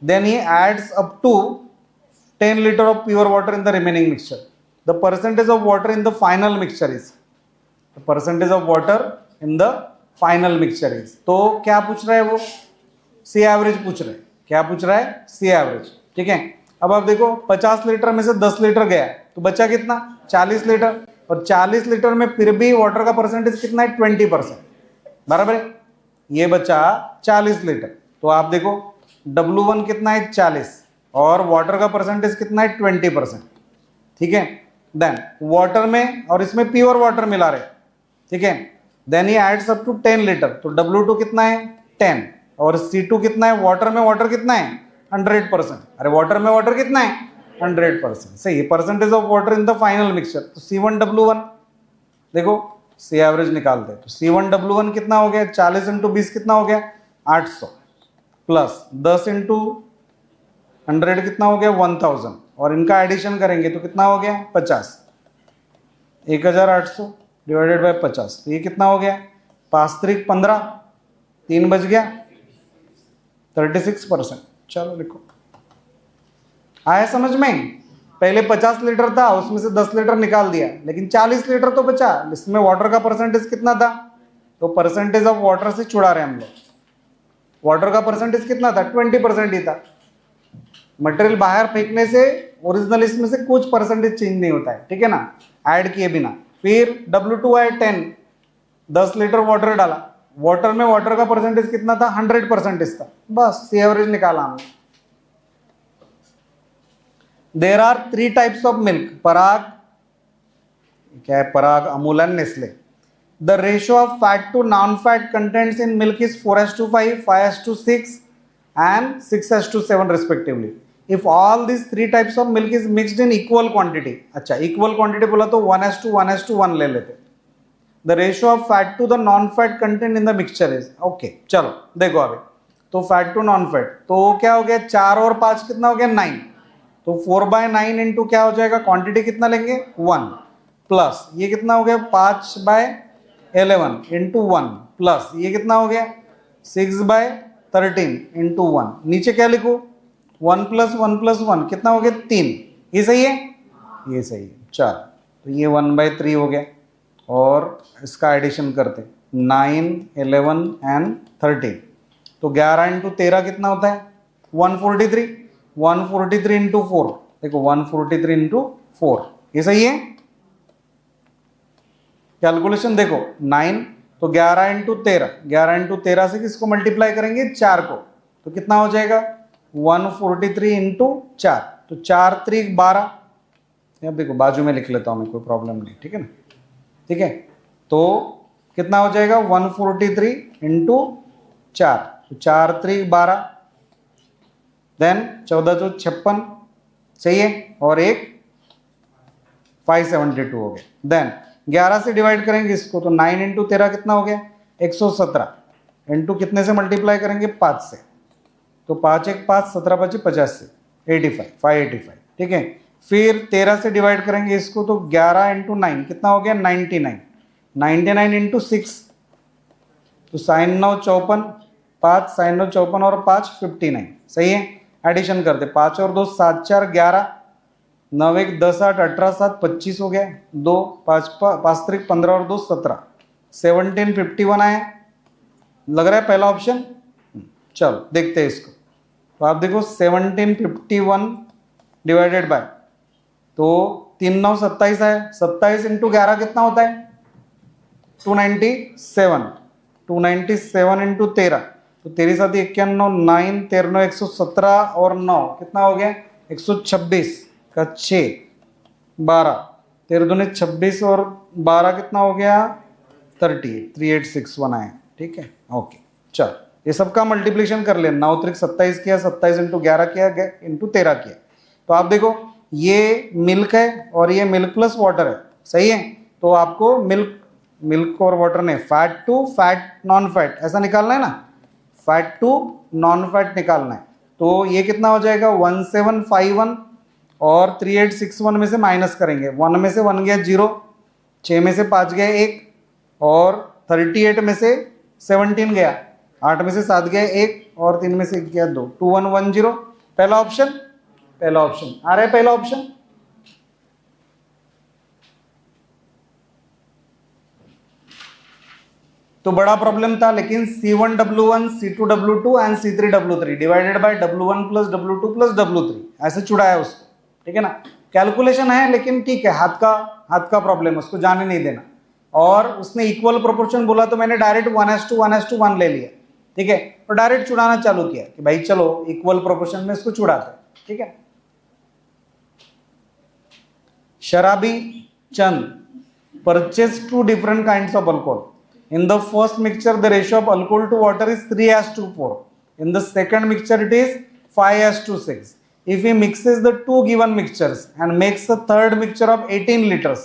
Then he adds up to 10 liter of pure water in the remaining mixture. The percentage of water in the final mixture is. The percentage of water in the final mixture is. तो क्या पूछ रहा है वो? सी average पूछ रहा है. क्या पूछ रहा है? सी एवरेज. ठीक है. अब आप देखो 50 लीटर में से 10 लीटर गया तो बचा कितना 40 लीटर, और 40 लीटर में फिर भी वाटर का परसेंटेज कितना है 20%. बराबर है. ये बचा 40 लीटर. तो आप देखो W1 कितना है 40 और वाटर का परसेंटेज कितना है 20%. ठीक है. देन वाटर में और इसमें प्योर वाटर मिला रहे. ठीक है. Then he adds up to 10 liter. तो W2 कितना है 10 और C2 कितना है, वाटर में वाटर कितना है 100%. अरे वाटर में वाटर कितना है 100%. सही. Percentage of water in the final mixture. तो C1W1 देखो सी एवरेज निकालते हैं. तो C1W1 कितना हो गया 40 इंटू 20 कितना हो गया 800 प्लस 10 इंटू 100 कितना हो गया 1000, और इनका एडिशन करेंगे तो कितना हो गया 50. 1800 डिवाइडेड बाय 50. तो ये कितना हो गया 5 3 15, 3 बच गया 36%. चलो लिखो. आया समझ में? पहले 50 लीटर था, उसमें से 10 लीटर निकाल दिया, लेकिन 40 लीटर तो बचा. इसमें वाटर का परसेंटेज कितना था, तो परसेंटेज ऑफ वाटर से छुड़ा रहे हम लोग. वाटर का परसेंटेज कितना था 20% ही था. मटेरियल बाहर फेंकने से ओरिजिनल इसमें से कुछ परसेंटेज चेंज नहीं होता है. ठीक है ना, ऐड किए बिना. फिर W2 आया 10, 10 लीटर वाटर डाला. वाटर में वाटर का परसेंटेज कितना था 100% था. बस सी एवरेज निकाला हमने. There are 3 types of milk. Parag क्या है, Parag, Amul and Nestle. The ratio of fat to non fat contents in milk is 4:5, 5:6 and 6:7 respectively. If all these 3 types of milk is mixed in equal quantity. अच्छा, equal quantity बोला तो 1:1:1 ले लेते. The ratio of fat to the non-fat content in the mixture is. Okay, चलो देखो अभी. तो fat to non fat तो क्या हो गया 4 और 5 कितना हो गया 9. तो 4/9 इंटू क्या हो जाएगा, क्वांटिटी कितना लेंगे 1, प्लस ये कितना हो गया 5/11 इंटू 1, प्लस ये कितना हो गया 6/13 इंटू 1. नीचे क्या लिखो 1 + 1 + 1 कितना हो गया 3. ये सही है, ये सही है. चल तो ये 1/3 हो गया, और इसका एडिशन करते 9, 11 एंड 13. तो 11 इंटू 13 कितना होता है 143. 143 इंटू 4 देखो 143 इंटू 4. ये सही है. कैलकुलेशन देखो 9 तो 11 इंटू 13, 11 इंटू 13 से किसको मल्टीप्लाई करेंगे 4 को. तो कितना हो जाएगा 143 इंटू 4. तो 4 3 12. अब देखो बाजू में लिख लेता हूं मैं, कोई प्रॉब्लम नहीं. ठीक है ना. ठीक है. तो कितना हो जाएगा 143 इंटू 4. तो 4 3 12, देन 14 56 सही है, और एक 572 हो गया. देन 11 से डिवाइड करेंगे इसको तो 9 इंटू 13 कितना हो गया 117 इंटू कितने से मल्टीप्लाई करेंगे 5 से. तो 5 1 5 17 5 50 से 85 585. ठीक है. फिर 13 से डिवाइड करेंगे इसको तो 11 इंटू 9 कितना हो गया 99. 99 इंटू 6 तो sin 9 54, 5 sin 9 54 और 5 59 सही है. एडिशन करते, 5 और 2 7 4 11, 9 1 10 8 18 7 25 हो गया, 2 5 5 3 15 और 2 17, 1751 आया। लग रहा है पहला ऑप्शन। चलो देखते हैं इसको। तो आप देखो 1751 डिवाइडेड बाय, तो 3 9 27 है, 27 इंटू 11 कितना होता है 297, 297 इंटू 13, तो 13 7 91, 9 13 9 117 और 9 कितना हो गया 126 का 6 12, 13 दूनी 26 और 12 कितना हो गया 3861 आया। ठीक है, ओके। चल ये सबका मल्टीप्लिकेशन कर ले, 9 3 27 किया, 27 इंटू 11 किया, इंटू 13 किया। तो आप देखो ये मिल्क है और ये मिल्क प्लस वाटर है, सही है। तो आपको मिल्क और वाटर ने fat to fat non fat ऐसा निकालना है ना, फैट टू नॉन फैट निकालना है। तो ये कितना हो जाएगा 1751 और 3861 में से माइनस करेंगे, 1 में से 1 गया 0, 6 में से 5 गया 1 और 38 में से 17 गया, 8 में से 7 गया 1 और 3 में से गया 2, 2110। पहला ऑप्शन, पहला ऑप्शन आ रहा है, पहला ऑप्शन। तो बड़ा प्रॉब्लम था, लेकिन C1W1 C2W2 and C3W3 divided by W1 plus W2 plus W3 ऐसे चुड़ाया उसको। ठीक है ना, कैलकुलेशन है लेकिन ठीक है, हाथ का प्रॉब्लम है, उसको जाने नहीं देना। और उसने इक्वल प्रोपोर्शन बोला तो मैंने डायरेक्ट 1:1 ले लिया। ठीक है, तो डायरेक्ट चुड़ाना चालू किया कि भाई चलो इक्वल प्रोपोर्शन में इसको चुड़ाते हैं। ठीक है, शराबी चंद purchase 2 different kinds of alcohol. In the first mixture the ratio of alcohol to water is 3:4. In the second mixture it is 5:6. If he mixes the 2 given mixtures and makes a third mixture of 18 liters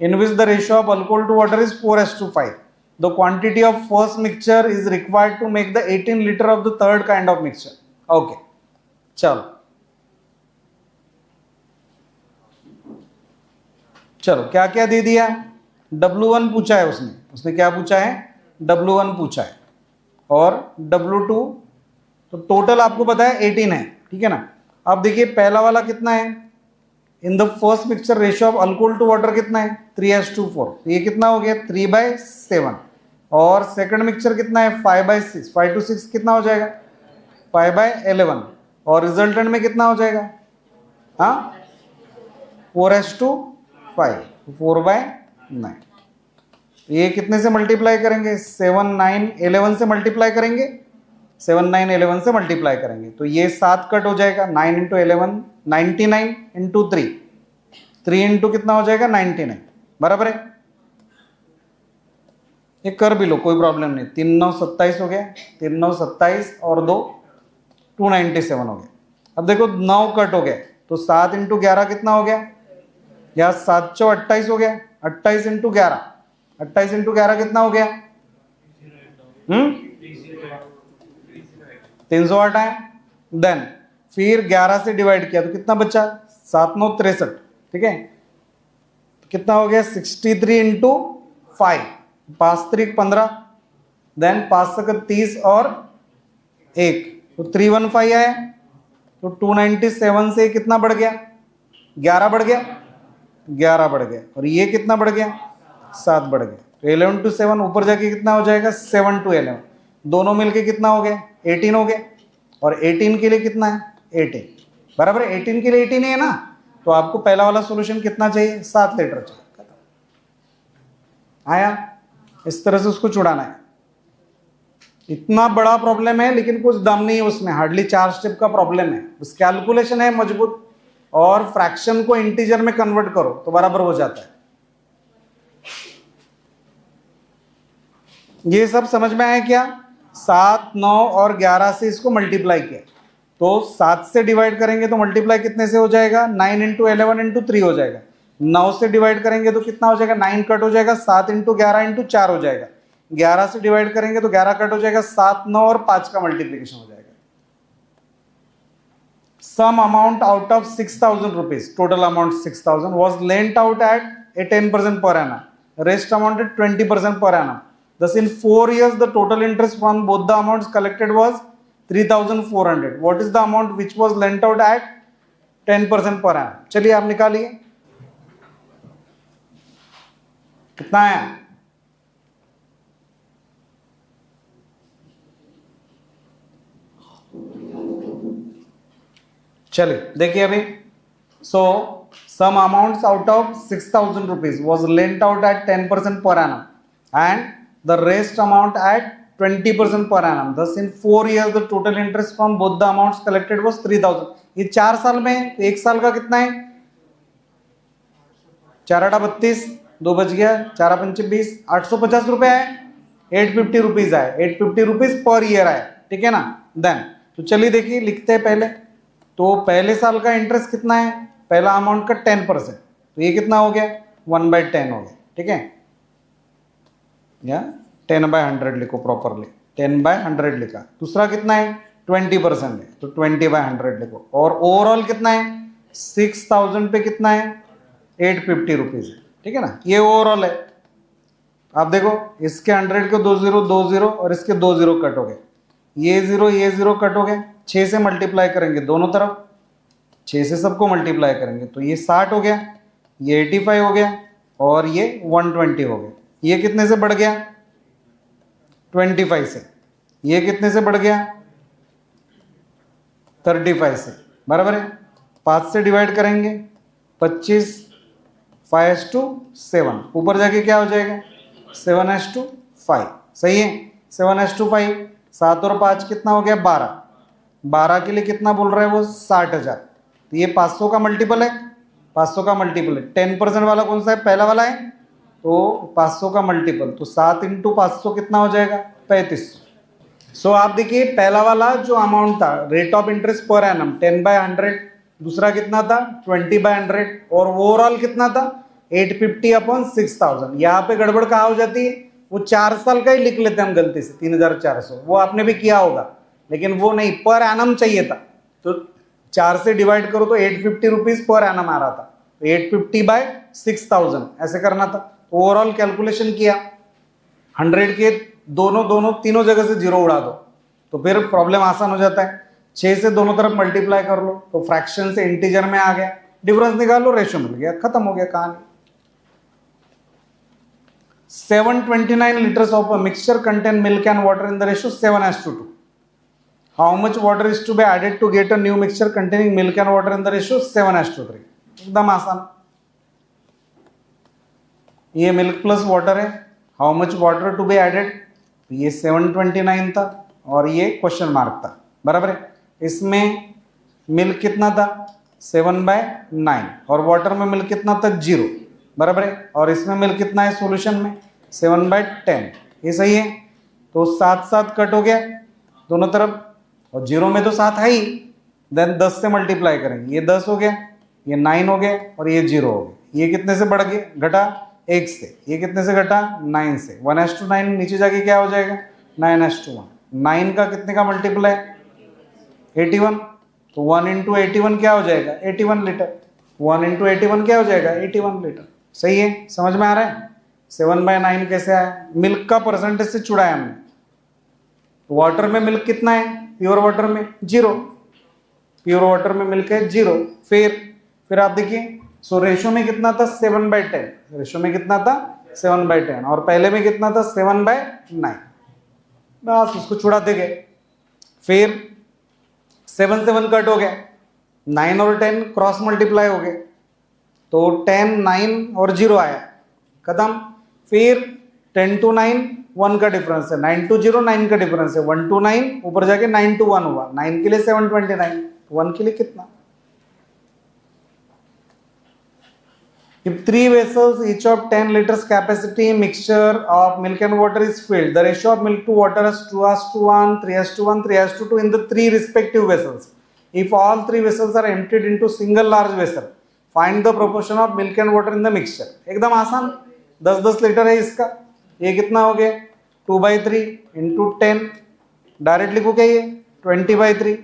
in which the ratio of alcohol to water is 4:5, the quantity of first mixture is required to make the 18 liter of the third kind of mixture. Okay, चलो चलो क्या क्या दे दिया, W1 पूछा है उसने क्या पूछा है W1 पूछा है और W2, तो टोटल आपको पता है 18 है। ठीक है ना, अब देखिए पहला वाला कितना है, in the first mixture ratio of alcohol to water कितना है 3:4, ये कितना हो गया 3/7। और सेकंड मिक्सचर कितना है 5/6, 5 to 6 कितना हो जाएगा 5/11 और रिजल्टेंट में कितना हो जाएगा 4:5, 4/9। ये कितने से मल्टीप्लाई करेंगे 7 9 11 से मल्टीप्लाई करेंगे, 7 9 11 से मल्टीप्लाई करेंगे तो ये 7 कट हो जाएगा, 9 इंटू 11 99 इंटू 3 इंटू कितना हो जाएगा 99, बराबर है। ये कर भी लो कोई प्रॉब्लम नहीं, 3 9 27 हो गया, 3 9 27 और 2 297 हो गया। अब देखो 9 कट हो गया तो 7 इंटू 11 कितना हो गया, या 7 4 28 हो गया, 28 इंटू 11, 28 इंटू 11 कितना हो गया 308 है। देन फिर 11 से डिवाइड किया तो कितना बचा 7 9 63। ठीक है, तो कितना हो गया 63 इंटू 5, 5 3 15, देन 5 से 30 और 1 तो 315 आया। तो 297 से कितना बढ़ गया 11 बढ़ गया, 11 बढ़ गया और ये कितना बढ़ गया 7 बढ़ गया। तो 11 to 7 ऊपर जाके कितना हो जाएगा 7 to 11, दोनों मिलके कितना हो गया 18 हो गया। और 18 के लिए कितना है 18, बराबर है 18 के लिए 18 है ना। तो आपको पहला वाला सॉल्यूशन कितना चाहिए 7 लीटर चाहिए। आया, इस तरह से उसको छुड़ाना है। इतना बड़ा प्रॉब्लम है लेकिन कुछ दम नहीं है उसमें, हार्डली 4 स्टेप का प्रॉब्लम है, बस कैलकुलेशन है मजबूत और फ्रैक्शन को इंटीजर में कन्वर्ट करो तो बराबर हो जाता है। ये सब समझ में आया क्या, 7 9 और 11 से इसको मल्टीप्लाई किया तो 7 से डिवाइड करेंगे तो मल्टीप्लाई कितने से हो जाएगा 9 इंटू 11 इंटू 3 हो जाएगा। 9 से डिवाइड करेंगे तो कितना हो जाएगा 9 कट हो जाएगा, 7 इंटू 11 इंटू 4 हो जाएगा। 11 से डिवाइड करेंगे तो 11 कट हो जाएगा, 7 9 और 5 का मल्टीप्लीकेशन हो जाएगा। Some amount out of 6,000 rupees, total amount 6,000 was lent out at a 10% per annum. Rest amount at 20% per annum. Thus in 4 years the total interest from both the amounts collected was 3,400. What is the amount which was lent out at 10% per annum? चलिए आप निकालिए, कितना आया? चलिए देखिए अभी, so some amounts out of 6,000 rupees was lent out at 10% per annum and the rest amount at 20% per annum. Thus in 4 years the total interest from both the amounts collected was 3,000. ये 4 साल में, तो 1 साल का कितना है? 4 आटा 32, 2 बच गया, 4 पंचे 20, 850 रुपये है, 850 रुपीज आए, 850 रुपीज पर ईयर आए, ठीक है ना। देन तो चलिए देखिए, लिखते हैं पहले। तो पहले साल का इंटरेस्ट कितना है? पहला अमाउंट का 10%, तो ये कितना हो गया? 1/10 हो गया, ठीक है, या 10/100 लिखो प्रॉपरली, 10/100 लिखा। दूसरा कितना है? 20% है, तो 20/100 लिखो। और ओवरऑल कितना है? 6,000 पे कितना है? 850 रुपीज है, ठीक है ना। ये ओवरऑल है। आप देखो, इसके 100 के 2 0 2 0 और इसके 2 0 कट हो गए, ये 0 कट हो गए। 6 से मल्टीप्लाई करेंगे दोनों तरफ, 6 से सबको मल्टीप्लाई करेंगे तो ये 60 हो गया, ये 85 हो गया और ये 120 हो गया। ये कितने से बढ़ गया? 25 से। ये कितने से बढ़ गया? 35 से, बराबर है। 5 से डिवाइड करेंगे, 25, 5:7, ऊपर जाके क्या हो जाएगा? 7:5, सही है, 7:5। 7 और 5 कितना हो गया? 12। 12 के लिए कितना बोल रहा है वो? 60,000। तो ये 500 का मल्टीपल है, 500 का मल्टीपल है। 10% वाला कौन सा है? पहला वाला है, तो 500 का मल्टीपल, तो 7 × 500 कितना हो जाएगा? 3500। सो आप देखिए, पहला वाला जो अमाउंट था rate of interest per annum 10/100, दूसरा कितना था? 20/100, और ओवरऑल कितना था? 850/6000। यहाँ पे गड़बड़ कहाँ हो जाती है? वो 4 साल का ही लिख लेते हैं हम गलती से, 3,400। वो आपने भी किया होगा, लेकिन वो नहीं, पर एनम चाहिए था, तो 4 से डिवाइड करो तो 850 रुपीज पर एनम आ रहा था, तो 850/6000 ऐसे करना था। ओवरऑल कैलकुलेशन किया, 100 के दोनों तीनों जगह से 0 उड़ा दो, तो फिर प्रॉब्लम आसान हो जाता है। 6 से दोनों तरफ मल्टीप्लाई कर लो, तो फ्रैक्शन से इंटीजर में आ गया, डिफरेंस निकाल लो, रेशियो मिल गया, खत्म हो गया कहानी। 729 liters of a mixture contain milk and water in the ratio 7:2. How much water is to be added to get a new mixture containing milk and water in the ratio 7:3? एकदम आसान। ये milk plus water है, how much water to be added? ये 729 था और ये question mark था, बराबर है। इसमें मिल्क कितना था? 7/9, और वाटर में मिल्क कितना था? 0, बराबर है। और इसमें मिल्क कितना है सॉल्यूशन में? 7/10, ये सही है। तो 7 कट हो गया दोनों तरफ, और 0 में तो 7 है ही। देन 10 से मल्टीप्लाई करेंगे, ये 10 हो गया, ये 9 हो गया और ये 0 हो गया। ये कितने से बढ़ गया? घटा 1 से। ये कितने से घटा? 9 से। 1:9 नीचे जाके क्या हो जाएगा? 9:1। 9 का कितने का मल्टीपल है? 81, तो 1 × 81 क्या हो जाएगा? 81 लीटर। 1 × 81 क्या हो जाएगा? 81 लीटर। सही है, समझ में आ रहा है? 7/9 कैसे आया? मिल्क का परसेंटेज से छुड़ाया हमने। वाटर में मिल्क कितना है? प्योर वाटर में 0, प्योर वाटर में मिल्क है 0। फिर आप देखिए, सो रेशो में कितना था? 7/10। रेशो में कितना था? 7/10, और पहले में कितना था? 7/9। बस उसको छुड़ाते गए। फिर 7 कट हो गया, 9 और 10 क्रॉस मल्टीप्लाई हो गए, तो 10, 9 और 0 आया, खत्म। फिर 10 to 9 1 का डिफरेंस है, 9 to 0 9 का डिफरेंस है, 1 to 9 ऊपर जाके 9 to 1 हुआ। 9 के लिए 729, 1 के लिए कितना? If 3 vessels each of 10 liters capacity mixture of milk and water is filled, the ratio of milk to water is 2:1, 3:1, 3:2 in the 3 respective vessels. If all 3 vessels are emptied into single large vessel, find the proportion of milk and water in the mixture. एकदम आसान, 10-10 litre है इसका। ये कितना हो गया? 2/3 × 10, direct लिखो क्या? ये 20/3,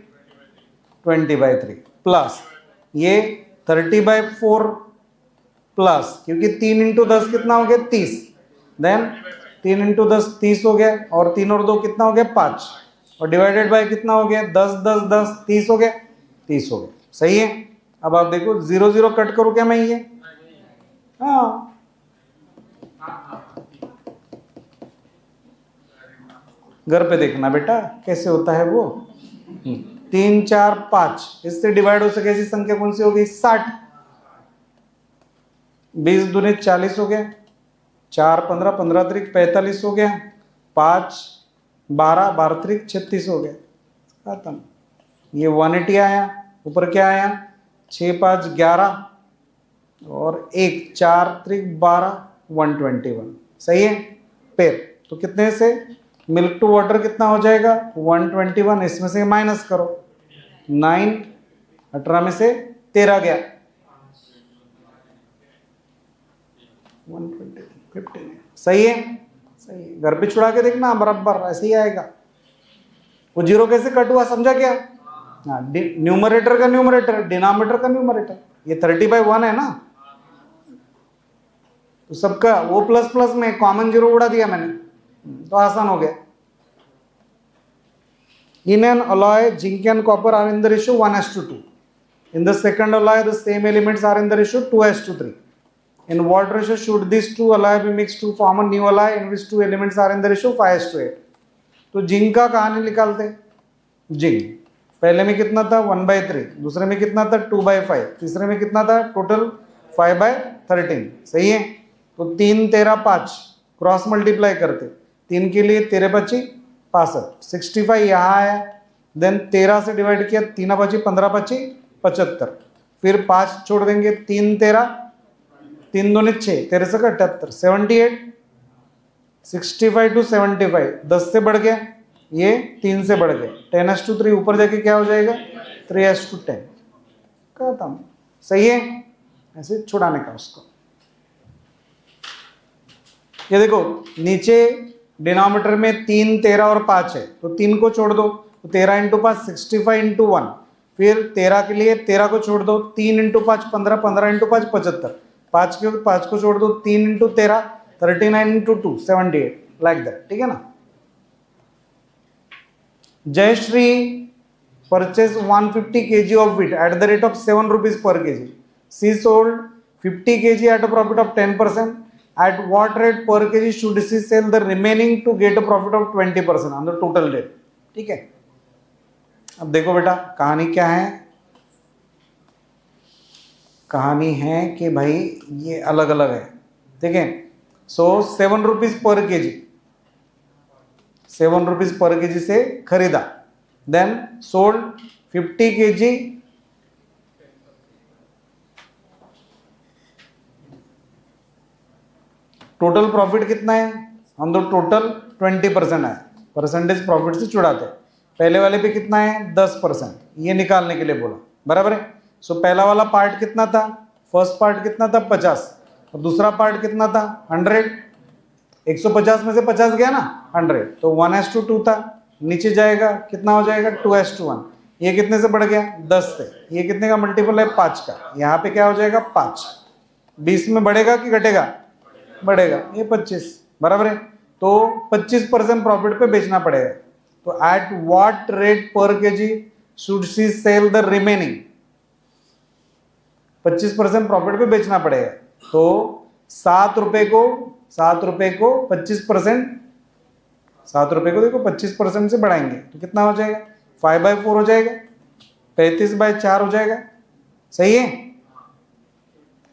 20/3 प्लस ये 30/4 प्लस, क्योंकि 3 × 10 कितना हो गया? 30। देन 3 × 10 30 हो गया, और 3 और 2 कितना हो गया? 5। और डिवाइडेड बाय कितना हो गया 10 10 10 30 हो गया, 30 हो गया। सही है। अब आप देखो 0 0 कट करूं क्या मैं ये? हाँ, घर पे देखना बेटा कैसे होता है वो। 3 4 5 इससे डिवाइड हो सके ऐसी संख्या कौन सी हो गई? 60। 20 दूनी 40 हो गया, 4 15 15 त्रिक 45 हो गया, 5 12 12 त्रिक 36 हो गया। खत्म। ये 180 आया, ऊपर क्या आया? 6 5 11 और 1 4 त्रिक 12 121। सही है। पेर तो कितने से मिल्क टू वाटर कितना हो जाएगा? 121। इसमें से माइनस करो, 9 18 में से 13 गया, 120 15। सही है। सही है। घर पे छुड़ा के देखना बराबर ऐसे ही आएगा। वो जीरो कैसे कट हुआ समझा क्या? हाँ, न्यूमरेटर का न्यूमरेटर, डिनोमिनेटर का न्यूमरेटर। ये 30/1 है ना, तो सबका वो प्लस प्लस में कॉमन जीरो उड़ा दिया मैंने, तो आसान हो गया। In an alloy, zinc and copper are in the ratio 1:2. In the second alloy, the same elements are in the ratio 2:3. In what ratio should these two alloy be mixed to form a new alloy in which two elements are in the ratio 5:8? तो zinc का कहानी निकालते। Zinc पहले में कितना था? 1/3, दूसरे में कितना था? 2/5, तीसरे में कितना था? टोटल 5/13। सही है। तो 3 13 5 क्रॉस मल्टीप्लाई करते, 3 के लिए 13 25 65, 65 यहाँ आया, देन 13 से डिवाइड किया, 3 25 15 25 75, फिर 5 छोड़ देंगे, 3 13 3 2 6 13 से 78 78, 65 to 75 10 से बढ़ गया, ये 3 से बढ़ गया, 10:3 ऊपर जाके क्या हो जाएगा? 3:10। खत्म। सही है। ऐसे छुड़ाने का उसको। ये देखो नीचे डिनोमिनेटर में 3 13 और 5 है, तो 3 को छोड़ दो, तो 13 × 5 65 × 1, फिर 13 के लिए 13 को छोड़ दो, 3 × 5 15 15 × 5 75, 5 को छोड़ दो, 3 × 13 39 × 2 78, लाइक दैट। ठीक है ना। Jayashree purchased 150 kg of wheat at the rate of 7 rupees per kg. She sold 50 kg at a profit of 10%. At what rate per kg should she sell the remaining to get a profit of 20% on the total rate? ठीक है। अब देखो बेटा कहानी क्या है। कहानी है कि भाई ये अलग अलग है। ठीक है। So 7 rupees per kg, 7 rupees per kg से खरीदा, then sold 50 kg total profit कितना है? हम तो टोटल 20% है, परसेंटेज प्रॉफिट से छुड़ाते। पहले वाले पे कितना है? 10%, ये निकालने के लिए बोला। बराबर है। सो पहला वाला पार्ट कितना था? फर्स्ट पार्ट कितना था? 50, और दूसरा पार्ट कितना था? 100। 150 में से 50 गया ना, 100, तो 1:2 था। नीचे जाएगा कितना हो जाएगा? 2:1। ये कितने से बढ़ गया? 10 से। ये कितने का मल्टीपल है? 5 का। यहाँ पे क्या हो जाएगा? 5। 20 में बढ़ेगा कि घटेगा? बढ़ेगा। ये 25। बराबर है। तो 25% प्रॉफिट पे बेचना पड़ेगा। तो at what rate per kg should she sell the remaining? 25% profit पे बेचना पड़ेगा। तो 7 रुपए को 25%, 7 रुपए को देखो 25% से बढ़ाएंगे तो कितना हो जाएगा? 5/4 हो जाएगा, 35/4 हो जाएगा। सही है।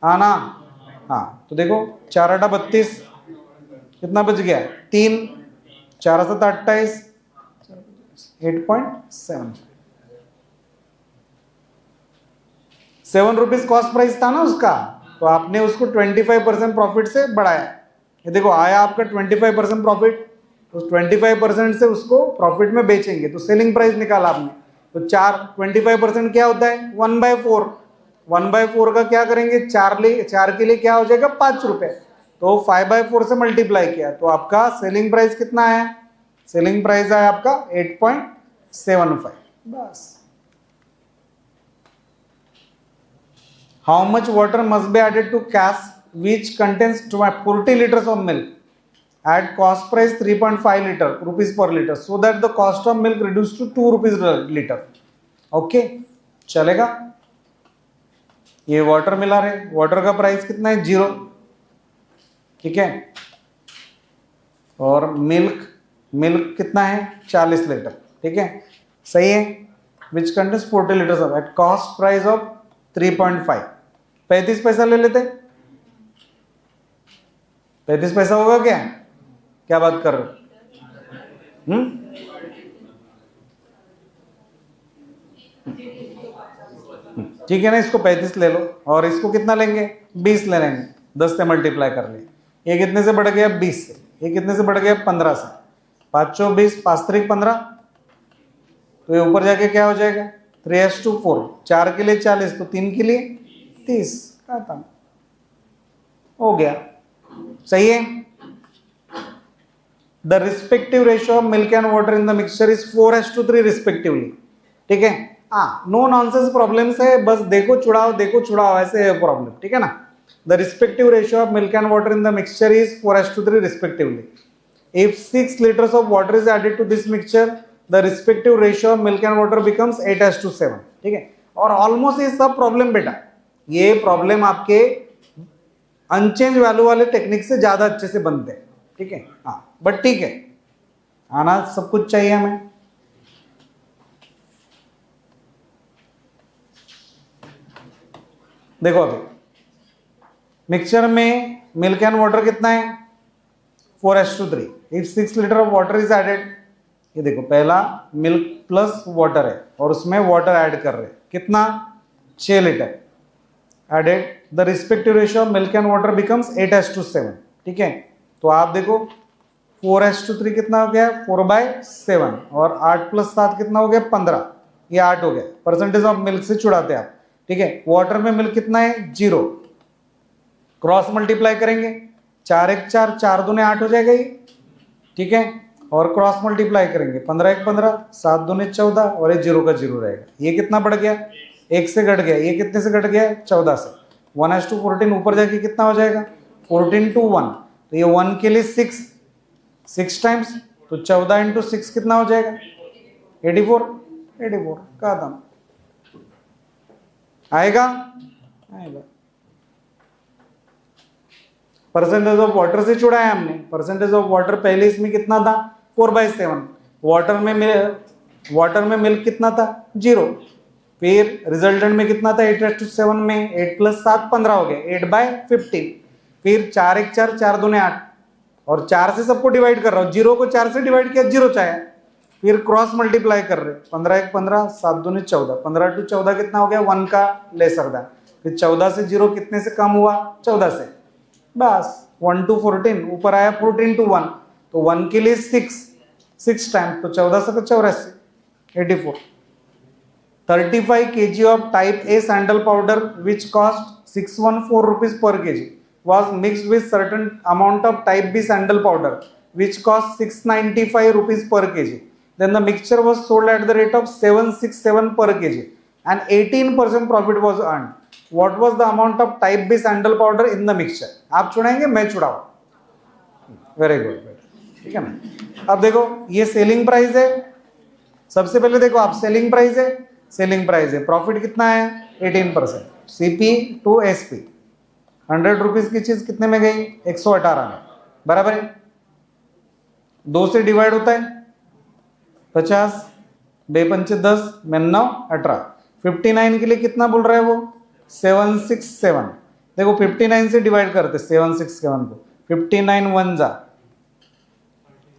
आना। हाँ, तो देखो 4 8 32, कितना बच गया? 3, 4 7 28, 8.7। 7 रुपीज कॉस्ट प्राइस था ना उसका, तो आपने उसको 25% प्रॉफिट से बढ़ाया। ये देखो आया आपका 25% प्रॉफिट, तो 25% से उसको प्रॉफिट में बेचेंगे, तो सेलिंग प्राइस निकाला आपने। तो 25% क्या होता है? 1/4। 1/4 का क्या करेंगे? 4 के लिए क्या हो जाएगा? 5 रुपए। तो 5/4 से मल्टीप्लाई किया, तो आपका सेलिंग प्राइस कितना है? सेलिंग प्राइस है आपका 8.75। बस। How much water must be added to cask which contains 40 liters of milk? at cost price 3.5 liter rupees per liter, so that the cost of milk reduced to 2 rupees liter. Okay चलेगा. ये water मिला रहे, water का price कितना है 0, ठीक है. और मिल्क कितना है 40 लीटर, ठीक है, सही है. Which contains 40 litre at cost price of 3.5. 35 पैसा ले लेते. 35 पैसा होगा क्या? क्या बात कर रहे हो? ठीक है ना, इसको 35 ले लो और इसको कितना लेंगे 20 ले लेंगे. 10 से मल्टीप्लाई कर लिए. ये कितने से बढ़ गया 20 से, ये कितने से बढ़ गया 15 से. 5 चौ 20, 5 3 15. तो ये ऊपर जाके क्या हो जाएगा 3:4. 4 के लिए 40 तो 3 के लिए 30. खत्म हो गया. सही है. The respective ratio of milk and water in the mixture is 4:3 respectively. ठीक है. हाँ, नो नॉनसेंस प्रॉब्लम्स है, बस देखो छुड़ाओ ऐसे है प्रॉब्लम. ठीक है ना. The respective ratio of milk and water in the mixture is 4:3 respectively. If 6 liters of water is added to this mixture, the respective ratio of milk and water becomes 8:7. ठीक है. और ऑलमोस्ट ये सब problem बेटा, ये problem आपके unchange value वाले technique से ज्यादा अच्छे से बनते हैं. ठीक है. हाँ, बट ठीक है, आना सब कुछ चाहिए हमें. देखो अभी मिक्सचर में मिल्क एंड वाटर कितना है 4:3. If 6 liter of water is added, ये देखो पहला मिल्क प्लस वाटर है और उसमें वाटर ऐड कर रहे हैं, कितना 6 liter added. The respective ratio of milk and water becomes 8:7. ठीक है. तो आप देखो 4:3 कितना हो गया 4/7 और 8 + 7 कितना हो गया 15. ये 8 हो गया. परसेंटेज ऑफ मिल्क से छुड़ाते हैं आप. ठीक है. वाटर में मिल्क कितना है 0. क्रॉस मल्टीप्लाई करेंगे 4 1 4, 4 दूने 8 हो जाएगा ये. ठीक है. और क्रॉस मल्टीप्लाई करेंगे 15 1 15, 7 दूने 14 और ये 0 का 0 रहेगा. ये कितना बढ़ गया 1 से घट गया. ये कितने से घट गया 14 से. 1:14 ऊपर जाके कितना हो जाएगा 14 to 1. तो ये 1 के लिए 6 टाइम्स, तो 14 × 6 कितना हो जाएगा 84 का दाम आएगा. परसेंटेज ऑफ वाटर से छुड़ाया हमने. परसेंटेज ऑफ वाटर पहले इसमें कितना था 4/7. वाटर में मिल्क कितना था 0. फिर रिजल्टेंट में कितना था 8:7 में 8 + 7 15 हो गया 8/15. फिर 4 1 4, 4 दूने 8 और 4 से सबको डिवाइड कर रहा हूँ. 0 को 4 से डिवाइड किया 0 चाहे. फिर क्रॉस मल्टीप्लाई कर रहे 15 1 15, 7 दूने 14. 15 to 14 कितना हो गया 1 का ले सकता है. फिर 14 से 0 कितने से कम हुआ 14 से. बस 1 to 14 ऊपर आया 14 to 1. तो 1 के लिए 6 टाइम्स, तो 14 से 84 84. 35 kg of type A sandal powder which cost 614 rupees per kg was mixed with certain amount of type B sandal powder which cost 695 rupees per kg. Then the mixture was sold at the rate of 767 per kg and 18% profit was earned. What was the amount of type B sandal powder in the mixture? आप छुड़ाएंगे मैं छुड़ाऊं. Very good. ठीक है ना. अब देखो ये selling price है. सबसे पहले देखो आप सेलिंग प्राइस है. प्रॉफिट कितना है 18%. सीपी टू एसपी 100 रुपीज की चीज कितने में गई 118 में. बराबर है. 2 से डिवाइड होता है 50, 2 पंचे 10, 9 18. 59 के लिए कितना बोल रहा है वो 767. देखो 59 से डिवाइड करते 767 को. 59 1 जा,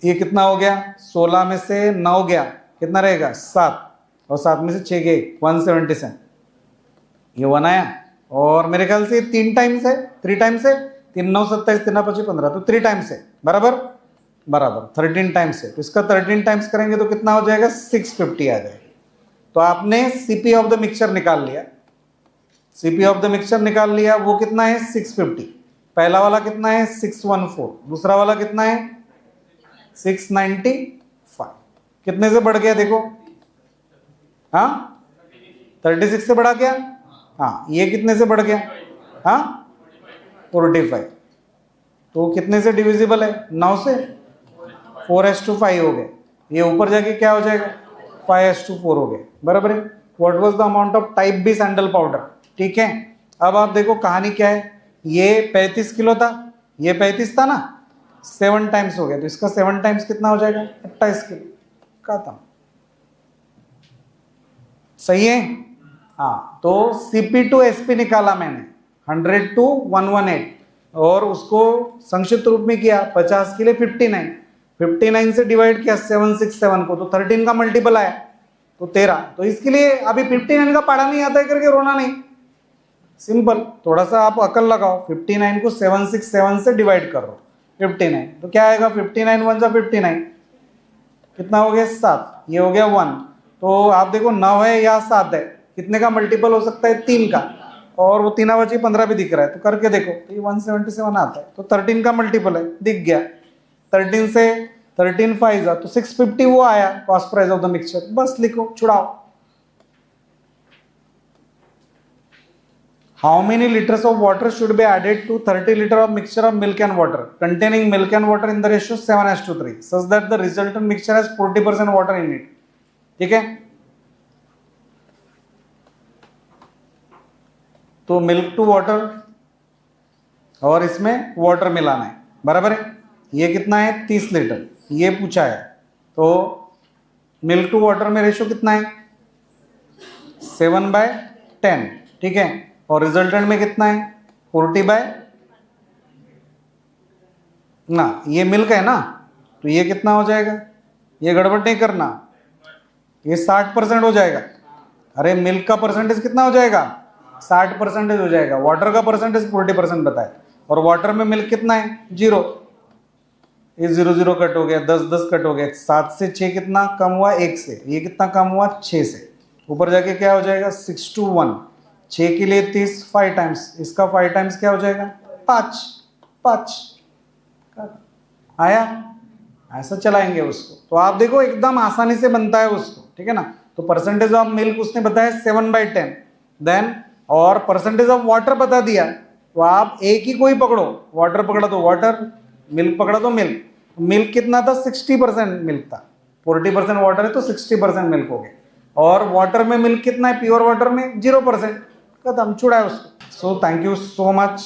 ये कितना हो गया 16 में से 9 गया कितना रहेगा 7 और 7 में से 6 गए 177. ये 1 आया और मेरे ख्याल से 3 टाइम्स है 3 9 27 3 5 15, तो 3 टाइम्स है. बराबर 13 टाइम्स है. तो इसका 13 टाइम्स करेंगे तो कितना हो जाएगा 650 आ जाएगा. तो आपने सीपी ऑफ द मिक्सचर निकाल लिया. वो कितना है 650. पहला वाला कितना है 614. दूसरा वाला कितना है 695. कितने से बढ़ गया देखो. हाँ 36 से बढ़ा गया. हाँ ये कितने से बढ़ गया 45. तो कितने से डिविजिबल है? 9 से। 4:5 हो गए। ये ऊपर जाके क्या हो जाएगा? 5:4 हो गए, बराबर है। What was the amount of type B sandal powder? ठीक है, अब आप देखो कहानी क्या है। ये 35 किलो था, ये 35 था ना, 7 टाइम्स हो गया, तो इसका 7 टाइम्स कितना हो जाएगा? 28 किलो। खत्म। सही है। हाँ, तो Cp to Sp निकाला मैंने 100 to 118 और उसको संक्षिप्त रूप में किया 50 के लिए 59 से डिवाइड किया 767 को, तो 13 का मल्टीपल आया तो 13। तो इसके लिए अभी 59 का पढ़ा नहीं आता है करके रोना नहीं, सिंपल, थोड़ा सा आप अकल लगाओ। 59 को 767 से डिवाइड कर रहे हो 59, तो क्या आएगा? 59 1 जा 59, कितना हो गया? 7। ये हो गया 1। तो आप देखो 9 है या 7 है, कितने का मल्टीपल हो सकता है? 3 का, और वो 3 बची 15 भी दिख रहा है, तो करके देखो, तो ये 177 आता है, तो 13 का मल्टीपल है, दिख गया। 13 से 13 5 जा तो 650 वो आया cost price of the mixture. बस लिखो, छुड़ाओ। How many liters of water should be added to 30 liter of mixture of milk and water containing milk and water in the ratio 7:3 such that the resultant mixture has 40% water in it? ठीक है, तो milk to water और इसमें water मिलाना है, बराबर है। ये कितना है? 30 लीटर, ये पूछा है। तो मिल्क टू वाटर में रेशियो कितना है? 7/10, ठीक है। और रिजल्टेंट में कितना है? 40/, ना ये मिल्क है ना, तो ये कितना हो जाएगा? ये गड़बड़ नहीं करना, ये 60% हो जाएगा। अरे मिल्क का परसेंटेज कितना हो जाएगा? 60% हो जाएगा। वाटर का परसेंटेज 40% बताए, और वाटर में मिल्क कितना है? 0। ये 0 0 कट हो गया, 10 10 कट हो गया। 7 से 6 कितना कम हुआ? 1 से। ये कितना कम हुआ? 6 से। ऊपर जाके क्या हो जाएगा? 6 to 1। 6 के लिए 30 5 टाइम्स, इसका 5 टाइम्स क्या हो जाएगा? 5 आया। ऐसा चलाएंगे उसको, तो आप देखो एकदम आसानी से बनता है उसको, ठीक है ना। तो परसेंटेज ऑफ मिल्क उसने बताया 7/10, देन और परसेंटेज ऑफ वाटर बता दिया। तो आप एक ही कोई पकड़ो, वाटर पकड़ा तो वाटर, मिल्क पकड़ा तो मिल्क। मिल्क कितना था? 60% मिल्क था, 40% वाटर है तो 60% मिल्क हो गया। और वाटर में मिल्क कितना है? प्योर वाटर में 0%। खत्म, छुड़ा है उसको। So thank you so much.